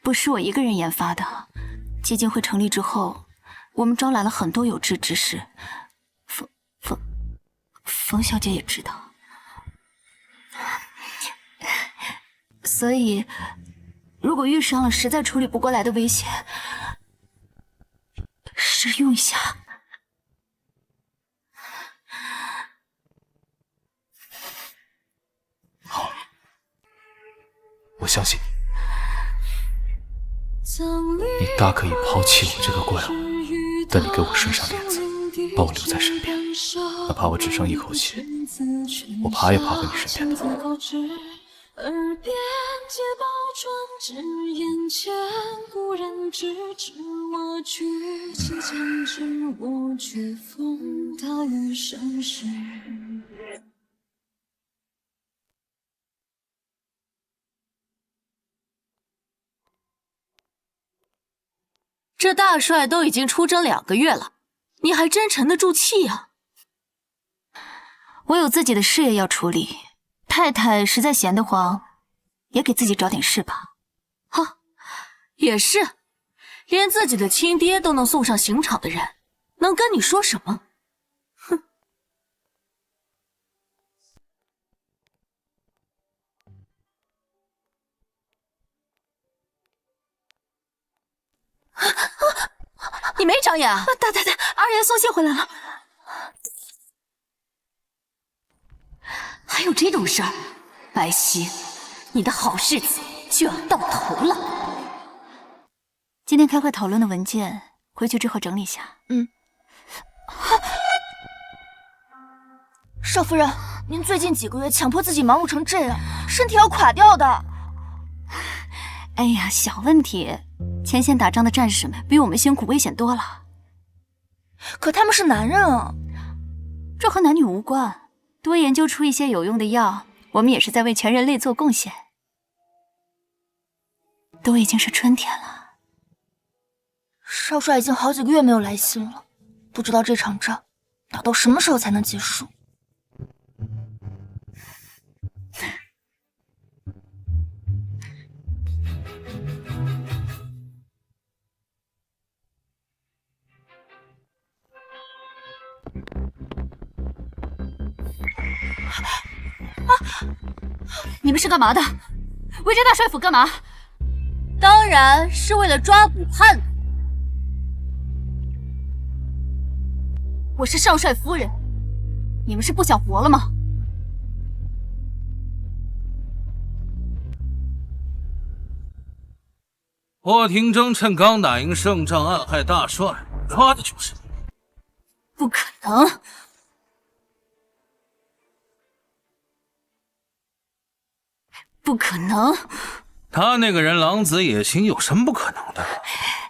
不是我一个人研发的，基金会成立之后，我们招揽了很多有志之士，冯小姐也知道。所以如果遇上了实在处理不过来的危险，试用一下。好，我相信你。你大可以抛弃我这个怪物，但你给我顺上帘子，把我留在身边，哪怕我只剩一口气，我爬也爬回你身边的。耳边皆报装至眼前，故人知我举起将至，我却风大雨盛世。这大帅都已经出征2个月了，你还真沉得住气呀？我有自己的事业要处理，太太实在闲得慌，也给自己找点事吧。哈，也是，连自己的亲爹都能送上刑场的人，能跟你说什么？哼！你没长眼啊？大太太，二爷送信回来了。还有这种事儿？白皙，你的好日子就要到头了。今天开会讨论的文件，回去之后整理一下。少夫人，您最近几个月强迫自己忙碌成这样，身体要垮掉的。哎呀，小问题。前线打仗的战士们比我们辛苦危险多了。可他们是男人啊，这和男女无关。多研究出一些有用的药，我们也是在为全人类做贡献。都已经是春天了，少帅已经好几个月没有来信了，不知道这场仗打到什么时候才能结束。你们是干嘛的？围着大帅府干嘛？当然是为了抓捕叛徒。我是少帅夫人，你们是不想活了吗？霍廷铮趁刚打赢胜仗暗害大帅，抓的就是你。不可能！不可能！他那个人狼子野心，有什么不可能的？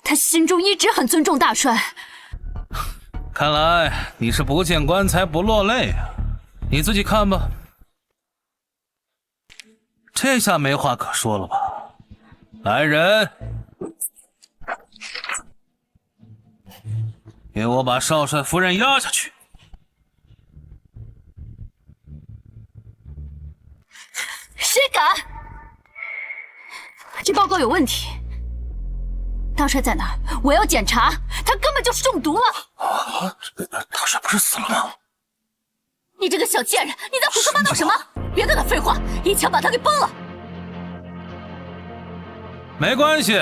他心中一直很尊重大帅。看来你是不见棺材不落泪啊！你自己看吧。这下没话可说了吧？来人，给我把少帅夫人押下去！谁敢？这报告有问题。大帅在哪儿？我要检查。他根本就是中毒了。大帅不是死了吗？你这个小贱人，你在胡说八道什么？别跟他废话，一枪把他给崩了。没关系，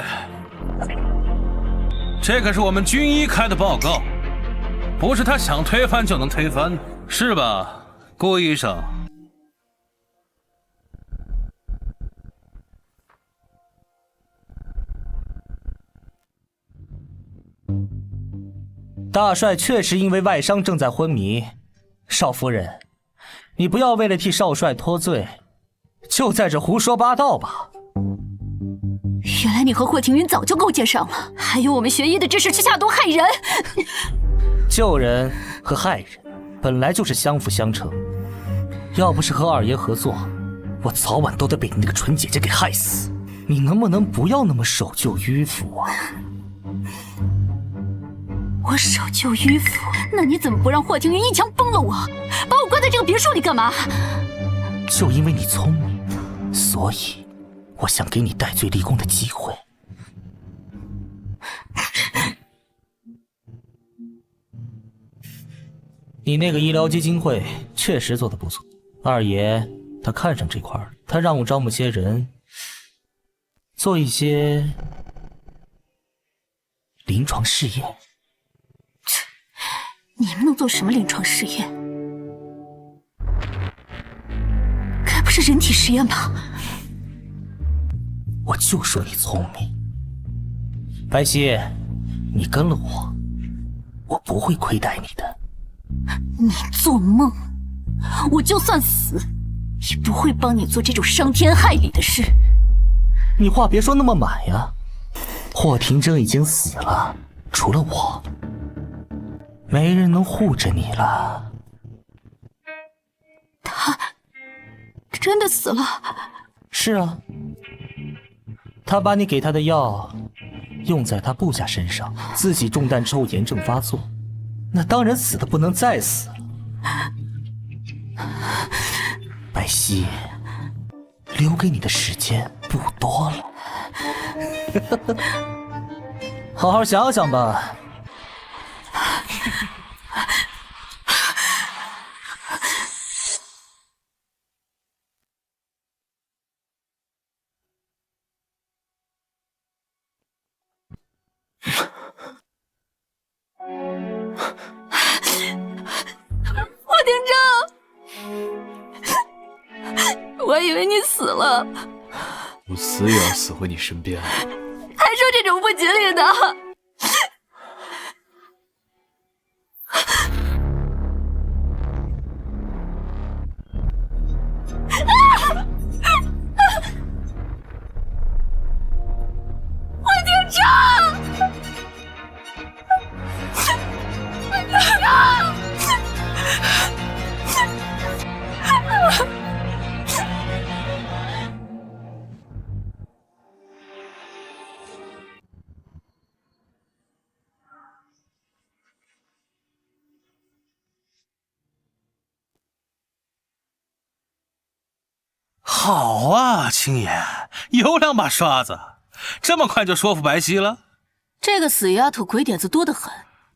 这可是我们军医开的报告，不是他想推翻就能推翻，是吧，顾医生？大帅确实因为外伤正在昏迷，少夫人，你不要为了替少帅脱罪，就在这胡说八道吧。原来你和霍廷云早就勾结上了，还有我们学医的知识去下毒害人。救人和害人本来就是相辅相成，要不是和二爷合作，我早晚都得被你那个纯姐姐给害死。你能不能不要那么守旧迂腐啊？我守旧迂腐？那你怎么不让霍廷云一枪崩了我，把我关在这个别墅里干嘛？就因为你聪明，所以我想给你戴罪立功的机会。你那个医疗基金会确实做得不错，二爷他看上这块了，他让我招募些人，做一些临床试验。你们能做什么临床试验？该不是人体实验吧？我就说你聪明，白皙，你跟了我，我不会亏待你的。你做梦！我就算死，也不会帮你做这种伤天害理的事。你话别说那么满呀！霍廷铮已经死了，除了我，没人能护着你了。他真的死了？是啊，他把你给他的药用在他部下身上，自己中弹之后炎症发作，那当然死的不能再死了。白皙，留给你的时间不多了，好好想想吧。霍廷铮，我以为你死了，我死也要死回你身边。还说这种不吉利的。好啊，青言，有2把刷子，这么快就说服白皙了？这个死丫头鬼点子多得很，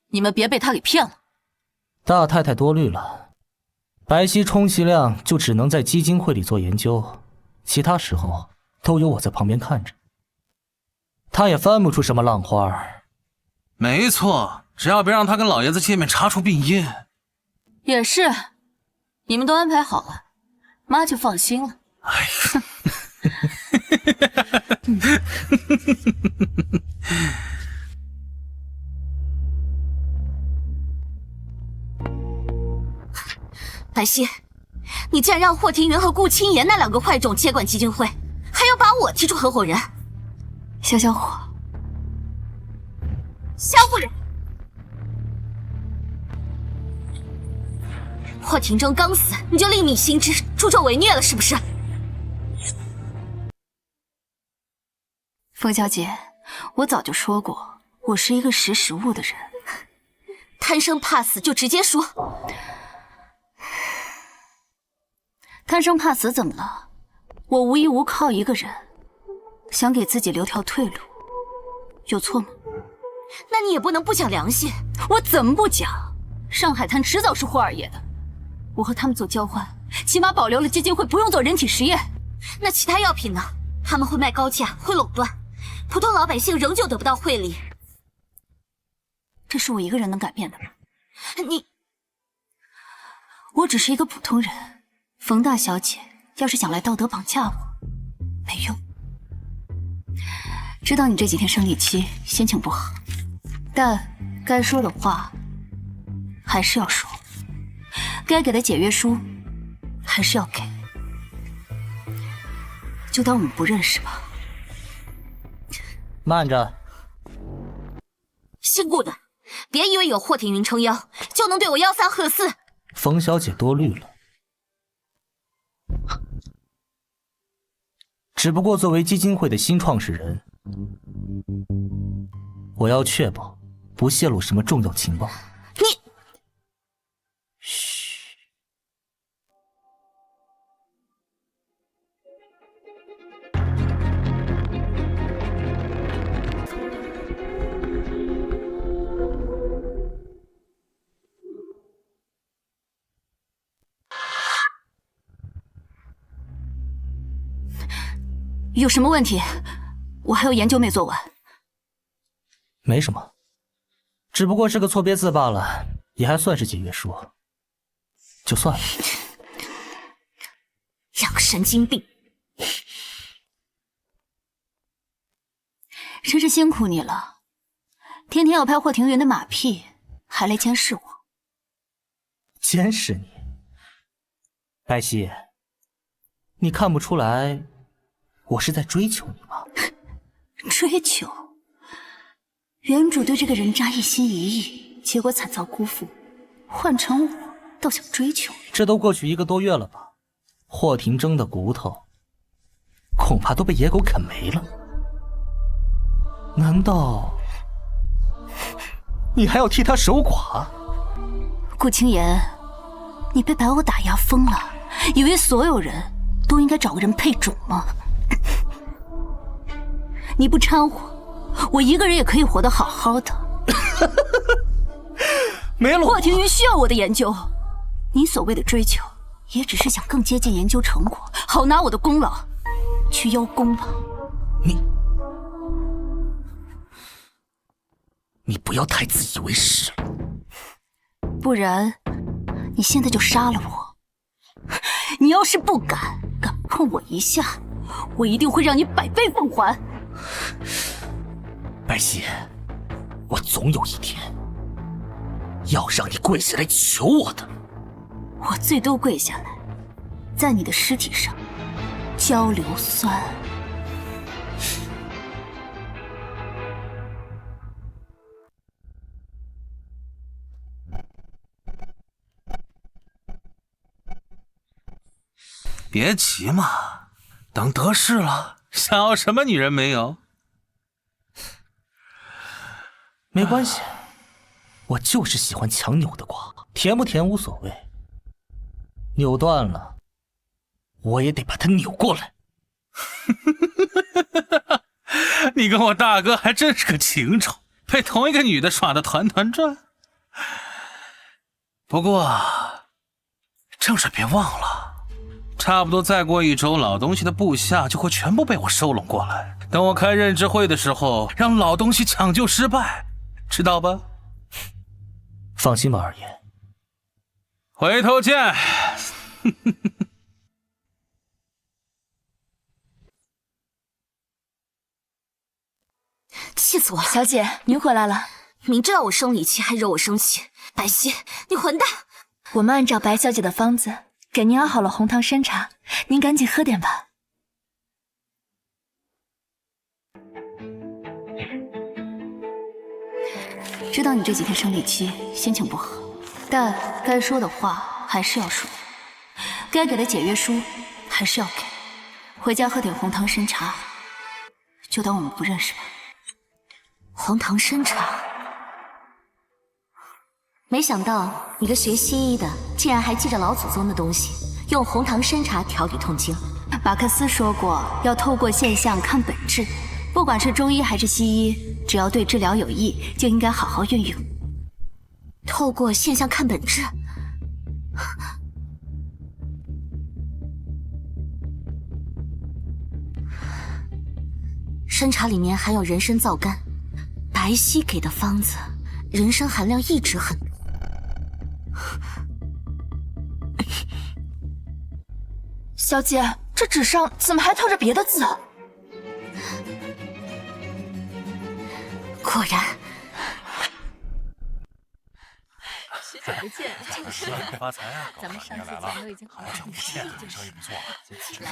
你们别被她给骗了。大太太多虑了，白皙充其量就只能在基金会里做研究，其他时候都有我在旁边看着。她也翻不出什么浪花。没错，只要别让她跟老爷子见面查出病因。也是，你们都安排好了，妈就放心了。哎呀！白皙，你竟然让霍庭云和顾青言那2个坏种接管基金会，还要把我踢出合伙人！小火，萧夫人，霍庭征刚死，你就另觅新知，助纣为虐了是不是？冯小姐，我早就说过，我是一个识时务的人。贪生怕死就直接说。贪生怕死怎么了？我无依无靠一个人，想给自己留条退路，有错吗？那你也不能不讲良心。我怎么不讲？上海滩迟早是霍二爷的，我和他们做交换，起码保留了基金会不用做人体实验。那其他药品呢？他们会卖高价，会垄断，普通老百姓仍旧得不到惠利。这是我一个人能改变的吗？我只是一个普通人。冯大小姐要是想来道德绑架我，没用。知道你这几天生理期，心情不好，但该说的话还是要说，该给的解约书还是要给。就当我们不认识吧。慢着，姓顾的，别以为有霍庭云撑腰就能对我吆三喝四。冯小姐多虑了。只不过作为基金会的新创始人，我要确保不泄露什么重要情报。你，嘘。有什么问题？我还有研究没做完。没什么，只不过是个错别字罢了，也还算是解约书，就算了。两个神经病！真是辛苦你了，天天要拍霍庭云的马屁，还来监视我。监视你？白皙，你看不出来我是在追求你吗？追求？原主对这个人渣一心一意，结果惨遭辜负，换成我倒想追求你。这都过去1个多月了吧？霍庭征的骨头恐怕都被野狗啃没了。难道你还要替他守寡？顾青言，你被白偶打压疯了，以为所有人都应该找个人配种吗？你不掺和，我一个人也可以活得好好的。没了，霍庭云需要我的研究，你所谓的追求，也只是想更接近研究成果，好拿我的功劳去邀功吧。你不要太自以为是了，不然你现在就杀了我。你要是不敢碰我一下，我一定会让你100倍奉还。白皙，我总有一天要让你跪下来求我的。我最多跪下来，在你的尸体上浇硫酸。别急嘛，等得势了，想要什么女人没有？没关系，我就是喜欢强扭的瓜，甜不甜无所谓。扭断了，我也得把他扭过来。你跟我大哥还真是个情仇，被同一个女的耍得团团转。不过，正事别忘了，差不多再过1周，老东西的部下就会全部被我收拢过来。等我开认知会的时候，让老东西抢救失败，知道吧？放心吧，二爷。回头见。气死我了！小姐，您回来了。明知道我生理期还惹我生气，白皙，你混蛋！我们按照白小姐的方子给您熬好了红糖参茶，您赶紧喝点吧。知道你这几天生理期，心情不好，但该说的话还是要说，该给的解约书还是要给。回家喝点红糖参茶，就当我们不认识吧。红糖参茶，没想到你个学西医的竟然还记着老祖宗的东西，用红糖参茶调理痛经。马克思说过，要透过现象看本质，不管是中医还是西医，只要对治疗有益，就应该好好运用。透过现象看本质。参茶里面含有人参皂苷，白皙给的方子，人参含量一直很多。小姐，这纸上怎么还套着别的字？果然。许久不见，发财啊！咱们上次见都已经好久不见了，生意不错，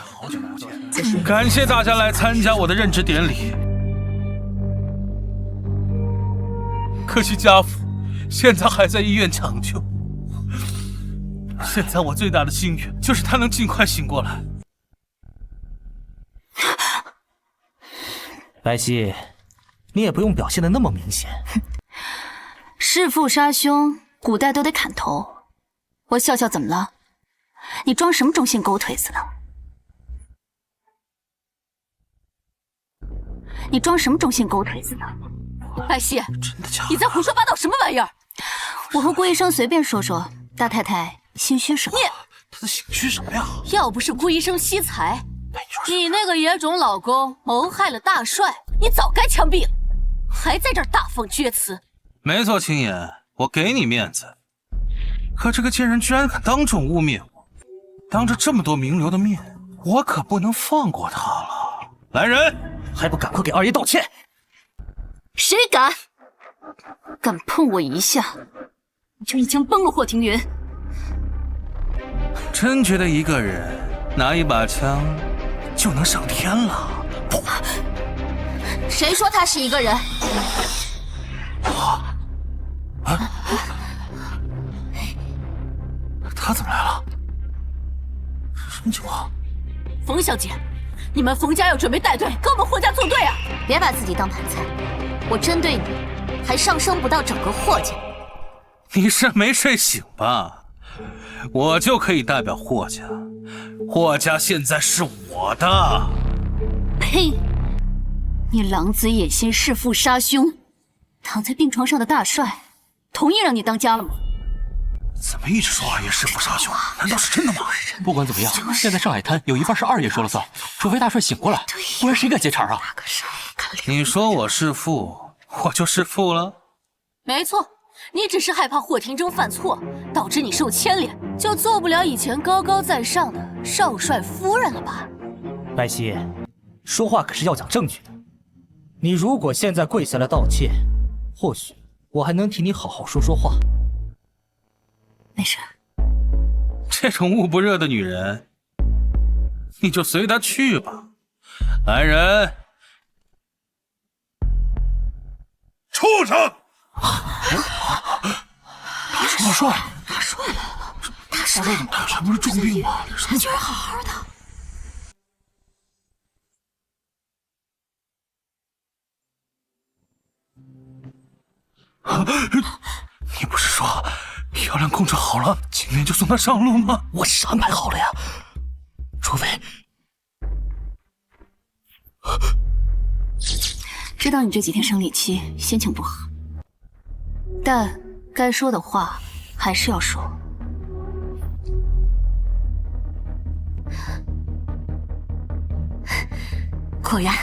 好久不见。感谢大家来参加我的任职典礼。可惜家父现在还在医院抢救。现在我最大的心愿就是他能尽快醒过来。白皙，你也不用表现得那么明显。弑父杀兄，古代都得砍头。我笑笑怎么了？你装什么忠心狗腿子呢？你装什么忠心狗腿子呢？白皙，真的假的？你在胡说八道什么玩意儿？我和顾医生随便说说，大太太心虚什么？他在心虚什么呀？要不是顾医生惜才，你那个野种老公谋害了大帅，你早该枪毙了，还在这儿大放厥词。没错，青岩，我给你面子，可这个贱人居然敢当众污蔑我，当着这么多名流的面，我可不能放过他了。来人，还不赶快给二爷道歉！谁敢碰我一下，你就一枪崩了霍庭云。真觉得一个人拿一把枪就能上天了？不，谁说他是一个人？他怎么来了？什么情况？冯小姐，你们冯家要准备带队跟我们霍家作对啊！别把自己当盘菜，我针对你，还上升不到整个霍家。你是没睡醒吧？我就可以代表霍家，霍家现在是我的。呸！你狼子野心，弑父杀兄，躺在病床上的大帅，同意让你当家了吗？怎么一直说二爷弑父杀兄？难道是真的吗？不管怎么样，现在上海滩有一半是二爷说了算，除非大帅醒过来，不然谁敢接茬啊？你说我弑父，我就弑父了。没错，你只是害怕霍廷铮犯错，导致你受牵连，就做不了以前高高在上的少帅夫人了吧？白皙，说话可是要讲证据的。你如果现在跪下来道歉，或许我还能替你好好说说话。没事。这种捂不热的女人，你就随她去吧。来人，畜生！大帅，大帅来了！大帅怎么了？这不是重病吗？他居然好好的。你不是说漂亮控制好了，今天就送她上路吗？我是安排好了呀，除非知道你这几天生理期，心情不好，但该说的话还是要说。果然，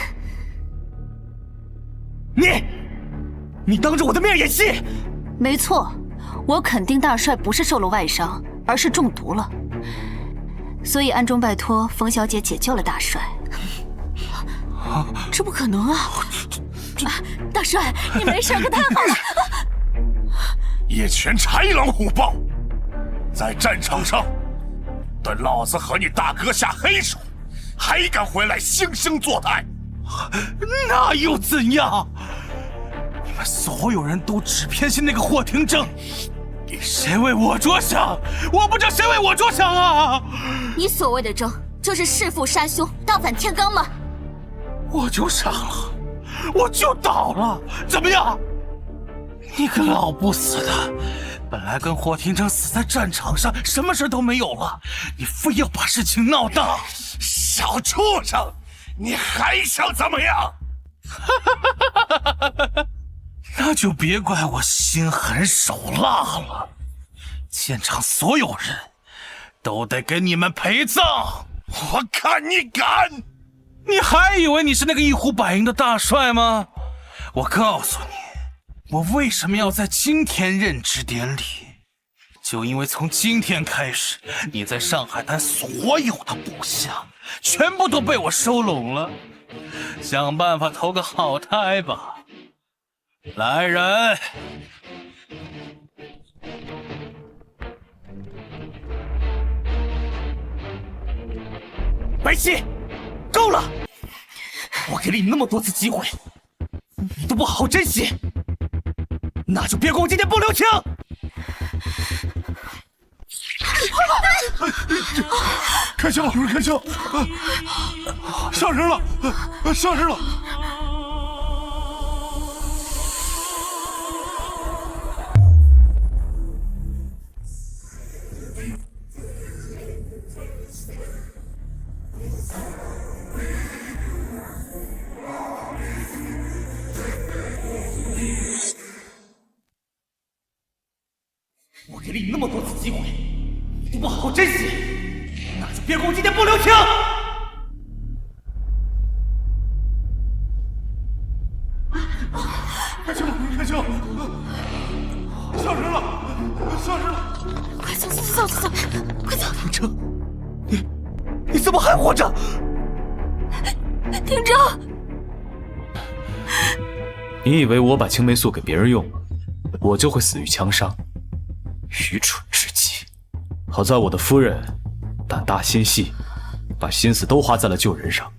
你当着我的面演戏？没错，我肯定大帅不是受了外伤，而是中毒了，所以暗中拜托冯小姐解救了大帅。这不可能啊！大帅，你没事可太好了。叶拳豺狼虎豹，在战场上对老子和你大哥下黑手，还敢回来惺惺作态？那又怎样？你们所有人都只偏心那个霍廷铮，谁为我着想？我不知道谁为我着想啊！你所谓的铮，就是弑父杀兄，盗反天罡吗？我就傻了，我就倒了，怎么样？你个老不死的，本来跟霍廷铮死在战场上，什么事都没有了，你非要把事情闹大，小畜生，你还想怎么样？那就别怪我心狠手辣了，现场所有人都得给你们陪葬！我看你敢！你还以为你是那个一呼百应的大帅吗？我告诉你，我为什么要在今天任职典礼？就因为从今天开始，你在上海滩所有的部下全部都被我收拢了，想办法投个好胎吧。来人！白皙，够了！我给了你那么多次机会，你都不好好珍惜，那就别怪我今天不留情！开枪！开枪！杀人了！杀人了！我给了你那么多次机会，你都不好好珍惜，那就别怪我今天不留情！开枪！开枪！杀人了！杀人了！快走走走走，快走！廷铮，你怎么还活着？廷铮，你以为我把青霉素给别人用，我就会死于枪伤？愚蠢至极！好在我的夫人胆大心细，把心思都花在了救人上，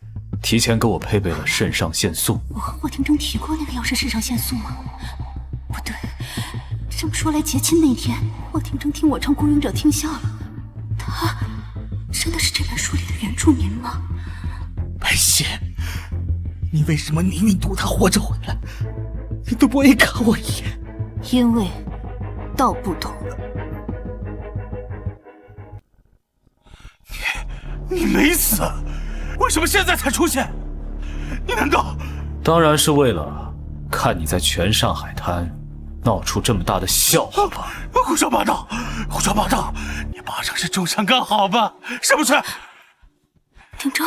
提前给我配备了肾上腺素。我和霍廷铮提过那个药是肾上腺素吗？不对，这么说来，结亲那天，霍廷铮听我唱《孤勇者》听笑了。他真的是这本书里的原住民吗？白皙，你为什么宁愿赌他活着回来，你都不愿意看我一眼？因为道不同。你没死，为什么现在才出现？你难道……当然是为了看你在全上海滩闹出这么大的笑话吧！胡说八道，胡说八道！你八成是重伤刚好吧？是不是？廷铮，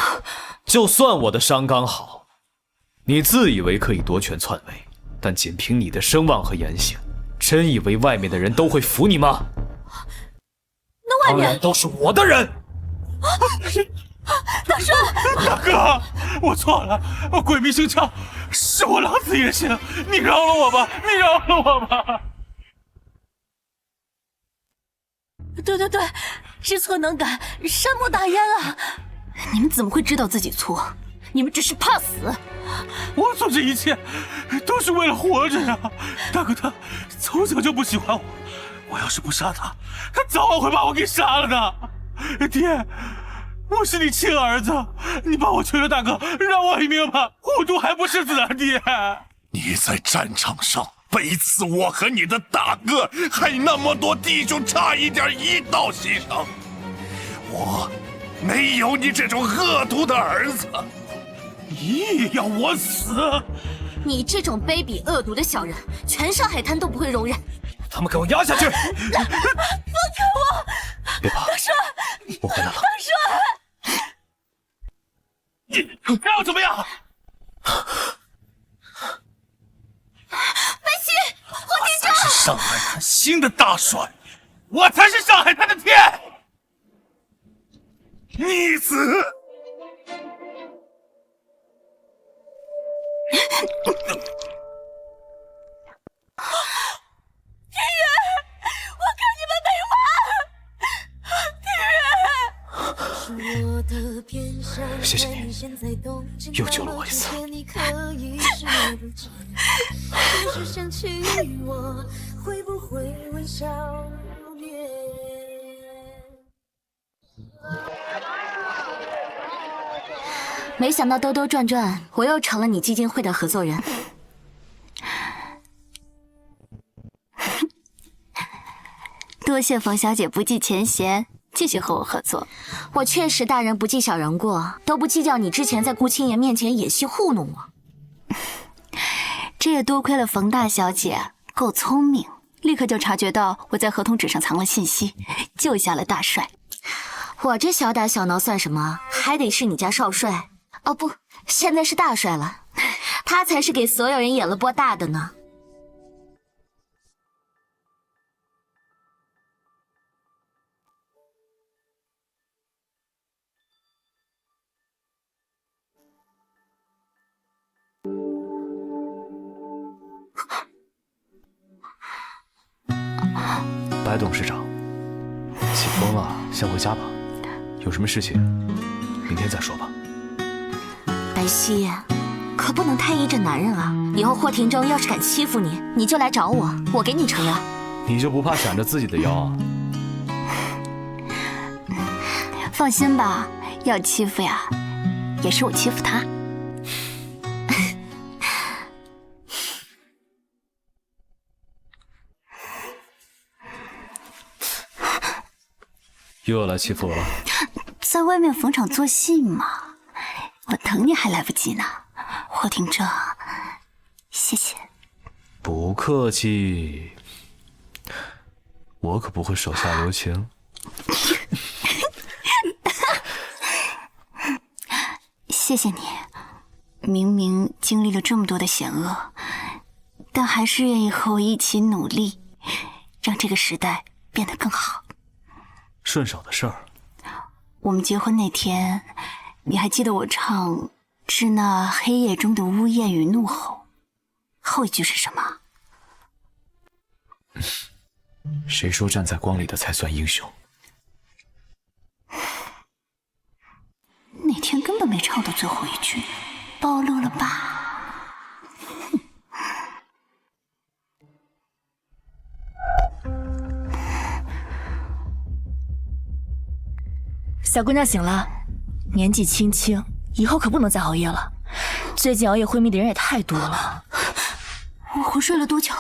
就算我的伤刚好，你自以为可以夺权篡位，但仅凭你的声望和言行，真以为外面的人都会服你吗？那外面当然都是我的人。大帅，大哥，我错了，我鬼迷心窍，是我狼子野心，你饶了我吧，你饶了我吧。对对对，知错能改，善莫大焉啊！你们怎么会知道自己错？你们只是怕死。我做这一切都是为了活着呀！大哥他从小就不喜欢我，我要是不杀他，他早晚会把我给杀了的。爹，我是你亲儿子，你把我娶了，大哥，让我一命吧，虎毒还不是子啊！爹，你在战场上背刺我和你的大哥，害那么多弟兄差一点一道牺牲。我没有你这种恶毒的儿子。你也要我死？你这种卑鄙恶毒的小人，全上海滩都不会容忍。他们给我压下去！放开我！别怕，大帅，我回来了。大帅，你要怎么样？白皙，霍天我才是上海滩新的大帅，我才是上海滩的天！逆子！天元，我看你们没完！谢谢你，又救了我一次。没想到兜兜转转，我又成了你基金会的合作人。多谢冯小姐不计前嫌，继续和我合作。我确实大人不计小人过，都不计较你之前在顾青言面前演戏糊弄我。这也多亏了冯大小姐够聪明，立刻就察觉到我在合同纸上藏了信息，救下了大帅。我这小打小闹算什么？还得是你家少帅。哦不，现在是大帅了，他才是给所有人演了波大的呢。白董事长，起风了，先回家吧。有什么事情，明天再说吧。白皙，可不能太依着男人啊！以后霍廷铮要是敢欺负你，你就来找我，我给你撑腰。你就不怕闪着自己的腰啊？放心吧，要欺负呀，也是我欺负他。又要来欺负我了？在外面逢场作戏嘛，我疼你还来不及呢。霍廷铮，谢谢。不客气，我可不会手下留情。谢谢你，明明经历了这么多的险恶，但还是愿意和我一起努力，让这个时代变得更好。顺手的事儿。我们结婚那天，你还记得我唱《致那黑夜中的呜咽与怒吼》后一句是什么？谁说站在光里的才算英雄？那天根本没唱到最后一句，暴露了吧？小姑娘醒了，年纪轻轻，以后可不能再熬夜了。最近熬夜昏迷的人也太多了。我昏睡了多久？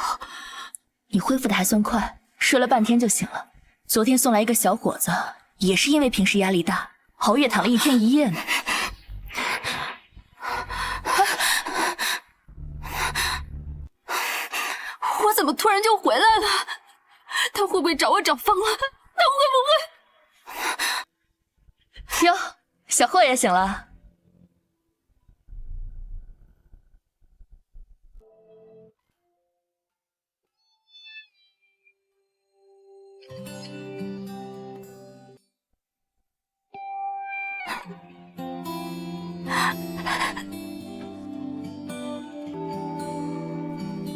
你恢复的还算快，睡了半天就醒了。昨天送来一个小伙子，也是因为平时压力大，熬夜躺了1天1夜呢。我怎么突然就回来了？他会不会找我找疯了？他会不会？哟，小霍也醒了。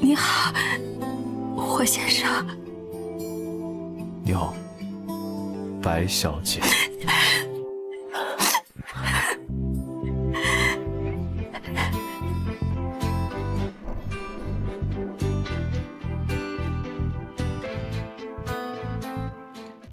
你好，霍先生。你好，白小姐。